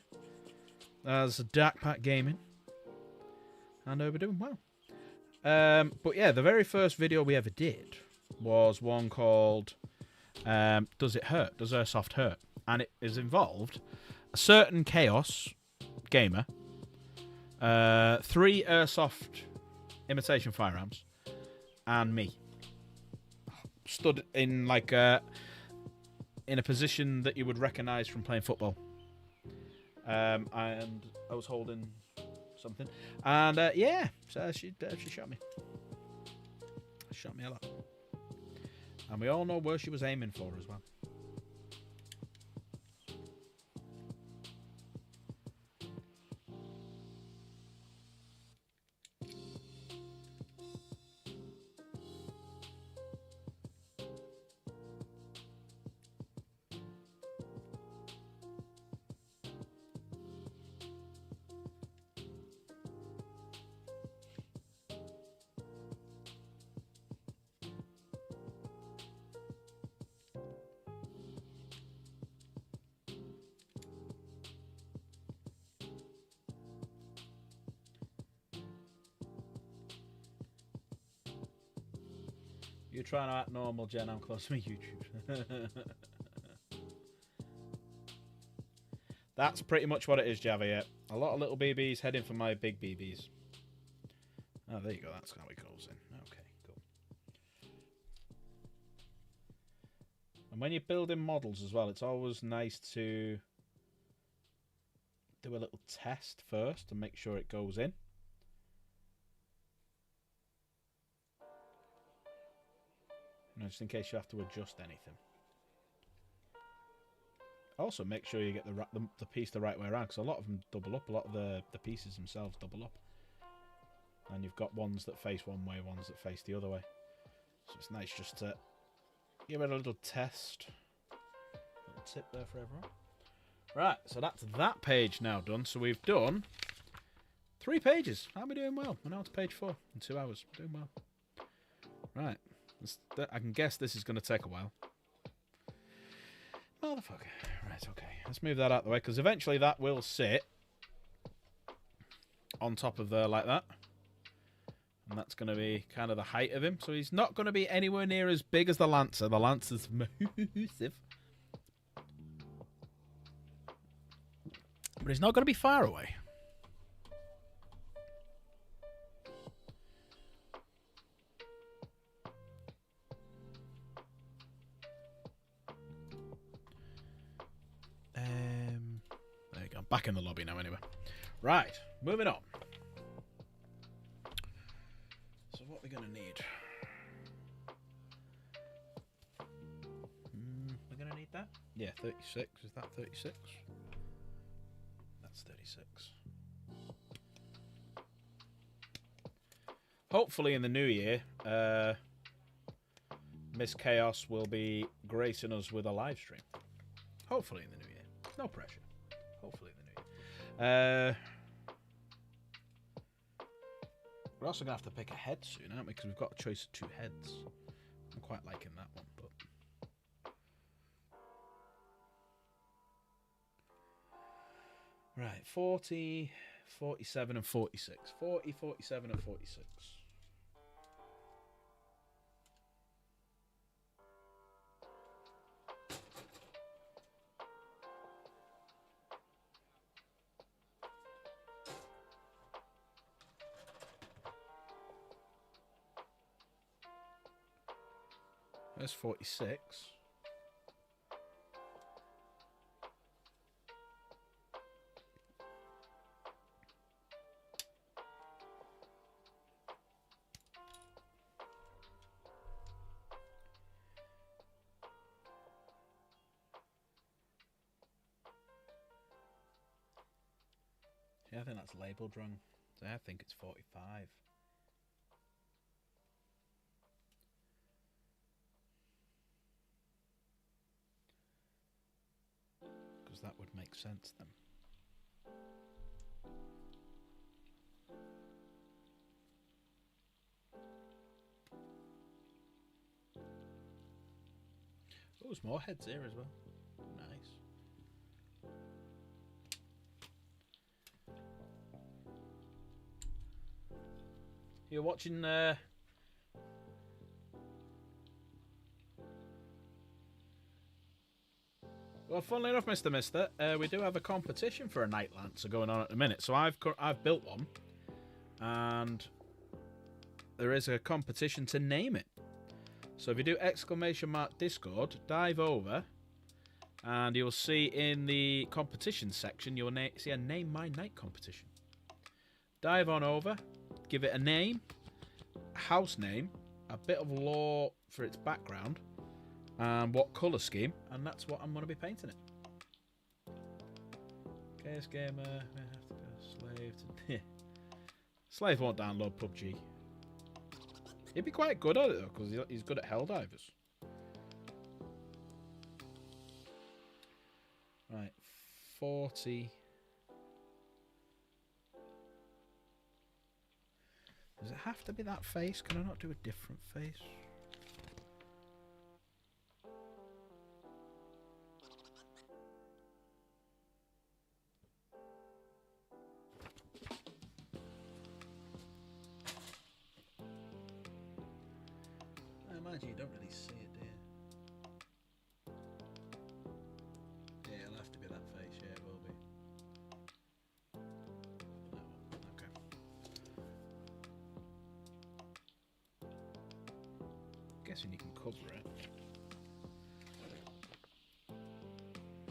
as Dark Pack Gaming, and we're doing well. But yeah, the very first video we ever did was one called Does It Hurt? Does Airsoft Hurt? And it is involved a certain Chaos Gamer, 3 Airsoft imitation firearms, and me. Stood in like in a position that you would recognise from playing football. And I was holding something. And yeah, so she shot me. Shot me a lot. And we all know where she was aiming for as well. You're trying to act normal, Jen. I'm close to my YouTube. That's pretty much what it is, Java, yeah. A lot of little BBs heading for my big BBs. Oh, there you go. That's how it goes in. Okay, cool. And when you're building models as well, it's always nice to do a little test first to make sure it goes in. You know, just in case you have to adjust anything. Also, make sure you get the piece the right way around, because a lot of them double up. A lot of the pieces themselves double up. And you've got ones that face one way, ones that face the other way. So it's nice just to give it a little test. Little tip there for everyone. Right, so that's that page now done. So we've done 3 pages. How are we doing well? We're now to page 4 in 2 hours. We're doing well. Right. I can guess this is going to take a while. Motherfucker. Right, okay. Let's move that out of the way, because eventually that will sit on top of there like that. And that's going to be kind of the height of him. So he's not going to be anywhere near as big as the Lancer. The Lancer's massive. But he's not going to be far away. There you go. Back in the lobby now anyway. Right, moving on. So what we're going to need? We're going to need that? Yeah, 36. Is that 36? That's 36. Hopefully in the new year, Miss Chaos will be gracing us with a live stream. Hopefully in the new year. No pressure. Hopefully in the new year. We're also going to have to pick a head soon, aren't we? Because we've got a choice of 2 heads. I'm quite liking that one, but... Right, 40, 47 and 46. 40, 47 and 46. There's 46. Yeah, I think that's labelled wrong. So I think it's 45. Because that would make sense then. Oh, there's more heads here as well. Nice. You're watching Well, funnily enough, Mr. Mister, we do have a competition for a Night Lancer going on at the minute. So I've built one, and there is a competition to name it. So if you do !Discord, dive over, and you'll see in the competition section, you'll see a Name My Knight competition. Dive on over, give it a name, a house name, a bit of lore for its background, and what colour scheme, and that's what I'm going to be painting it. Chaos Gamer, I have to go slave to... Slave won't download PUBG. He'd be quite good at it though, because he's good at Helldivers. Right, 40. Does it have to be that face? Can I not do a different face? you don't really see it, do you? Yeah, it'll have to be that face. Yeah, it will be. That one. Okay. Guessing you can cover it.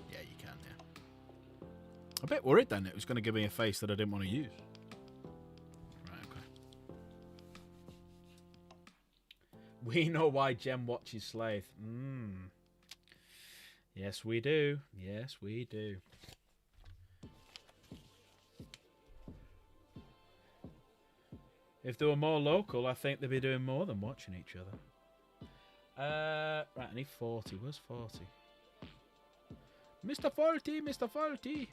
Yeah, you can. Yeah. I'm a bit worried then it was going to give me a face that I didn't want to use. Right. Okay. We know why Jem watches Slave. Yes, we do. Yes, we do. If they were more local, I think they'd be doing more than watching each other. Right, I need 40. Where's 40? Mr. 40, Mr. 40.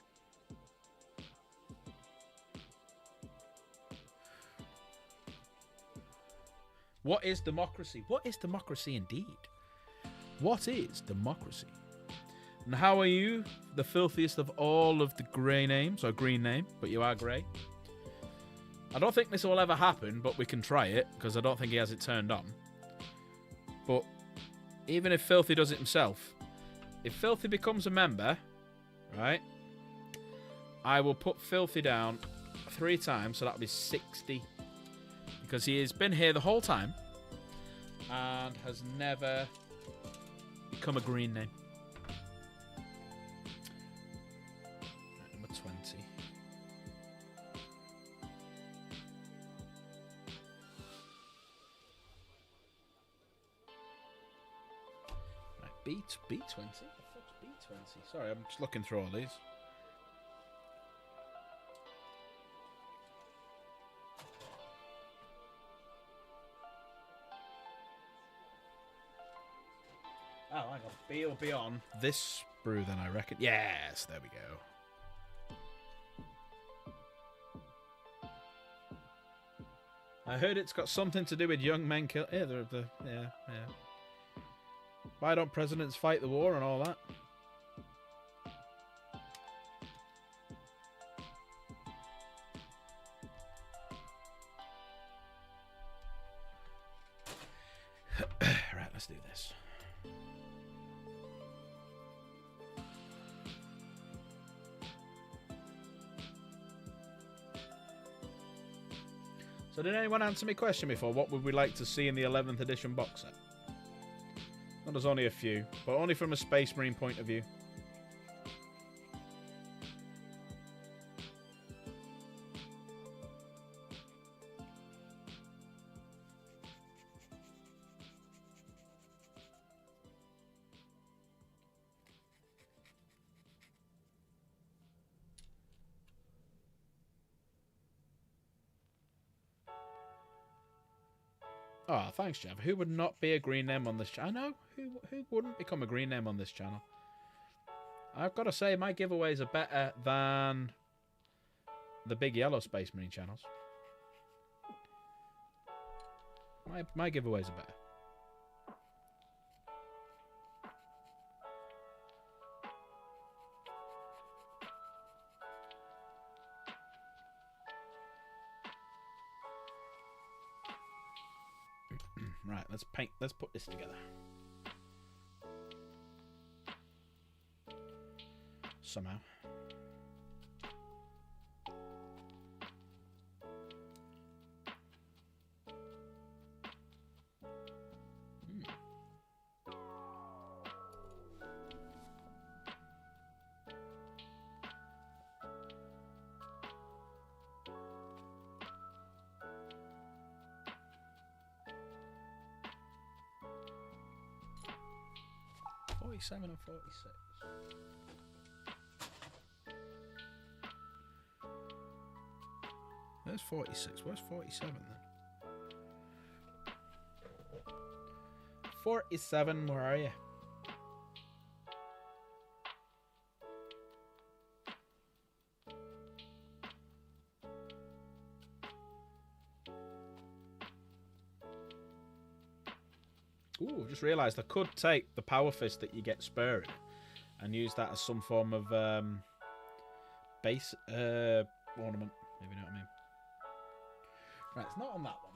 What is democracy? What is democracy indeed? What is democracy? And how are you? The filthiest of all of the grey names, or green name, but you are grey. I don't think this will ever happen, but we can try it, because I don't think he has it turned on. But even if Filthy does it himself, if Filthy becomes a member, right, I will put Filthy down 3 times, so that'll be 60. Because he has been here the whole time and has never become a green name. Right, number 20. Right, B20? What the fuck's B20? Sorry, I'm just looking through all these. Oh, hang on. B will be on this brew then, I reckon. Yes, there we go. I heard it's got something to do with young men kill. Yeah, yeah. Why don't presidents fight the war and all that? Right, let's do this. So did anyone answer my question before? What would we like to see in the 11th edition box set? Well, there's only a few, but only from a Space Marine point of view. Oh, thanks, Jeff. Who would not be a green name on this channel? I know. Who wouldn't become a green name on this channel? I've got to say, my giveaways are better than the big yellow Space Marine channels. My giveaways are better. Right, let's put this together. Somehow. $47 and $46. There's 46. Where's 47 then? 47, where are you? Ooh, just realised I could take the Power Fist that you get spurring and use that as some form of base ornament, if you know what I mean. Right, it's not on that one.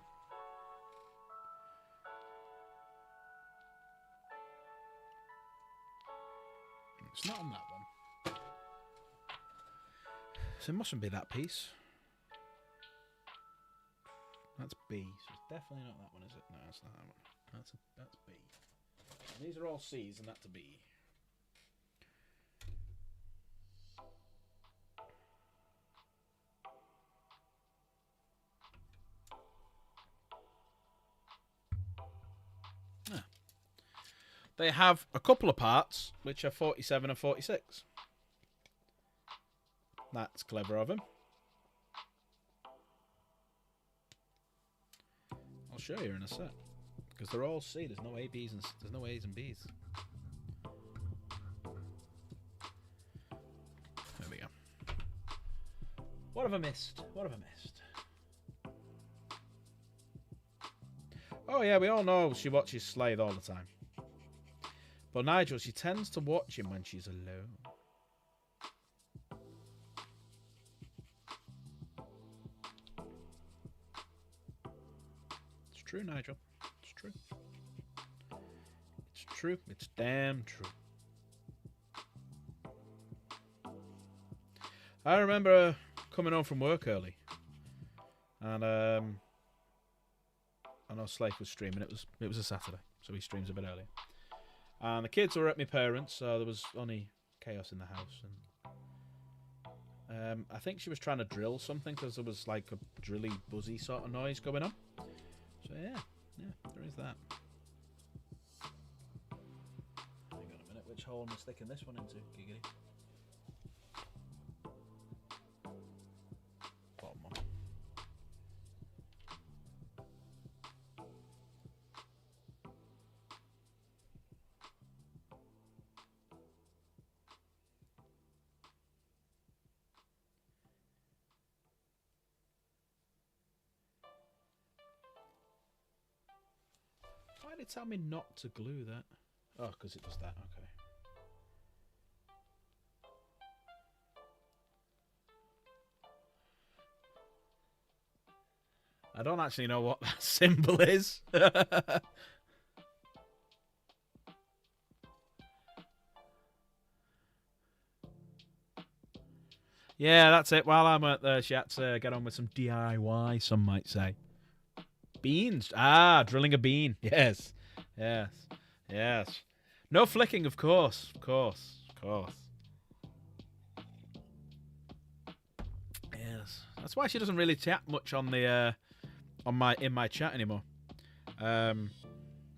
It's not on that one. So it mustn't be that piece. That's B. So it's definitely not that one, is it? No, it's not that one. That's B. And these are all C's, and that's a B. Ah. They have a couple of parts, which are 47 and 46. That's clever of him. I'll show you in a sec, because they're all C. There's no A, B's, and there's no A's and B's. There we go. What have I missed? What have I missed? Oh yeah, we all know she watches Slade all the time. But Nigel, she tends to watch him when she's alone. It's true, Nigel. It's true. It's true. It's damn true. I remember coming home from work early, and I know Slade was streaming. It was a Saturday, so he streams a bit earlier. And the kids were at my parents', so there was only chaos in the house. And I think she was trying to drill something because there was like a drilly, buzzy sort of noise going on. So yeah, there is that. Hang on a minute, which hole am I sticking this one into, Giggity? Bottom one. Why did it tell me not to glue that? Oh, because it does that, okay. I don't actually know what that symbol is. Yeah, that's it. While I'm at there, she had to get on with some DIY, some might say. Beans. Ah, drilling a bean. Yes. Yes. Yes. No flicking, of course. Of course. Of course. Yes. That's why she doesn't really chat much on the in my chat anymore.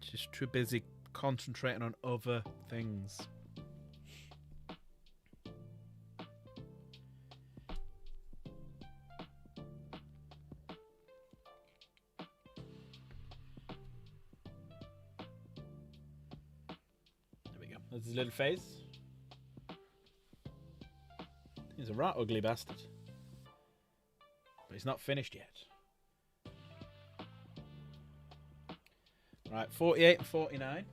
She's too busy concentrating on other things. There's his little face. He's a right ugly bastard. But he's not finished yet. Right, 48 and 49.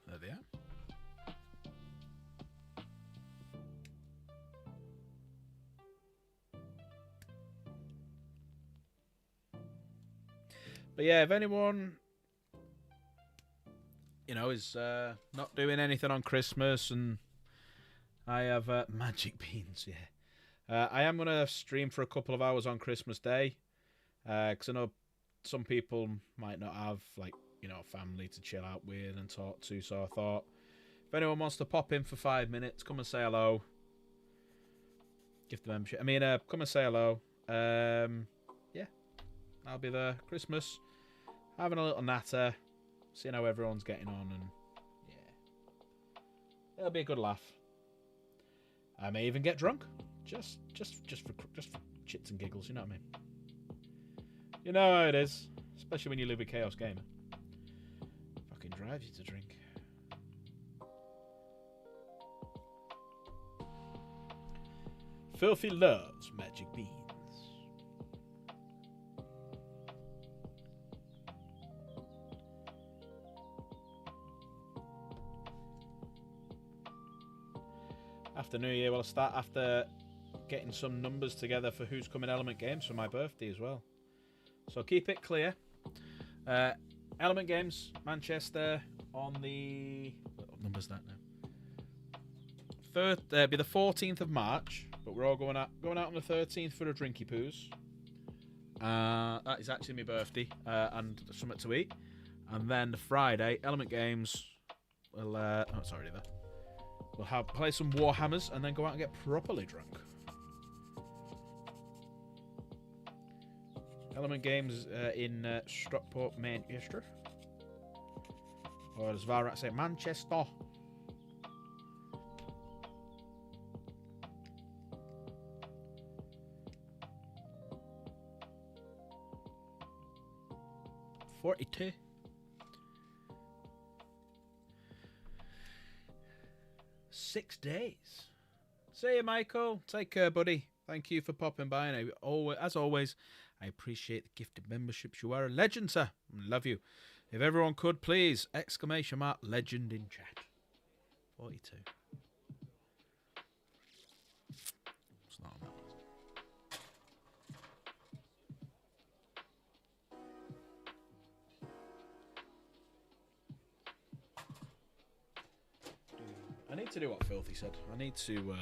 There they are. But yeah, if anyone, you know, is not doing anything on Christmas, and I have magic beans, yeah. I am going to stream for a couple of hours on Christmas Day, because I know some people might not have, like, you know, family to chill out with and talk to, so I thought, if anyone wants to pop in for 5 minutes, come and say hello. Gift the membership. I mean, come and say hello. Yeah, I'll be there. Christmas. Having a little natter, seeing how everyone's getting on, and yeah, it'll be a good laugh. I may even get drunk, just for chits and giggles. You know what I mean? You know how it is, especially when you live with Chaos Gamer. Fucking drives you to drink. Filthy loves magic beans. After New Year, we'll start after getting some numbers together for who's coming Element Games for my birthday as well. So keep it clear. Element Games, Manchester on the... What number's that now? Be the 14th of March, but we're all going out on the 13th for a drinky poos. That is actually my birthday, and something to eat. And then the Friday, Element Games will... oh, it's already there. We'll play some Warhammers and then go out and get properly drunk. Element Games in Stockport, Manchester. Or as Varat say, Manchester. $42. Six days. See you, Michael. Take care, buddy. Thank you for popping by, and as always, I appreciate the gifted memberships. You are a legend, sir. Love you. If everyone could, please, ! Legend in chat. 42. It's not on that one. I need to do what Filthy said. I need to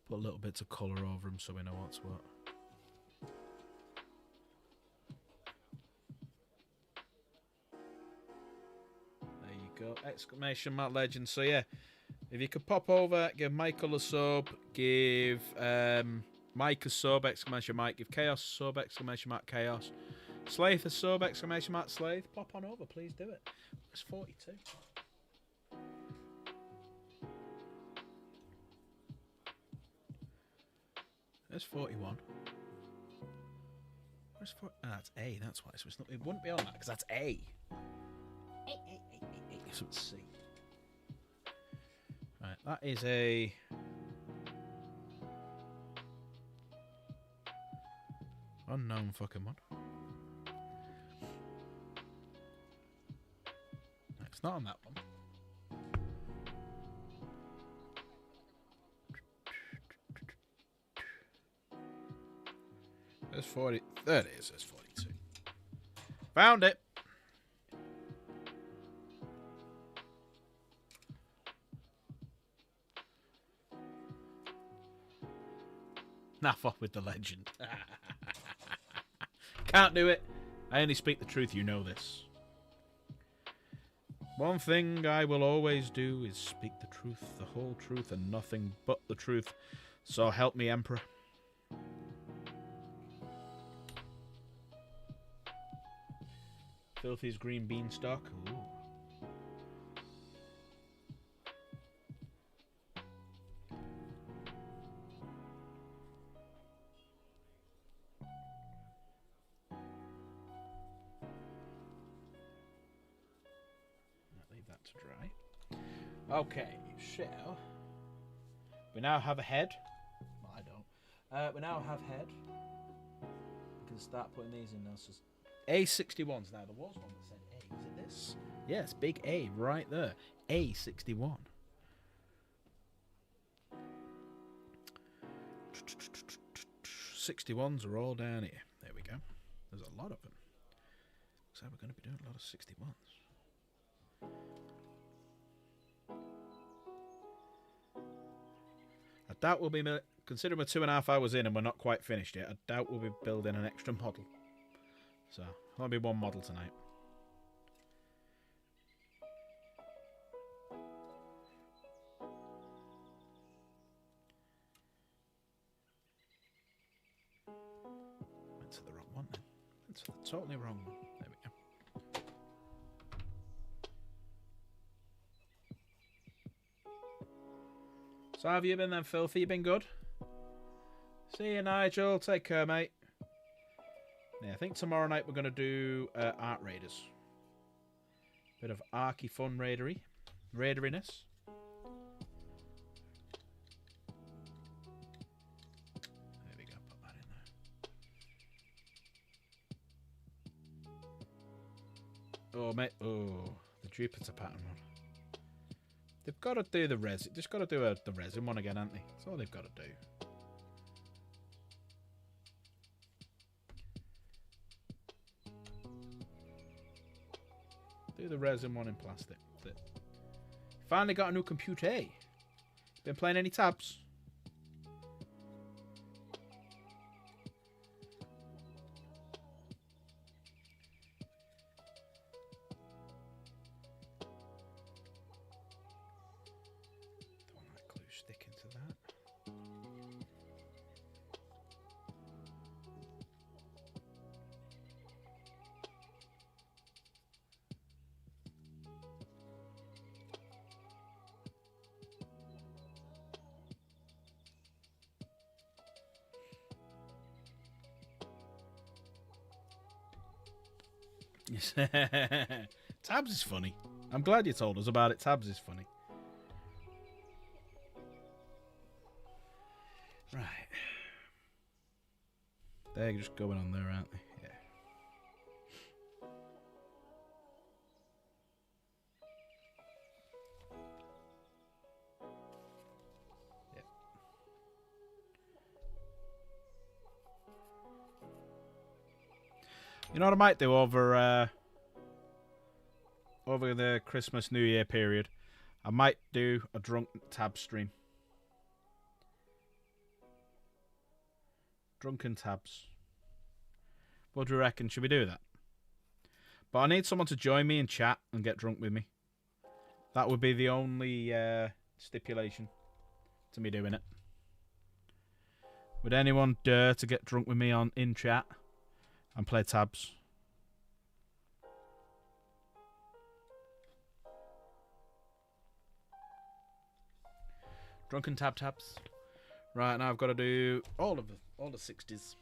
put little bits of colour over him so we know what's what. There you go. ! Legend. So yeah, if you could pop over, give Michael a sub, give Mike a sub, ! Mike, give Chaos a sub, ! Chaos. Slaith a sub, ! Slaith. Pop on over, please do it. It's 42. There's 41. Where's 4? Ah, that's A. That's why. So it's not, it wouldn't be on that because that's A. A. So it's C. Right, that is a... unknown fucking one. No, it's not on that one. There's 40. There it is. There's 42. Found it. Naff off with the legend. Can't do it. I only speak the truth. You know this. One thing I will always do is speak the truth, the whole truth, and nothing but the truth. So help me, Emperor. Filthy's green beanstalk. Ooh. Leave that to dry. Okay, so we now have a head. Well, I don't. We now have head. We can start putting these in now. So A61s now. There was one that said A. Is it this? Yes, big A right there. A61. '61s are all down here. There we go. There's a lot of them. So we're going to be doing a lot of '61s. I doubt we'll be... Considering we're 2.5 hours in and we're not quite finished yet, I doubt we'll be building an extra model. So, there'll be one model tonight. Went to the wrong one then. Went to the totally wrong one. There we go. So how have you been then, Filthy? You been good? See you, Nigel. Take care, mate. Yeah, I think tomorrow night we're going to do Art Raiders. Bit of arky fun raideriness. There we go, put that in there. Oh, mate. Oh, the Jupiter pattern one. They've got to do the resin. Just got to do the resin one again, haven't they? That's all they've got to do. Do the resin one in plastic. That's it. Finally got a new computer. Hey, been playing any tabs? Don't want that glue sticking to that. Tabs is funny. I'm glad you told us about it. Tabs is funny. Right. They're just going on there, aren't they? Yeah. Yep. You know what I might do over the Christmas New Year period? I might do a drunk tab stream. Drunken tabs. What do you reckon? Should we do that? But I need someone to join me in chat and get drunk with me. That would be the only stipulation to me doing it. Would anyone dare to get drunk with me in chat and play tabs? Drunken tabs. Right, now I've got to do all the 60s.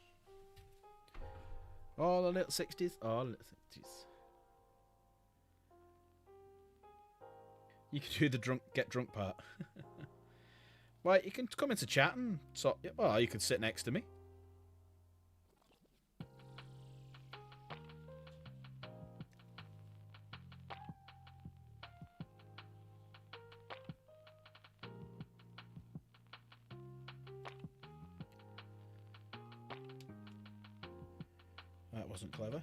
All the little 60s. All the little 60s. You can do the get drunk part. Well, you can come into chat and well, you could sit next to me. That wasn't clever.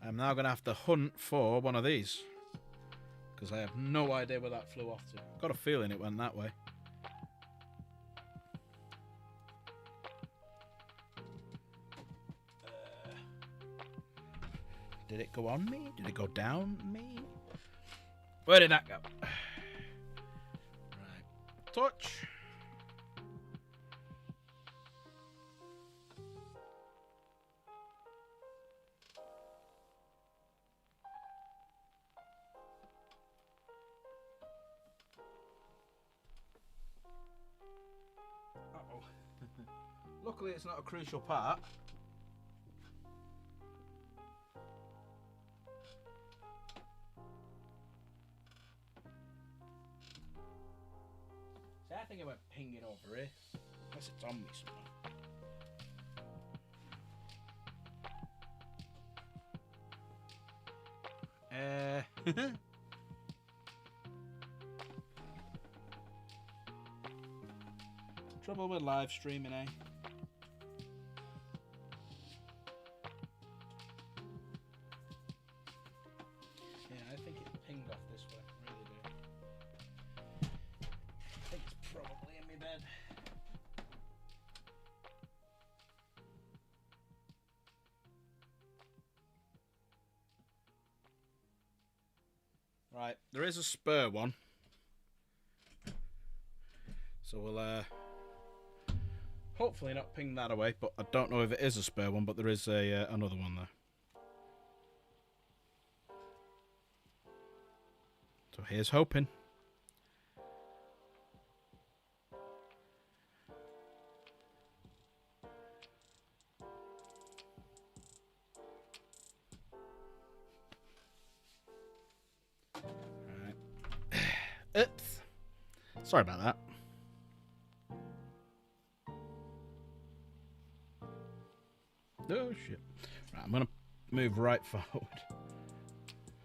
I'm now going to have to hunt for one of these. Because I have no idea where that flew off to. Got a feeling it went that way. Did it go on me? Did it go down me? Where did that go? Right. Touch. Uh-oh. Luckily it's not a crucial part. See, I think it went pinging over here. Unless it's on me somewhere. Trouble with live streaming, eh? Yeah, I think it pinged off this way. I really do. I think it's probably in my bed. Right, there is a spare one. So we'll hopefully not ping that away, but I don't know if it is a spare one, but there is another one there. So here's hoping. Right. Oops. Sorry about that. Oh shit. Right, I'm gonna move right forward.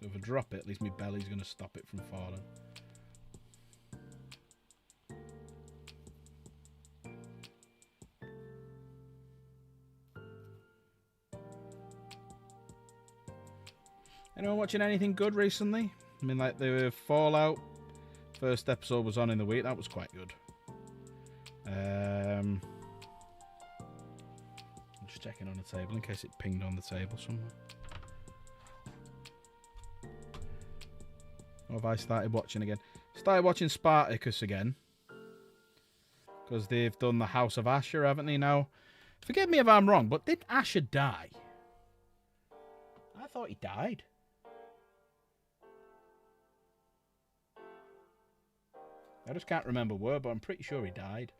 So if I drop it, at least my belly's going to stop it from falling. Anyone watching anything good recently? I mean, like the Fallout first episode was on in the week. That was quite good. I'm just checking on the table in case it pinged on the table somewhere. Or have I started watching again? Started watching Spartacus again. Because they've done the House of Asher, haven't they now? Forgive me if I'm wrong, but did Asher die? I thought he died. I just can't remember where, but I'm pretty sure he died.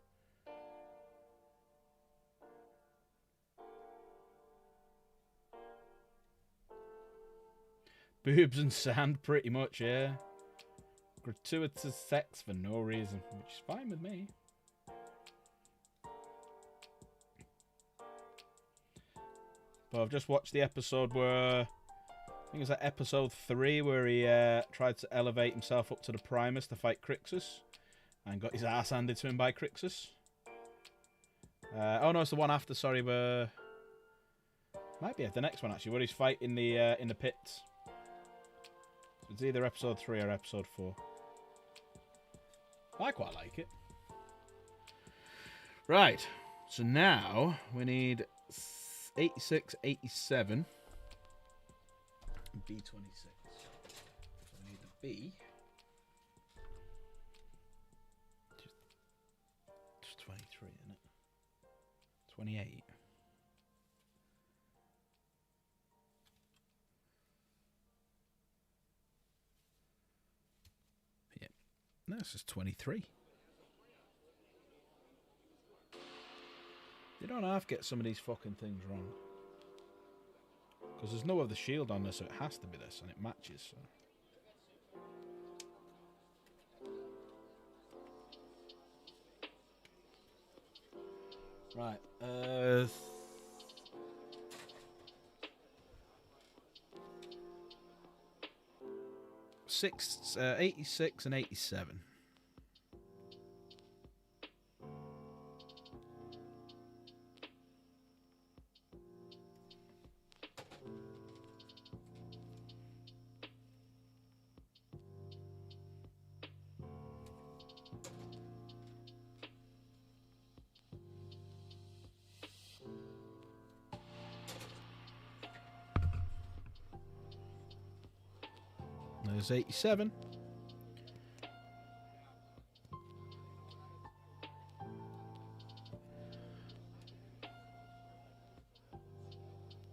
Boobs and sand, pretty much, yeah. Gratuitous sex for no reason, which is fine with me. But I've just watched the episode where, I think it was like episode 3, where he tried to elevate himself up to the Primus to fight Crixus, and got his ass handed to him by Crixus. Oh no, it's the one after, sorry, where... Might be the next one, actually, where he's fighting in the pits. It's either episode 3 or episode 4. I quite like it. Right, so now we need 86, 87, B26. So we need the B. It's 23, isn't it? 28. Yeah. No, this is 23. You don't half get some of these fucking things wrong. Because there's no other shield on this, so it has to be this, and it matches, so... Right, 86 and 87. There's 87.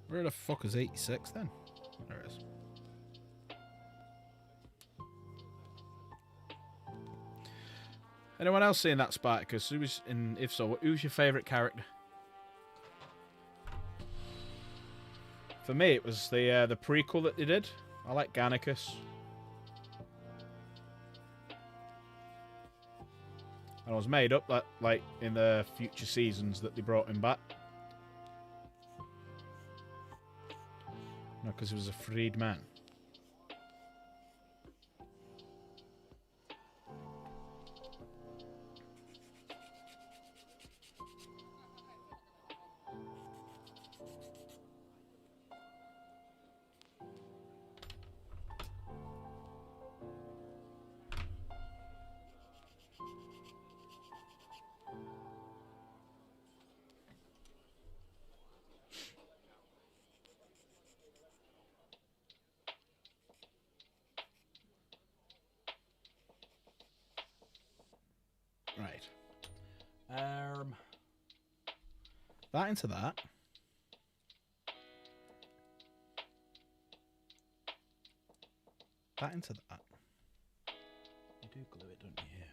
Where the fuck is 86 then? There it is. Anyone else seeing that Spartacus? Who was in? If so, who's your favourite character? For me, it was the prequel that they did. I like Gannicus. And I was made up that, like, in the future seasons that they brought him back. No, because he was a freed man. Right. That into that. That into that. You do glue it, don't you? Here.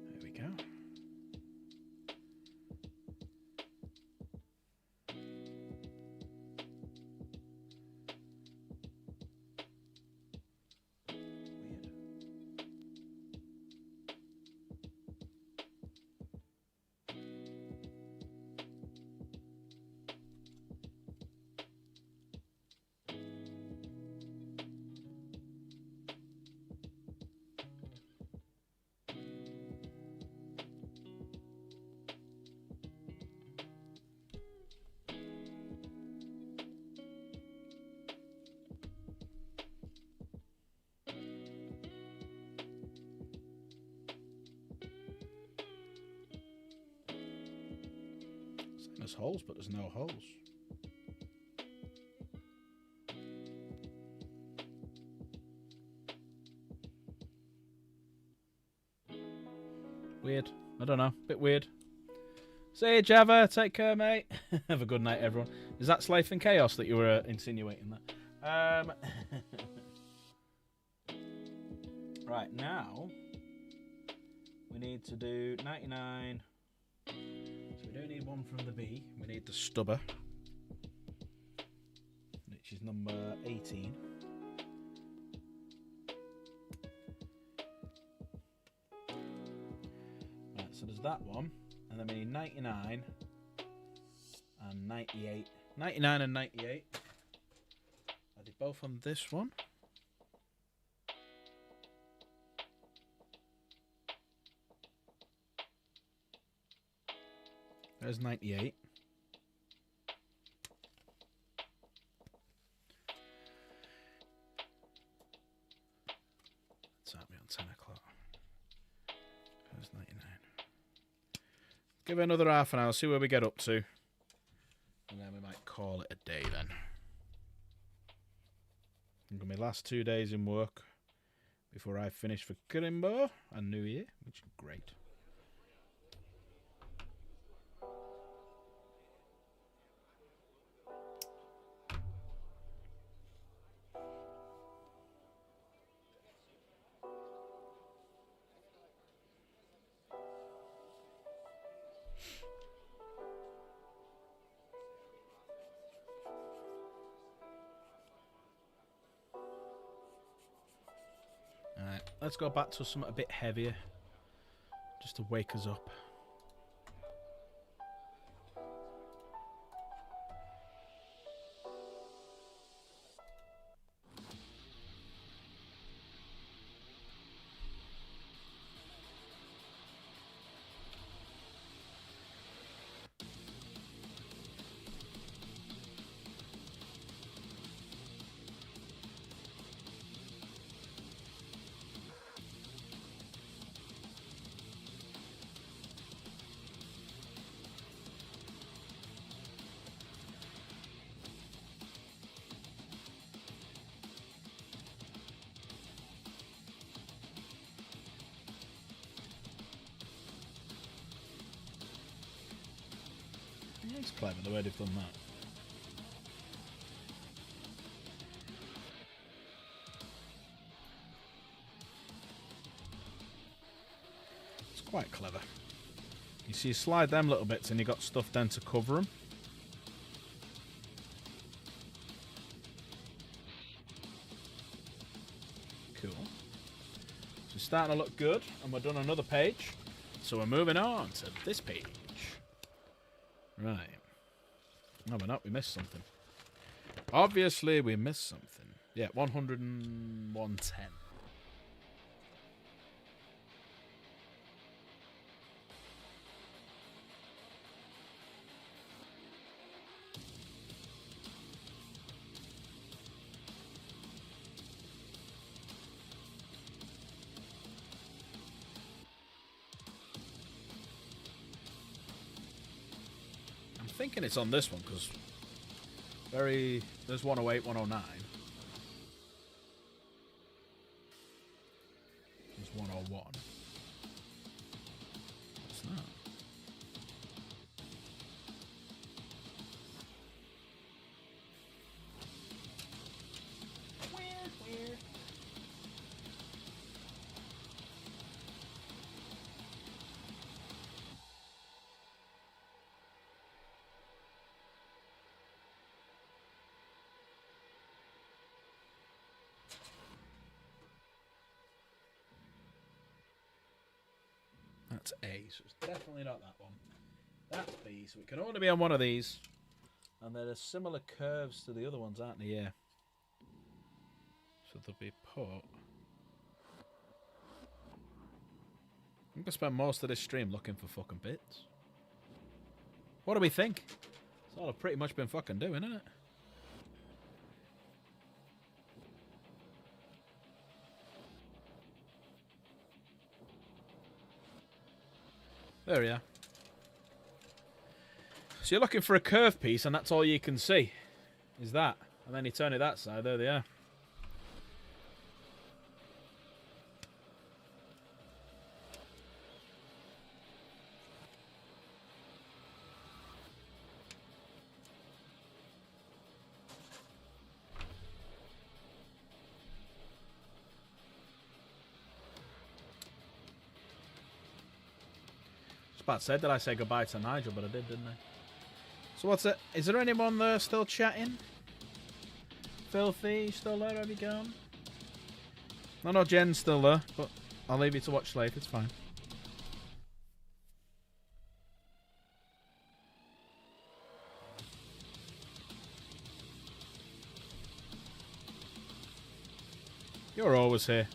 There we go. Weird. There's holes, but there's no holes. Weird. I don't know. Bit weird. See you, Java. Take care, mate. Have a good night, everyone. Is that Slife and Chaos that you were insinuating there? Right, now we need to do 99. So we don't need one from the B. We need the stubber, which is number 18. Right, so there's that one. And then we need 99 and 98. 99 and 98. Are they both on this one? There's 98. It's at me on 10 o'clock. There's 99. Give it another half an hour, see where we get up to. And then we might call it a day then. I'm going to be last 2 days in work before I finish for Kirimbo and New Year, which is great. Alright, let's go back to something a bit heavier, just to wake us up. Yeah, it's clever the way they've done that. It's quite clever. You see, you slide them little bits and you got stuff then to cover them. Cool. So it's starting to look good, and we're done another page. So we're moving on to this page. Right. No, we're not. We missed something. Obviously, we missed something. Yeah, 100 and 110. I'm thinking it's on this one because there's 108, 109. There's 101. What's that? Weird. That's A, so it's definitely not that one. That's B, so it can only be on one of these. And there are similar curves to the other ones, aren't there? Yeah. So they'll be put. I'm going to spend most of this stream looking for fucking bits. What do we think? It's all I've pretty much been fucking doing, isn't it? There we are. So you're looking for a curve piece, and that's all you can see, is that. And then you turn it that side, there they are. Spat said, did I say goodbye to Nigel? But I did, didn't I? So what's it? Is there anyone there still chatting? Filthy, still there? Have you gone? No, Jen's still there, but I'll leave you to watch Slave. It's fine. You're always here.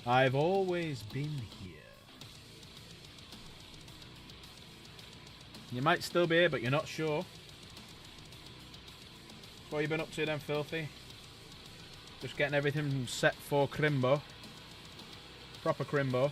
I've always been here. You might still be here, but you're not sure. What have you been up to then, Filthy? Just getting everything set for Crimbo. Proper Crimbo.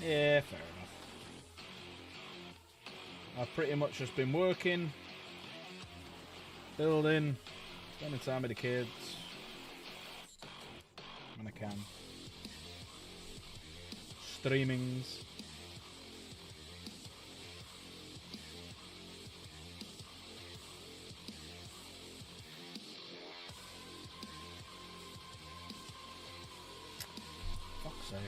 Yeah, fair enough. I've pretty much just been working, building, spending time with the kids when I can. Streamings. Fuck's sake.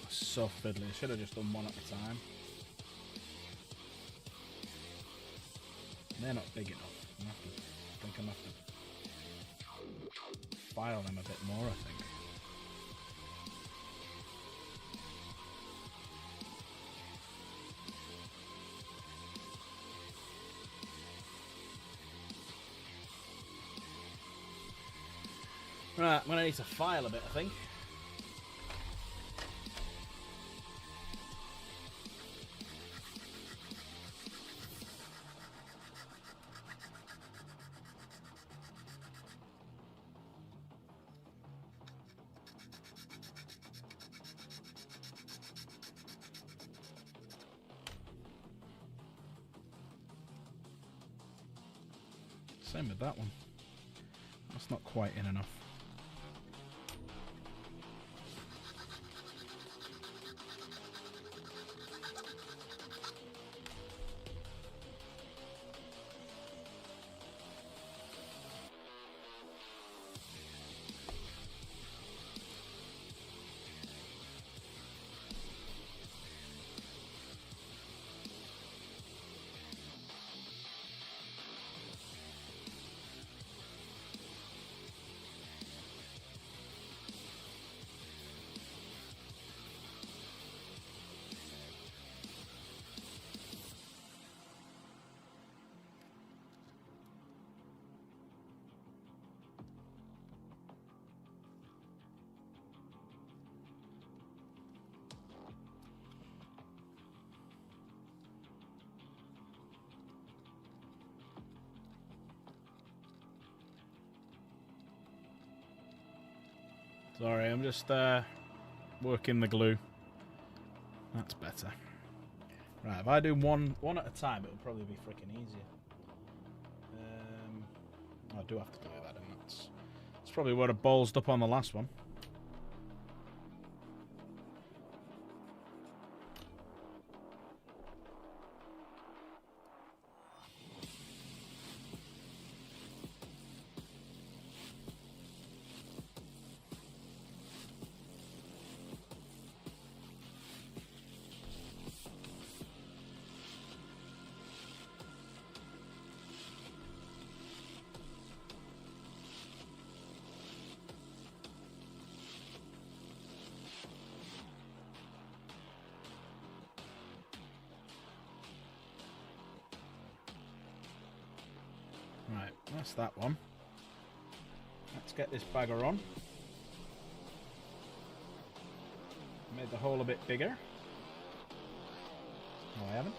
So fiddly. Should have just done one at a time. They're not big enough. I think I'm have to file them a bit more, I think. Right, I'm going to need to file a bit, I think. Same with that one. That's not quite in enough. Sorry, I'm just working the glue. That's better. Right, if I do one at a time, it'll probably be freaking easier. I do have to do that, and that's probably what I ballsed up on the last one. Right, that's that one. Let's get this bagger on. Made the hole a bit bigger. No, I haven't.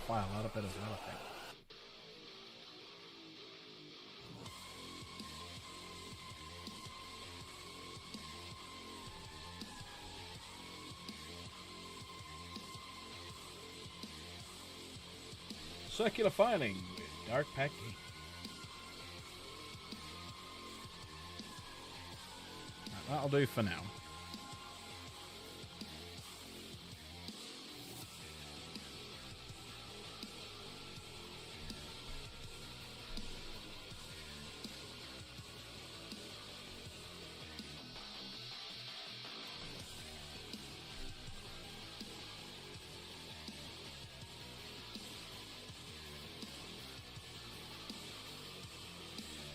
Wow, a lot of bit as well, I think. Circular filing with Dark Pack Ink. Right, that'll do for now.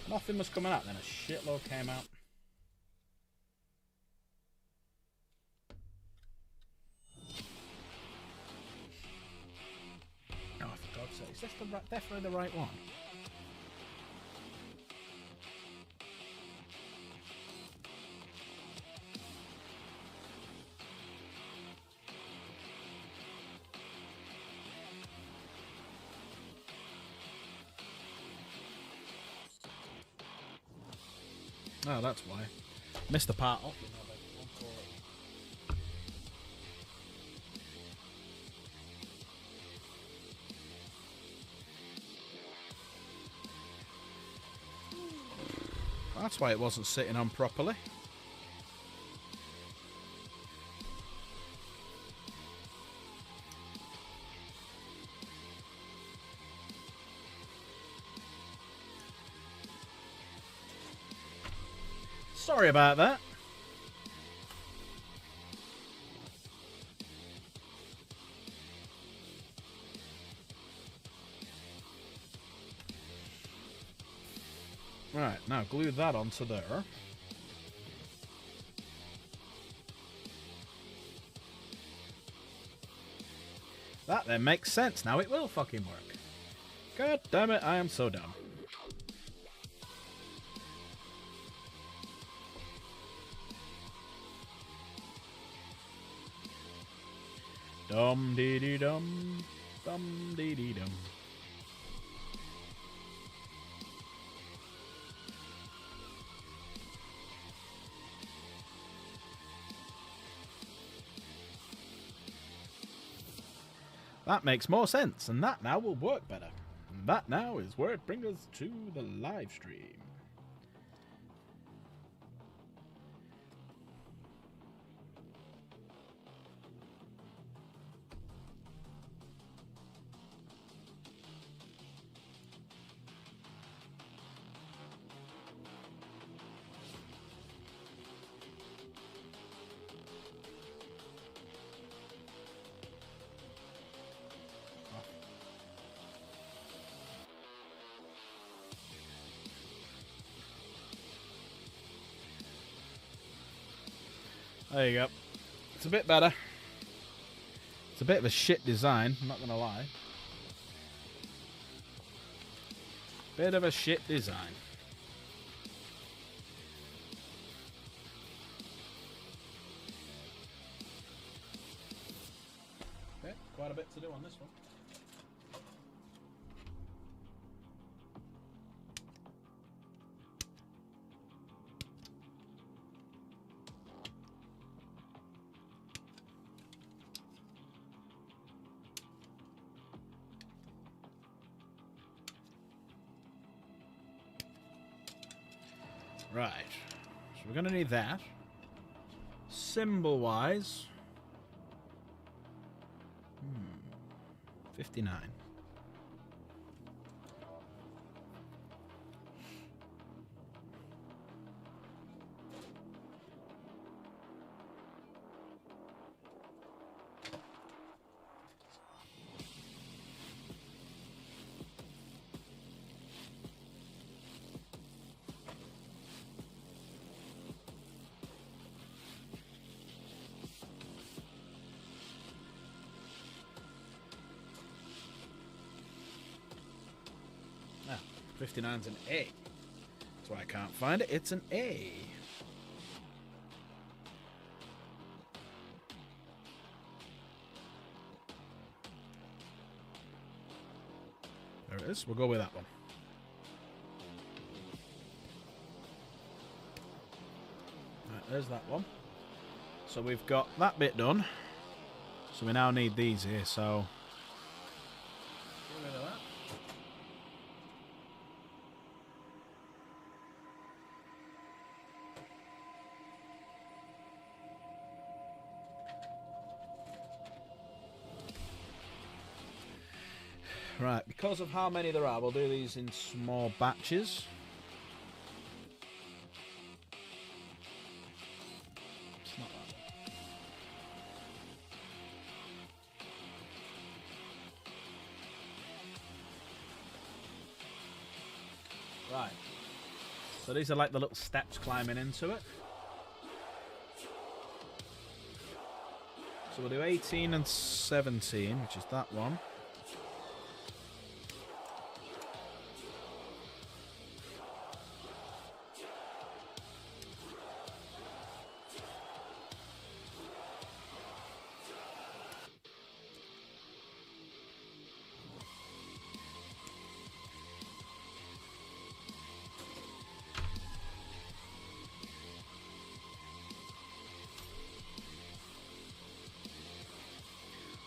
Nothing was coming out, then a shitload came out. Oh, for God's sake, is this definitely the right one? Oh, that's why. Missed the part off. That's why it wasn't sitting on properly. Sorry about that. Right, now glue that onto there. That then makes sense. Now it will fucking work. God damn it, I am so dumb. Dum dee dee dum, dum dee dee dum. That makes more sense, and that now will work better. And that now is where it brings us to the live stream. There you go. It's a bit better. It's a bit of a shit design, I'm not going to lie. Bit of a shit design. Okay, quite a bit to do on this one. Right, so we're going to need that. Symbol-wise, 59. Ah, 59's an A. That's why I can't find it. It's an A. There it is. We'll go with that one. Right, there's that one. So we've got that bit done. So we now need these here, so... Get rid of that. Right, because of how many there are, we'll do these in small batches. It's not that. Right. So these are like the little steps climbing into it. So we'll do 18 and 17, which is that one.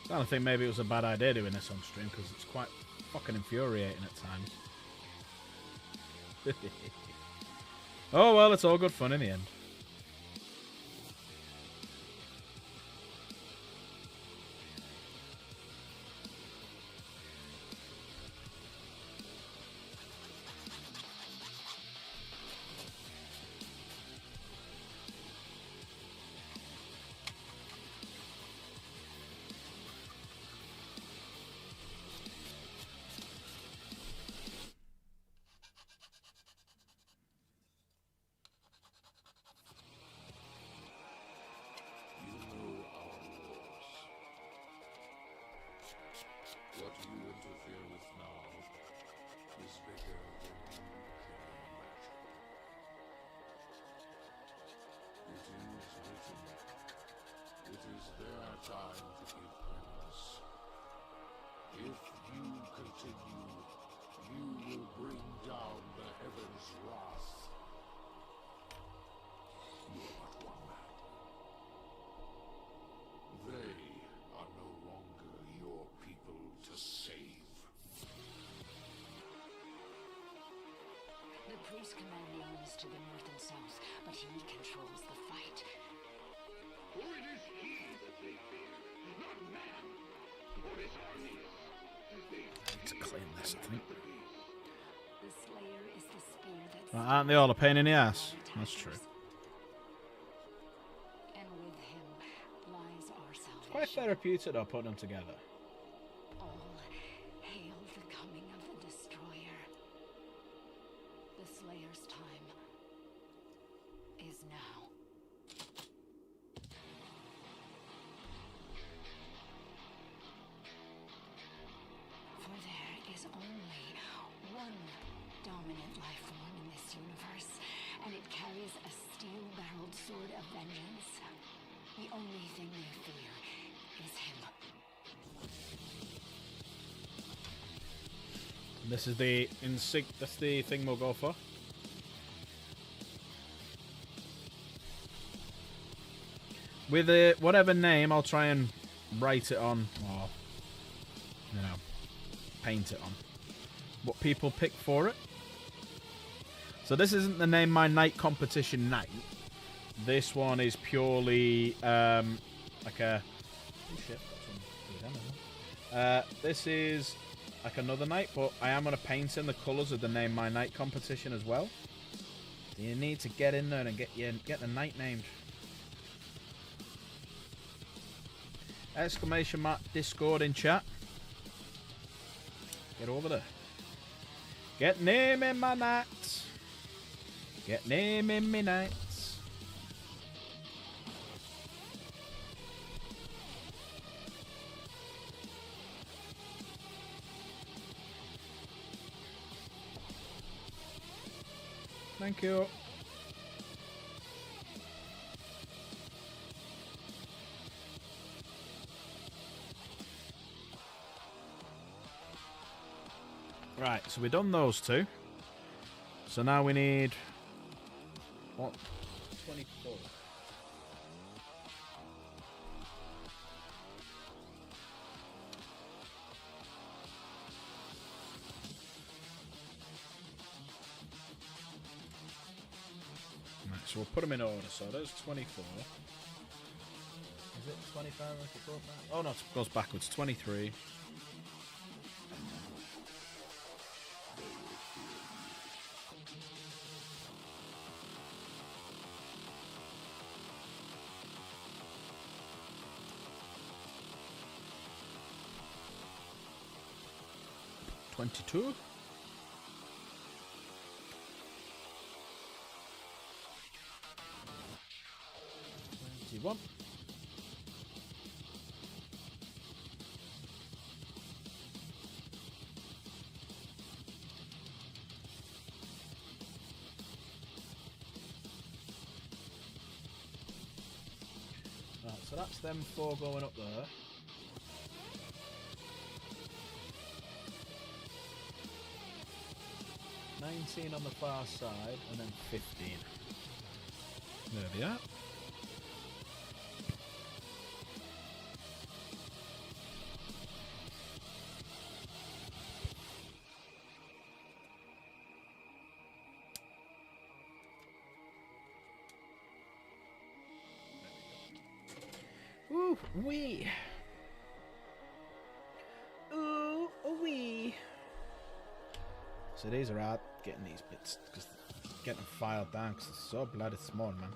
I don't think maybe it was a bad idea doing this on stream because it's quite fucking infuriating at times. Oh well, it's all good fun in the end. What you interfere with now is bigger than you can imagine. It is written. It is their time to give penance. If you continue, you will bring down the heavens' wrath. You are but one man. They are no longer your people to save. The priest command the armies to the north and south, but he controls the fight. For it is he that they fear, not man, or his armies. To claim this, I think. The Slayer is the spear that Aren't they all a pain in the ass? That's true. and with him lies our salvation. Quite therapeutic though, putting them together. All hail the coming of the destroyer. The Slayer's time is now. only one dominant life form in this universe, and it carries a steel-barreled sword of vengeance. The only thing they fear is him. This is the that's the thing we'll go for. With whatever name, I'll try and write it on, or you know, paint it on. What people pick for it. So this isn't the Name My Knight competition night. This one is purely like a. Oh shit! This is like another night, but I am gonna paint in the colours of the Name My Knight competition as well. You need to get in there and get the knight named. Exclamation mark Discord in chat. Get over there. Get naming my knights. Get naming me knights. Thank you. Right, so we've done those two. So now we need what? 24. Right, so we'll put them in order. So there's 24. Is it 25? Oh no, it goes backwards. 23. $22. $21. Right, so that's them four going up there. 19 on the far side, and then 15. There we are. Ooh, wee. Ooh, wee. So these are hard getting these bits, because getting them filed down, because it's so bloody small, man.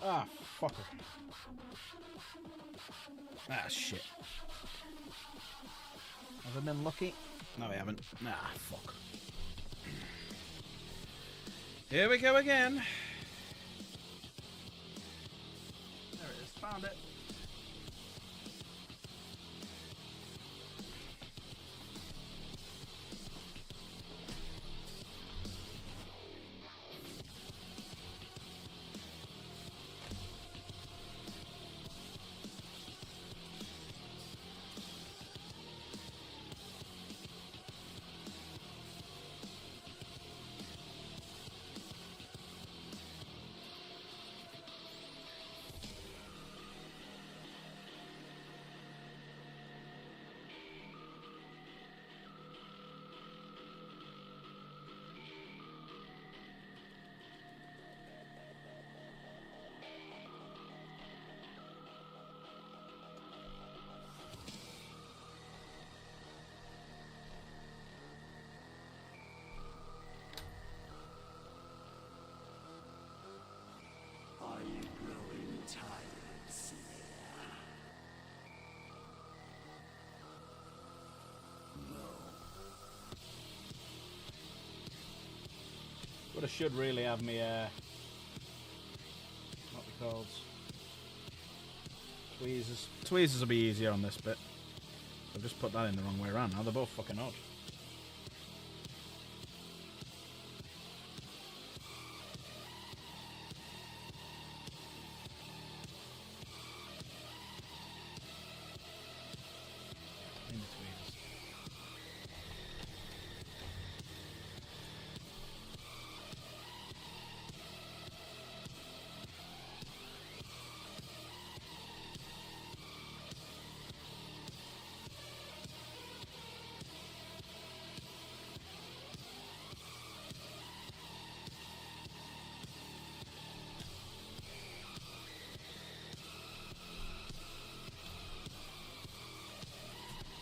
Ah, fucker. Ah, shit. Have I been lucky? No, we haven't. Nah, fuck. Here we go again. There it is. Found it. should really have me, what we called? Tweezers. Tweezers will be easier on this bit. I've just put that in the wrong way around now. They're both fucking odd.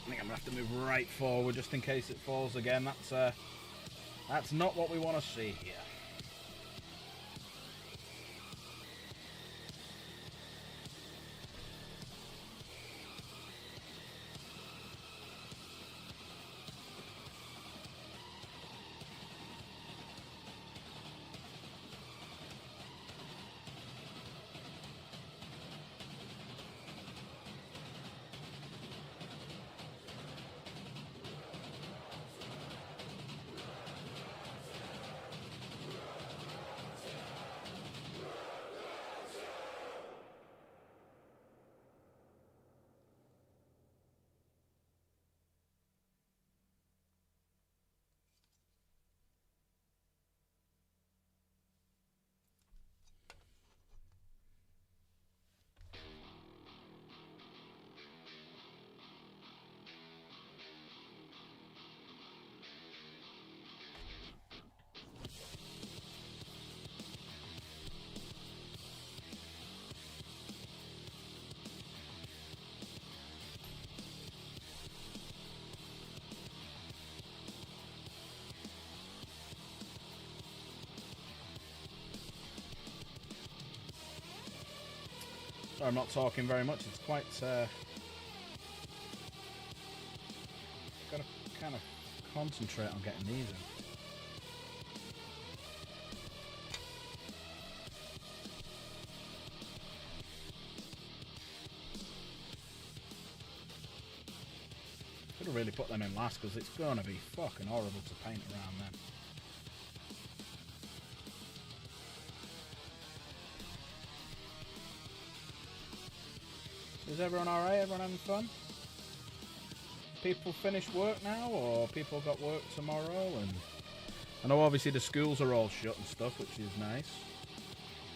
I think I'm gonna have to move right forward just in case it falls again. That's not what we want to see here. Sorry, I'm not talking very much. It's quite got to kind of concentrate on getting these in. Could have really put them in last because it's gonna be fucking horrible to paint around them. Is everyone alright? Everyone having fun? People finish work now, or people got work tomorrow? And I know obviously the schools are all shut and stuff, which is nice.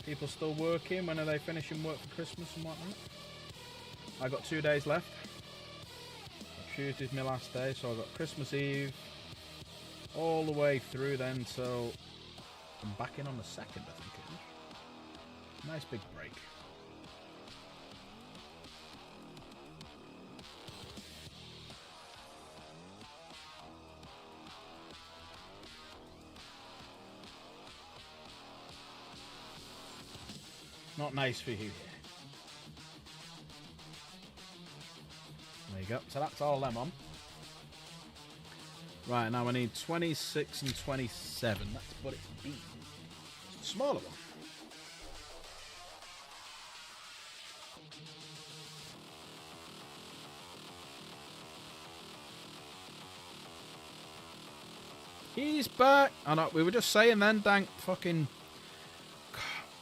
People still working? When are they finishing work for Christmas and whatnot? I got 2 days left. Tuesday's my last day, so I got Christmas Eve all the way through then till I'm back in on the 2nd, I think it is. Nice big break. Not nice for you. There you go. So that's all them on. Right, now I need 26 and 27. That's what it's been. It's the smaller one. He's back. I know, we were just saying then, Dank, fucking...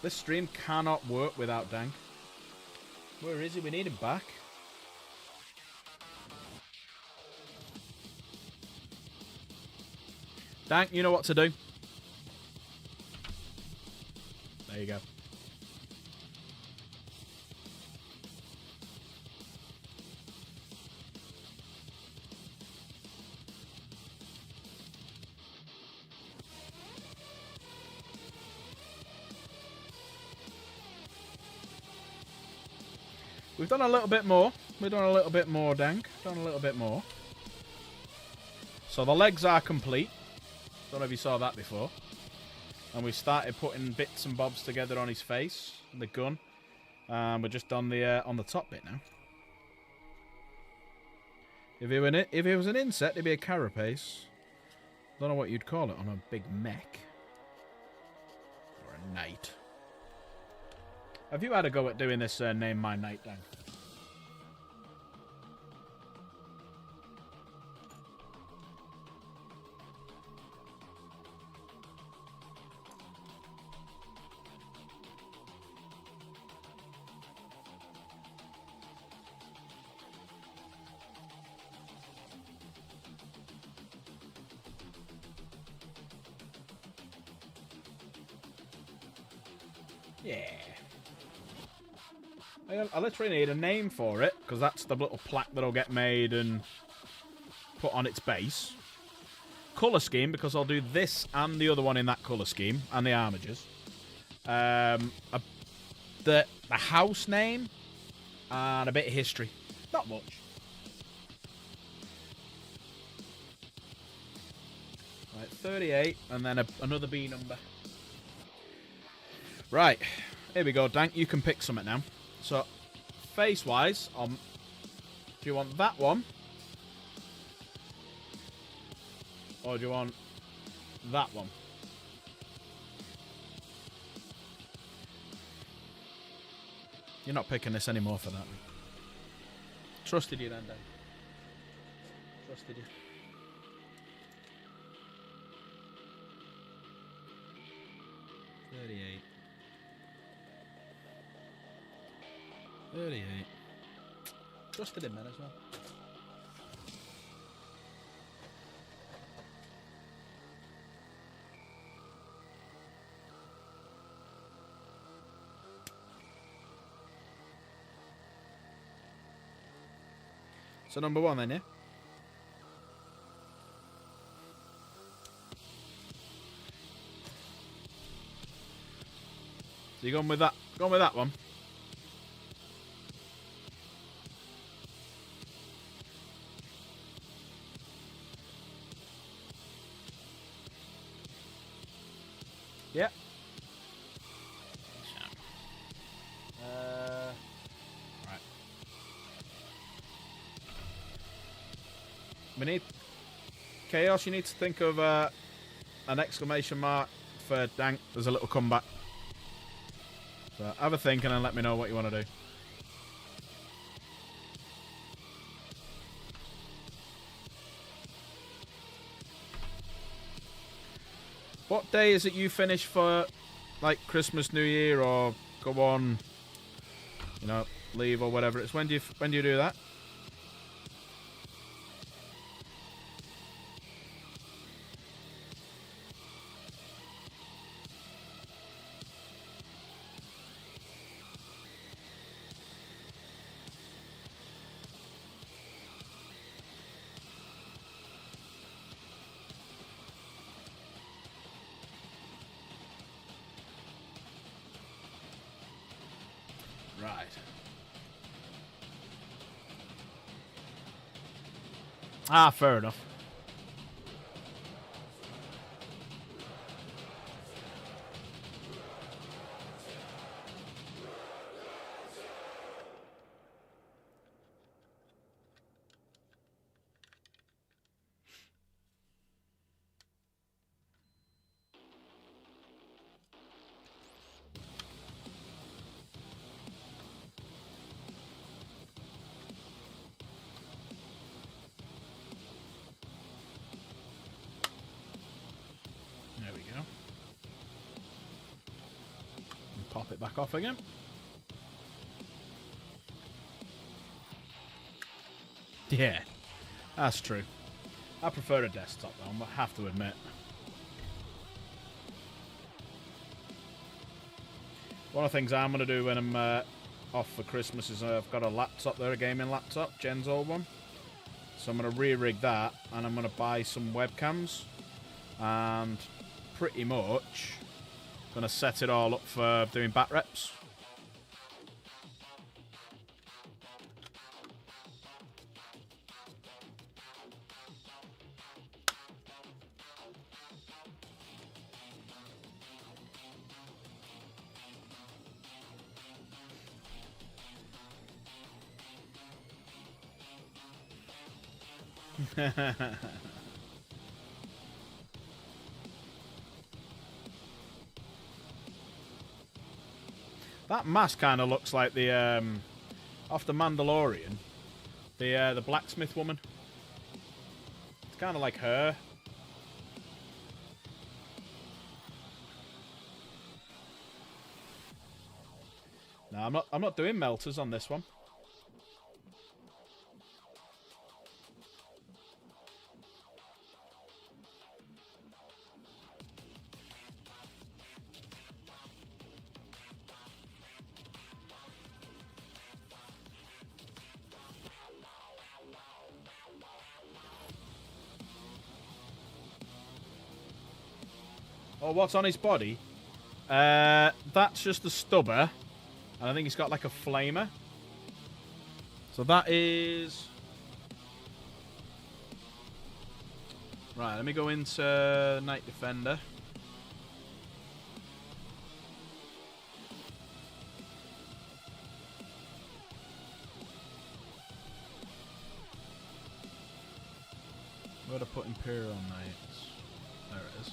This stream cannot work without Dank. Where is he? We need him back. Dank, you know what to do. There you go. We've done a little bit more. We've done a little bit more, Dank. Done a little bit more. So the legs are complete. Don't know if you saw that before. And we started putting bits and bobs together on his face, and the gun. We're just on the top bit now. If it was an insect, it'd be a carapace. Don't know what you'd call it on a big mech. knight. Have you had a go at doing this name my knight, Dan? Yeah. I literally need a name for it, because that's the little plaque that'll get made and put on its base. Colour scheme, because I'll do this and the other one in that colour scheme, and the armigers. The house name, and a bit of history. Not much. Right, 38, and then another B number. Right, here we go, Dank. You can pick something now. So, face-wise, do you want that one? Or do you want that one? You're not picking this anymore for that. Trusted you then, Dan. Trusted you. $38. 38. Trusted him then as well. So number one then, yeah? So you going with that? Going with that one? Yeah. Right. We need Chaos. You need to think of an exclamation mark for Dank. There's a little comeback. So have a think and then let me know what you want to do. What day is it you finish for, like, Christmas, New Year, or go on, you know, leave or whatever? It's when do you do that? Right. Ah, fair enough. There we go. And pop it back off again. Yeah, that's true. I prefer a desktop though, I have to admit. One of the things I'm going to do when I'm off for Christmas is I've got a laptop there, a gaming laptop, Jen's old one. So I'm going to re-rig that and I'm going to buy some webcams and pretty much going to set it all up for doing bat reps. That mask kind of looks like the off the Mandalorian, the blacksmith woman. It's kind of like her. No, I'm not doing melters on this one. Oh, what's on his body? That's just the stubber. And I think he's got like a flamer. So that is... Right, let me go into Night Defender. Where would I put Imperial Knights? There it is.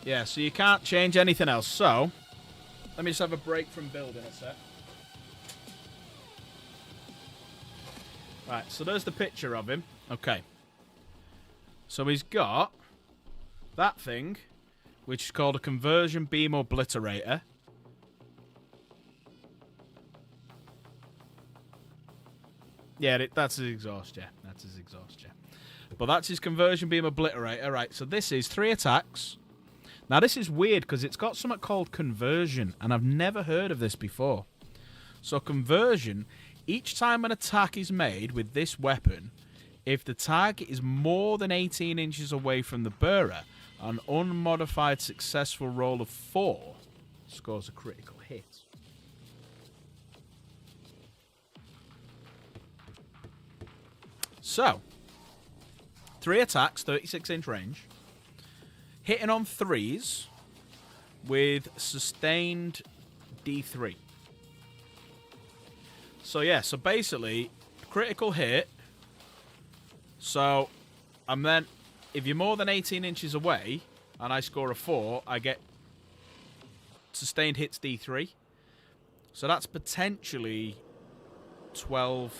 Yeah, so you can't change anything else. So... Let me just have a break from building a sec. Right, so there's the picture of him. Okay. So he's got that thing, which is called a Conversion Beam Obliterator. Yeah, that's his exhaust, yeah. That's his exhaust, yeah. But that's his Conversion Beam Obliterator. Right, so this is 3 attacks. Now, this is weird because it's got something called Conversion, and I've never heard of this before. So, Conversion, each time an attack is made with this weapon, if the target is more than 18 inches away from the bearer, an unmodified successful roll of 4 scores a critical hit. So, 3 attacks, 36-inch range. Hitting on 3s with sustained D3. So yeah, so basically, critical hit. So, and then, if you're more than 18 inches away, and I score a 4, I get sustained hits D3. So that's potentially 12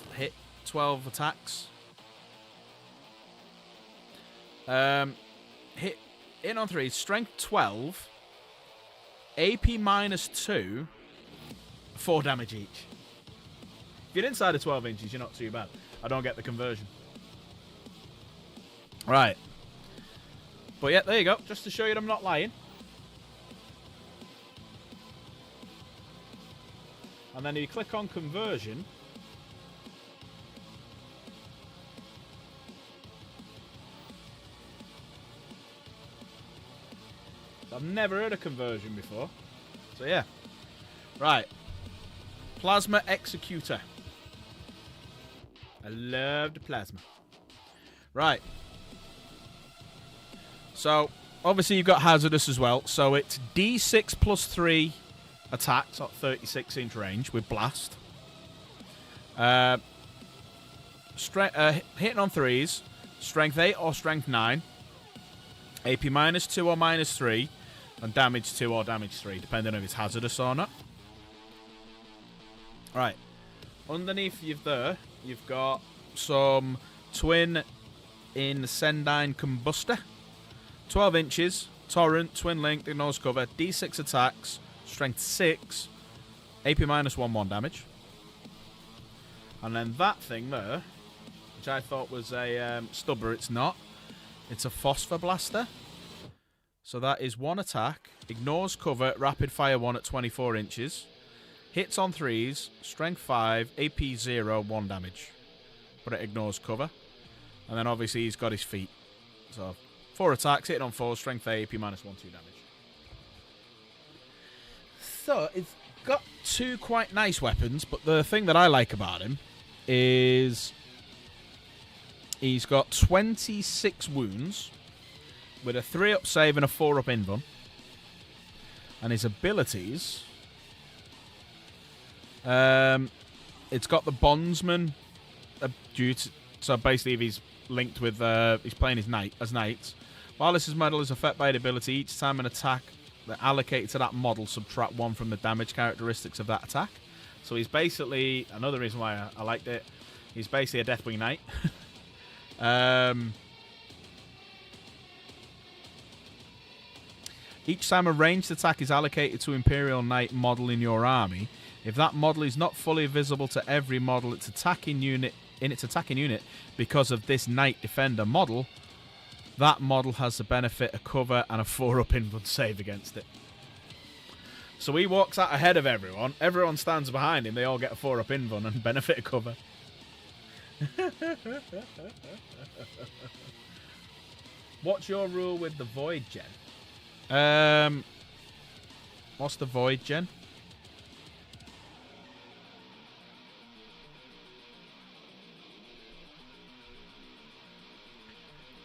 attacks. In on 3, strength 12, AP -2, 4 damage each. If you're inside of 12 inches, you're not too bad. I don't get the conversion. Right. But yeah, there you go. Just to show you I'm not lying. And then you click on conversion. I've never heard of conversion before. So yeah. Right. Plasma Executor. I love the plasma. Right. So, obviously you've got hazardous as well. So it's D6 plus 3 attacks at 36-inch range with blast. Hitting on 3s. Strength 8 or strength 9. AP -2 or -3. And damage 2 or damage 3, depending on if it's hazardous or not. Right. Underneath you've got some twin Incendine Combustor. 12 inches, Torrent, Twin Link, Ignores Cover, D6 attacks, Strength 6, AP -1 damage. And then that thing there, which I thought was a stubber, it's not. It's a Phosphor Blaster. So that is 1 attack, Ignores Cover, Rapid Fire 1 at 24 inches. Hits on 3s, Strength 5, AP 0, 1 damage. But it ignores cover. And then obviously he's got his feet. So 4 attacks, hitting on 4, Strength 8, AP -1, 2 damage. So it's got 2 quite nice weapons, but the thing that I like about him is he's got 26 wounds with a 3-up save and a 4-up invuln. And his abilities... it's got the Bondsman so basically if he's linked with he's playing his knight as knights. While this medal is affected by the ability, each time an attack that allocated to that model subtract 1 from the damage characteristics of that attack. So he's basically, another reason why I liked it, he's basically a Deathwing Knight. Each time a ranged attack is allocated to Imperial Knight model in your army, if that model is not fully visible to every model its attacking unit because of this Knight Defender model, that model has the benefit of cover and a 4-up invuln save against it. So he walks out ahead of everyone. Everyone stands behind him. They all get a 4-up invuln and benefit of cover. What's your rule with the Void Gen? What's the Void Gen?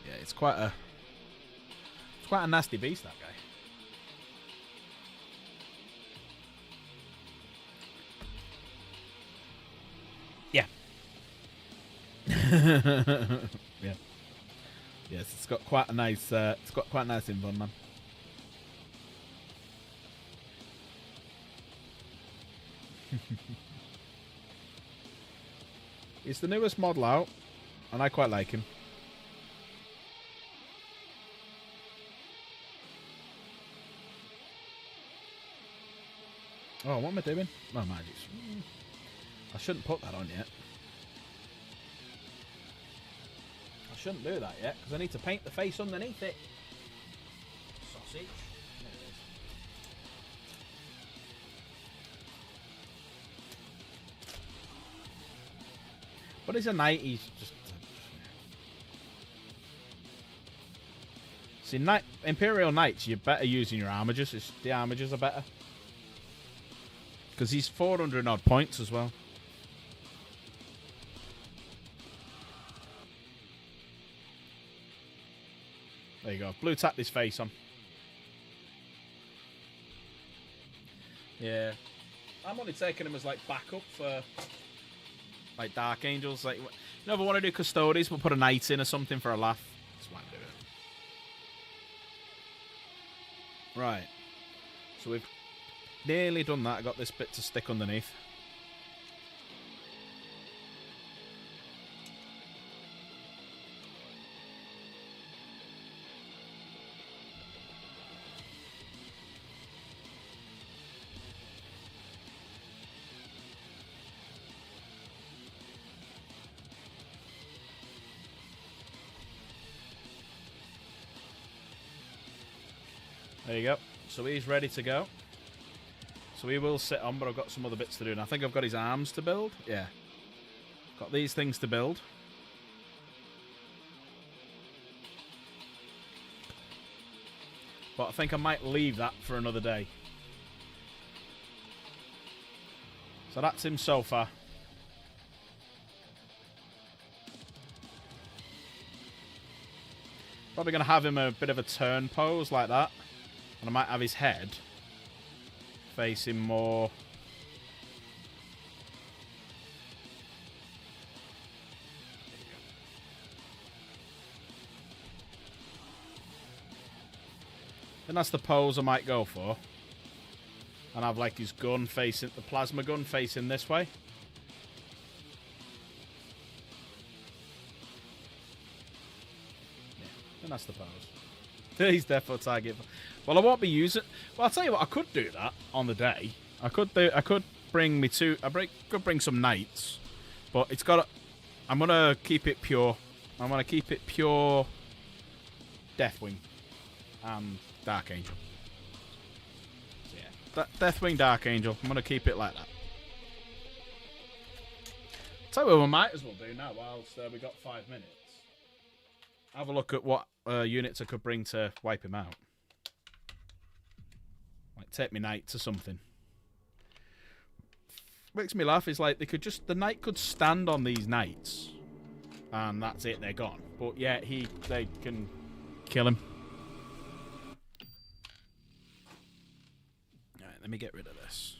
Yeah, it's quite a nasty beast, that guy. Yeah. Yeah. Yes, it's got quite a nice invuln, man. It's the newest model out, and I quite like him. Oh, what am I doing? No, magic. I shouldn't put that on yet. I shouldn't do that yet, because I need to paint the face underneath it. Sausage. There it is. But he's a knight, he's just... See, Imperial Knights, you're better using your armigers. The armigers are better. Because he's 400 odd points as well. There you go. Blue tapped his face on. Yeah. I'm only taking him as like backup for like Dark Angels. Like, you know, if I want to do Custodes, we'll put a knight in or something for a laugh. That's why I'm doing it. Right. So we've nearly done that. I got this bit to stick underneath. There you go. So he's ready to go. So he will sit on, but I've got some other bits to do. And I think I've got his arms to build. Yeah. Got these things to build. But I think I might leave that for another day. So that's him so far. Probably going to have him a bit of a turn pose like that. And I might have his head facing more. And that's the pose I might go for. And have like his gun facing, the plasma gun facing this way. Yeah, and that's the pose. He's definitely target. Well, I won't be using. Well, I'll tell you what. I could do that on the day. I could bring me two. Could bring some knights, but it's got. I'm gonna keep it pure. I'm gonna keep it pure. Deathwing and Dark Angel. So yeah, Deathwing, Dark Angel. I'm gonna keep it like that. Tell you what, we might as well do now. Whilst we got 5 minutes. Have a look at what units I could bring to wipe him out. Like take me knight to something. Makes me laugh is like the knight could stand on these knights, and that's it. They're gone. But yeah, they can kill him. All right, let me get rid of this.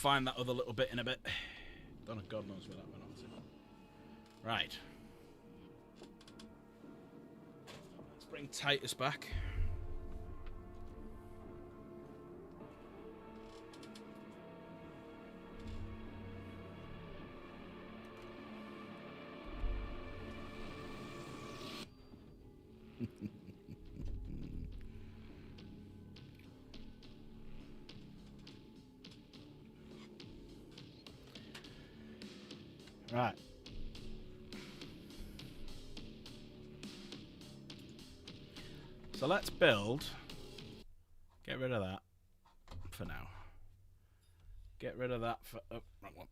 find that other little bit in a bit. Don't know, God knows where that went on to. Right. Let's bring Titus back. Right. So let's build. Get rid of that for now. Get rid of that for... Oh, wrong one.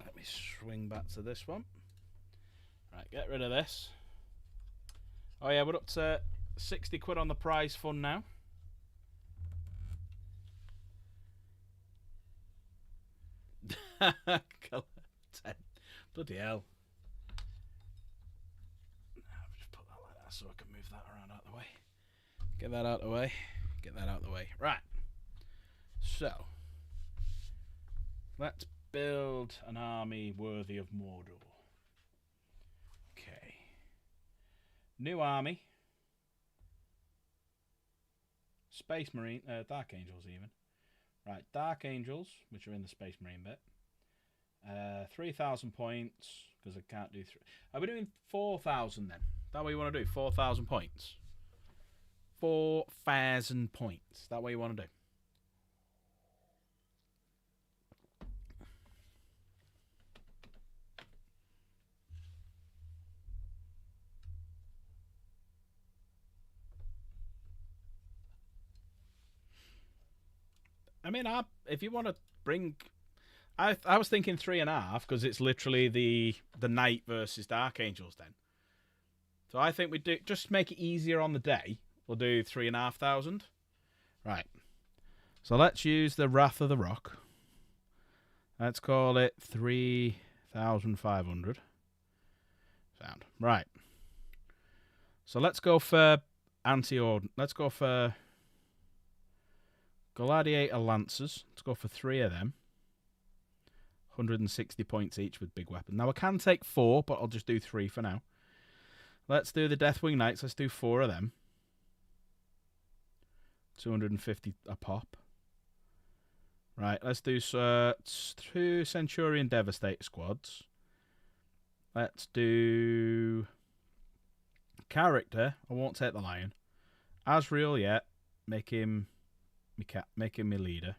Let me swing back to this one. Right, get rid of this. Oh yeah, we're up to 60 quid on the prize fund now. Colour 10. Bloody hell. I'll just put that like that so I can move that around out of the way. Get that out of the way. Get that out of the way. Right. So, let's build an army worthy of Mordor. Okay. New army. Space Marine, Dark Angels even. Right, Dark Angels, which are in the Space Marine bit. 3,000 points, because I can't do 3. Are we doing 4,000 then? That way you want to do 4,000 points. 4,000 points. That way you want to do. I mean, if you want to bring... I was thinking 3.5 because it's literally the Knight versus Dark Angels then. So I think we do just make it easier on the day. We'll do 3,500. Right. So let's use the Wrath of the Rock. Let's call it 3,500. Sound. Right. So let's go for anti-ord. Let's go for Gladiator Lancers. Let's go for 3 of them. 160 points each with big weapon. Now I can take 4, but I'll just do 3 for now. Let's do the Deathwing Knights. Let's do 4 of them. 250 a pop. Right, let's do 2 Centurion Devastator squads. Let's do character. I won't take the Lion. Asriel, yeah. Make him my leader.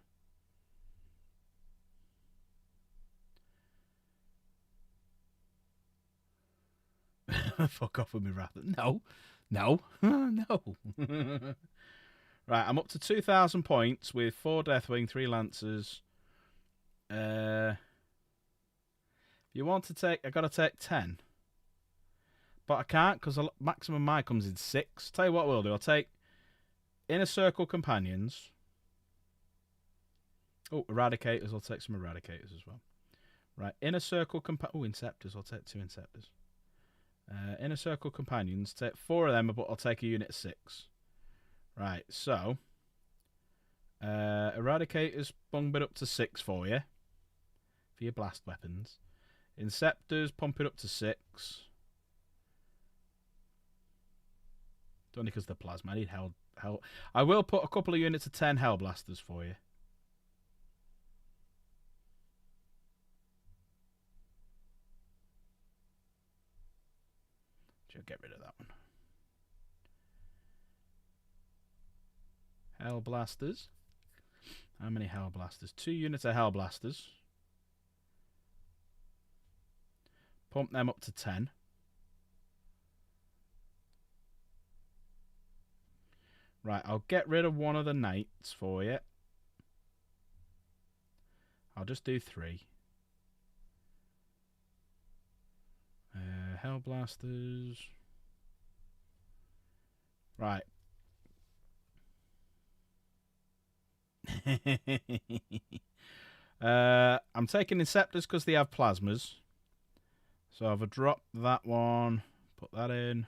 Fuck off with me, Wrath. No. No. No. Right, I'm up to 2,000 points with 4 Deathwing, 3 Lancers. If you want to take... I've got to take 10. But I can't because maximum mine comes in 6. Tell you what we'll do. I'll take Inner Circle Companions. Oh, Eradicators. I'll take some Eradicators as well. Right, Inner Circle Inceptors. I'll take 2 Inceptors. Inner Circle Companions. Take 4 of them, but I'll take a unit of 6. Right, so Eradicators bump it up to 6 for you. For your blast weapons. Inceptors pump it up to 6. Only because the plasma. I need hell. I will put a couple of units of 10 Hell Blasters for you. Should get rid of that one. Hell Blasters. How many Hell Blasters? 2 units of Hell Blasters. Pump them up to 10. Right, I'll get rid of one of the Knights for you. I'll just do 3. Hell Blasters. Right. I'm taking Inceptors because they have plasmas. So I've dropped that one. Put that in.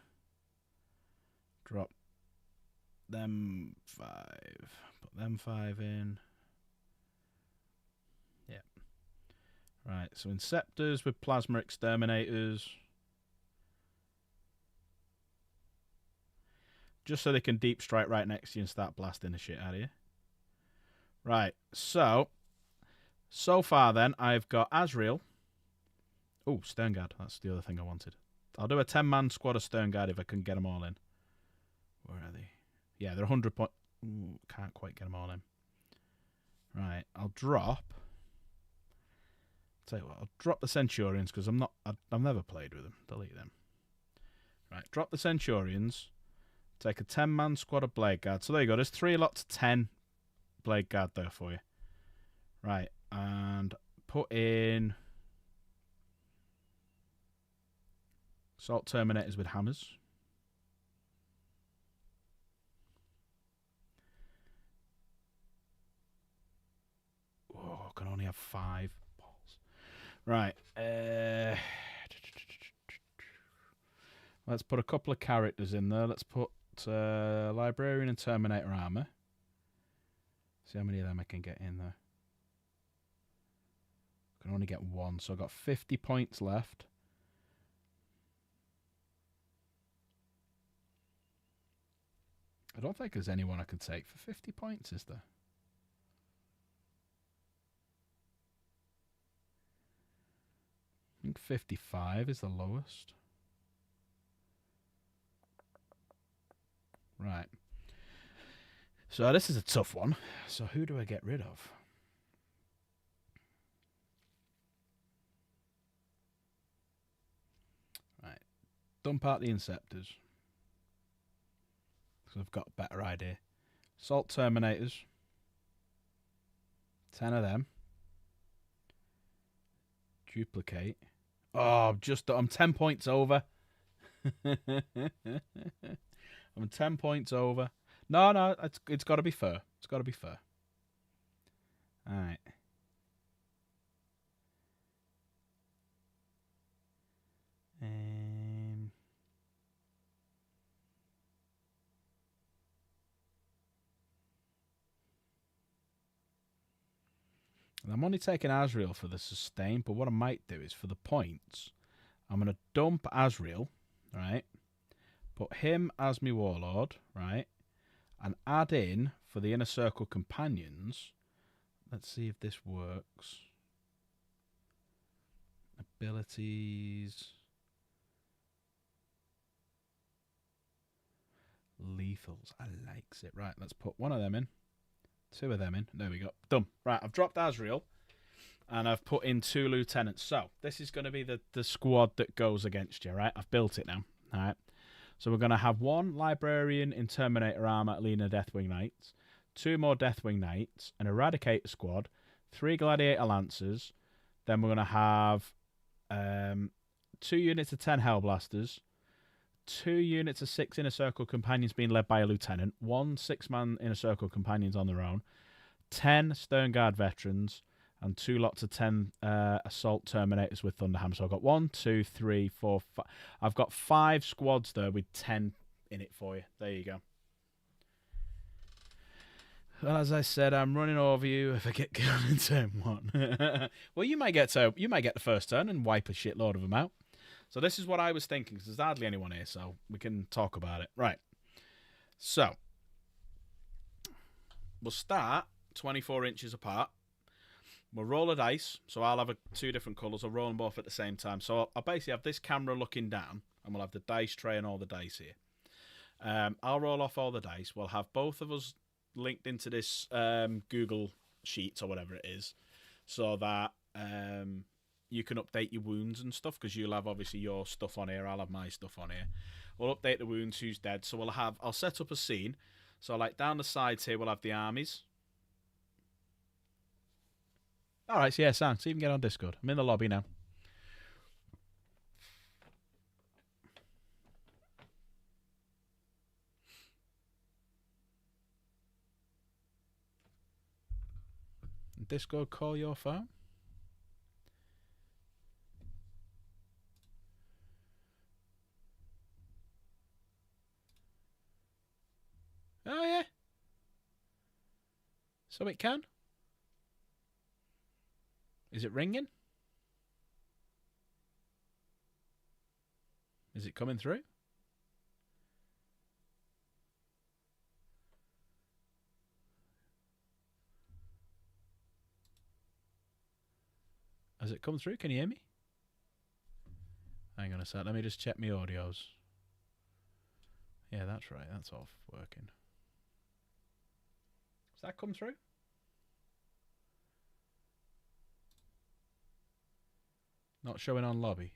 Drop them 5. Put them 5 in. Right, so Inceptors with Plasma Exterminators. Just so they can deep strike right next to you and start blasting the shit out of you. Right, so far then, I've got Azrael. Oh, Sternguard, that's the other thing I wanted. I'll do a 10-man squad of Sternguard if I can get them all in. Where are they? Yeah, they're 100 point... Ooh, can't quite get them all in. Right, I'll drop... Tell you what, I'll drop the Centurions because I've never played with them. Delete them. Right, drop the Centurions. Take a 10-man squad of Blade Guard. So there you go. There's 3 lots of 10 Blade Guard there for you. Right, and put in Assault Terminators with hammers. Oh, I can only have 5. Right. Let's put a couple of characters in there. Let's put Librarian and Terminator armor. See how many of them I can get in there. I can only get 1, so I've got 50 points left. I don't think there's anyone I can take for 50 points, is there? I think 55 is the lowest. Right. So this is a tough one. So who do I get rid of? Right. Dump out the Inceptors. Because I've got a better idea. Assault Terminators. 10 of them. Duplicate. Oh, I'm 10 points over. I'm 10 points over. No, it's got to be fair. It's got to be fair. All right. I'm only taking Azrael for the sustain, but what I might do is for the points, I'm going to dump Azrael, right? Put him as my warlord, right? And add in, for the Inner Circle companions, let's see if this works. Abilities. Lethals. I likes it. Right, let's put 1 of them in. 2 of them in. There we go. Done. Right, I've dropped Azrael. And I've put in 2 lieutenants. So, this is going to be the squad that goes against you, right? I've built it now. All right. So, we're going to have 1 Librarian in Terminator armor, Lena Deathwing Knights. 2 more Deathwing Knights. An Eradicator squad. 3 Gladiator Lancers. Then we're going to have 2 units of 10 Hellblasters. 2 units of 6 Inner Circle Companions being led by a Lieutenant. 1 6-man Inner Circle Companions on their own. 10 Stern Guard Veterans. And 2 lots of 10 Assault Terminators with Thunderhammer. So I've got 1, 2, 3, 4, 5. I've got 5 squads there with 10 in it for you. There you go. Well, as I said, I'm running over you if I get killed in turn 1. Well, you might get the first turn and wipe a shitload of them out. So this is what I was thinking, because there's hardly anyone here, so we can talk about it. Right. So, we'll start 24 inches apart. We'll roll a dice, so I'll have 2 different colours. I'll roll them both at the same time. So I'll basically have this camera looking down, and we'll have the dice tray and all the dice here. I'll roll off all the dice. We'll have both of us linked into this Google Sheets or whatever it is, so that you can update your wounds and stuff, because you'll have obviously your stuff on here. I'll have my stuff on here. We'll update the wounds, who's dead. So I'll set up a scene. So like down the sides here, we'll have the armies. All right, so yeah, Sam, so you can get on Discord. I'm in the lobby now. Discord, call your phone. Oh, yeah. So it can? Is it ringing? Is it coming through? Has it come through? Can you hear me? Hang on a sec. Let me just check my audios. Yeah, that's right. That's off working. Has that come through? Not showing on lobby.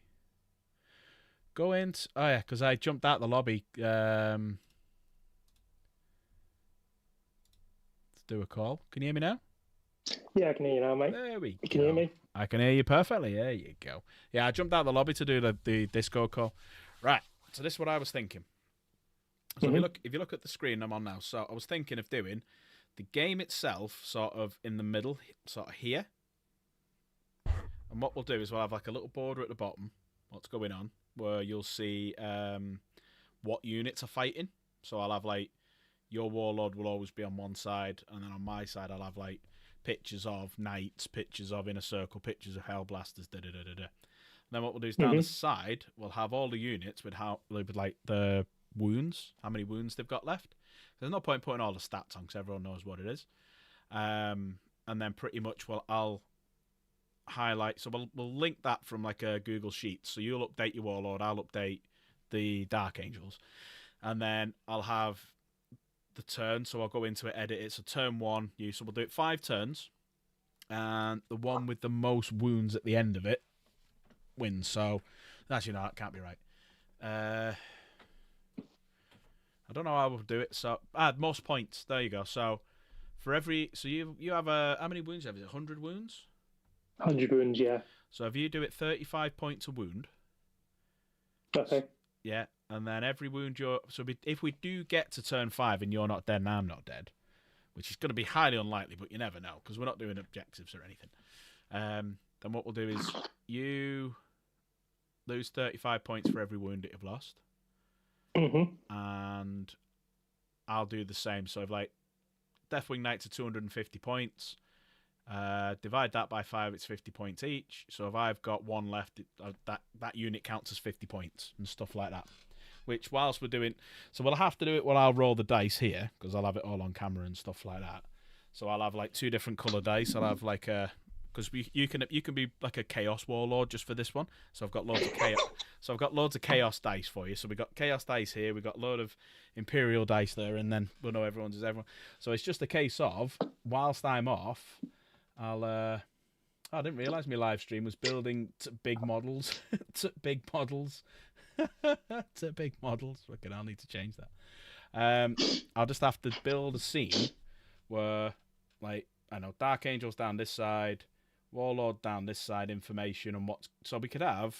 Go into... Oh, yeah, because I jumped out the lobby to do a call. Can you hear me now? Yeah, I can hear you now, mate. There we go. Can you hear me? I can hear you perfectly. There you go. Yeah, I jumped out the lobby to do the Discord call. Right. So this is what I was thinking. So if you look at the screen I'm on now, so I was thinking of doing the game itself sort of in the middle, sort of here. And what we'll do is we'll have like a little border at the bottom, what's going on, where you'll see what units are fighting. So I'll have like your warlord will always be on one side, and then on my side I'll have like pictures of knights, pictures of inner circle, pictures of hellblasters, da-da-da-da-da. Then what we'll do is down the side, we'll have all the units with like the wounds, how many wounds they've got left. There's no point putting all the stats on because everyone knows what it is. And then pretty much I'll highlight, so we'll link that from like a Google Sheets. So you'll update your warlord, I'll update the Dark Angels. And then I'll have the turn, so I'll go into it, edit it. So turn 1, so we'll do it 5 turns, and the one with the most wounds at the end of it wins. So actually, no, that can't be right. I don't know how I will do it. So add most points. There you go. So for every, so you have how many wounds you have? Is it 100 wounds? 100 wounds, yeah. So if you do it 35 points a wound. Okay. Yeah, and then every wound if we do get to turn 5 and you're not dead and I'm not dead, which is going to be highly unlikely, but you never know because we're not doing objectives or anything. Then what we'll do is you lose 35 points for every wound that you've lost, and I'll do the same. So if like Deathwing Knights are 250 points, divide that by 5, it's 50 points each. So if I've got 1 left, that unit counts as 50 points and stuff like that. Which whilst we're doing, so we'll have to do it while I'll roll the dice here because I'll have it all on camera and stuff like that. So I'll have like 2 different color dice. I'll have like because you can be like a chaos warlord just for this one. So I've got loads of chaos. So I've got loads of chaos dice for you. So we've got chaos dice here. We've got a load of imperial dice there, and then we'll know everyone's is everyone. So it's just a case of whilst I'm off, I didn't realise my live stream was building to big models. to big models. to big models. Fucking I'll need to change that. I'll just have to build a scene where, like, I know Dark Angels down this side, Warlord down this side, information on what's... So we could have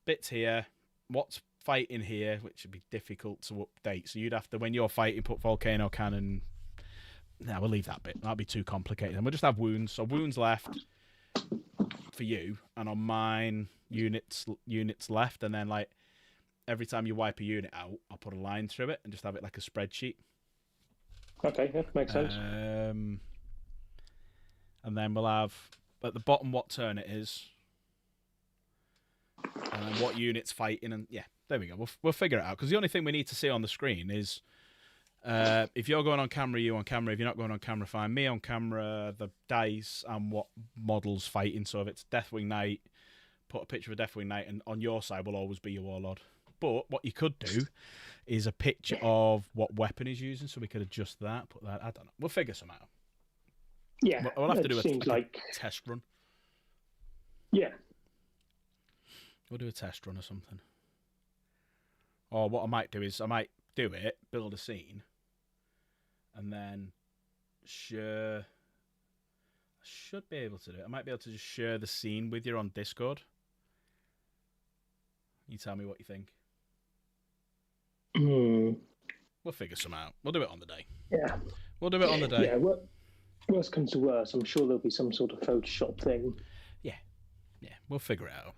bits here, what's fighting here, which would be difficult to update. So you'd have to, when you're fighting, put Volcano Cannon... No, we'll leave that bit. That'll be too complicated. And we'll just have wounds. So wounds left for you, and on mine, units left. And then, like, every time you wipe a unit out, I'll put a line through it and just have it like a spreadsheet. Okay, yeah, makes sense. And then we'll have at the bottom what turn it is, and then what unit's fighting, and yeah, there we go. We'll figure it out because the only thing we need to see on the screen is if you're going on camera, you on camera. If you're not going on camera, fine. Me on camera, the dice and what models fighting. So if it's Deathwing Knight, put a picture of a Deathwing Knight, and on your side will always be your Warlord. But what you could do is a picture of what weapon he's using, so we could adjust that, put that. I don't know. We'll figure some out. Yeah, we'll have to do a like... test run. Yeah. We'll do a test run or something. Or what I might do is I might do it, build a scene, and then share. I should be able to do it. I might be able to just share the scene with you on Discord. You tell me what you think. We'll figure some out. We'll do it on the day. Yeah. We'll do it on the day. Yeah, worst comes to worst, I'm sure there'll be some sort of Photoshop thing. Yeah. Yeah, we'll figure it out.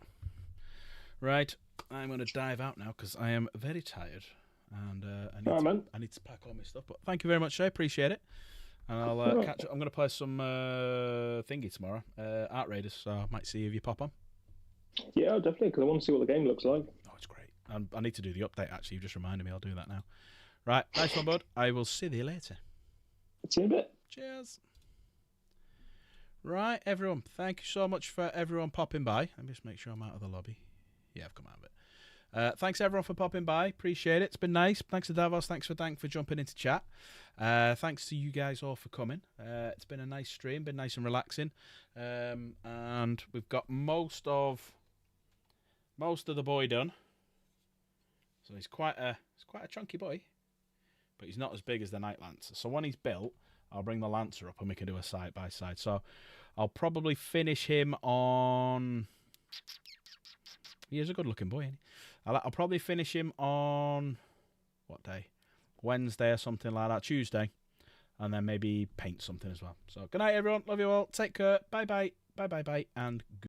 Right, I'm going to dive out now because I am very tired. And I need to pack all my stuff. But thank you very much, I appreciate it. And I'll catch up. I'm going to play some thingy tomorrow, Art Raiders, so I might see if you pop on. Yeah, definitely, because I want to see what the game looks like. Oh, it's great. I need to do the update, actually. You've just reminded me. I'll do that now. Right. Nice one, bud. I will see you later. See you in a bit. Cheers. Right, everyone. Thank you so much for everyone popping by. Let me just make sure I'm out of the lobby. Yeah, I've come out of it. Thanks, everyone, for popping by. Appreciate it. It's been nice. Thanks to Davos. Thanks for Dank for jumping into chat. Thanks to you guys all for coming. It's been a nice stream. Been nice and relaxing. And we've got most of the boy done. So he's quite a chunky boy, but he's not as big as the Night Lancer. So when he's built, I'll bring the Lancer up and we can do a side by side. So I'll probably finish him on. He is a good looking boy, isn't he? I'll probably finish him on what day? Wednesday or something like that. Tuesday, and then maybe paint something as well. So good night, everyone. Love you all. Take care. Bye bye. Bye bye bye. And.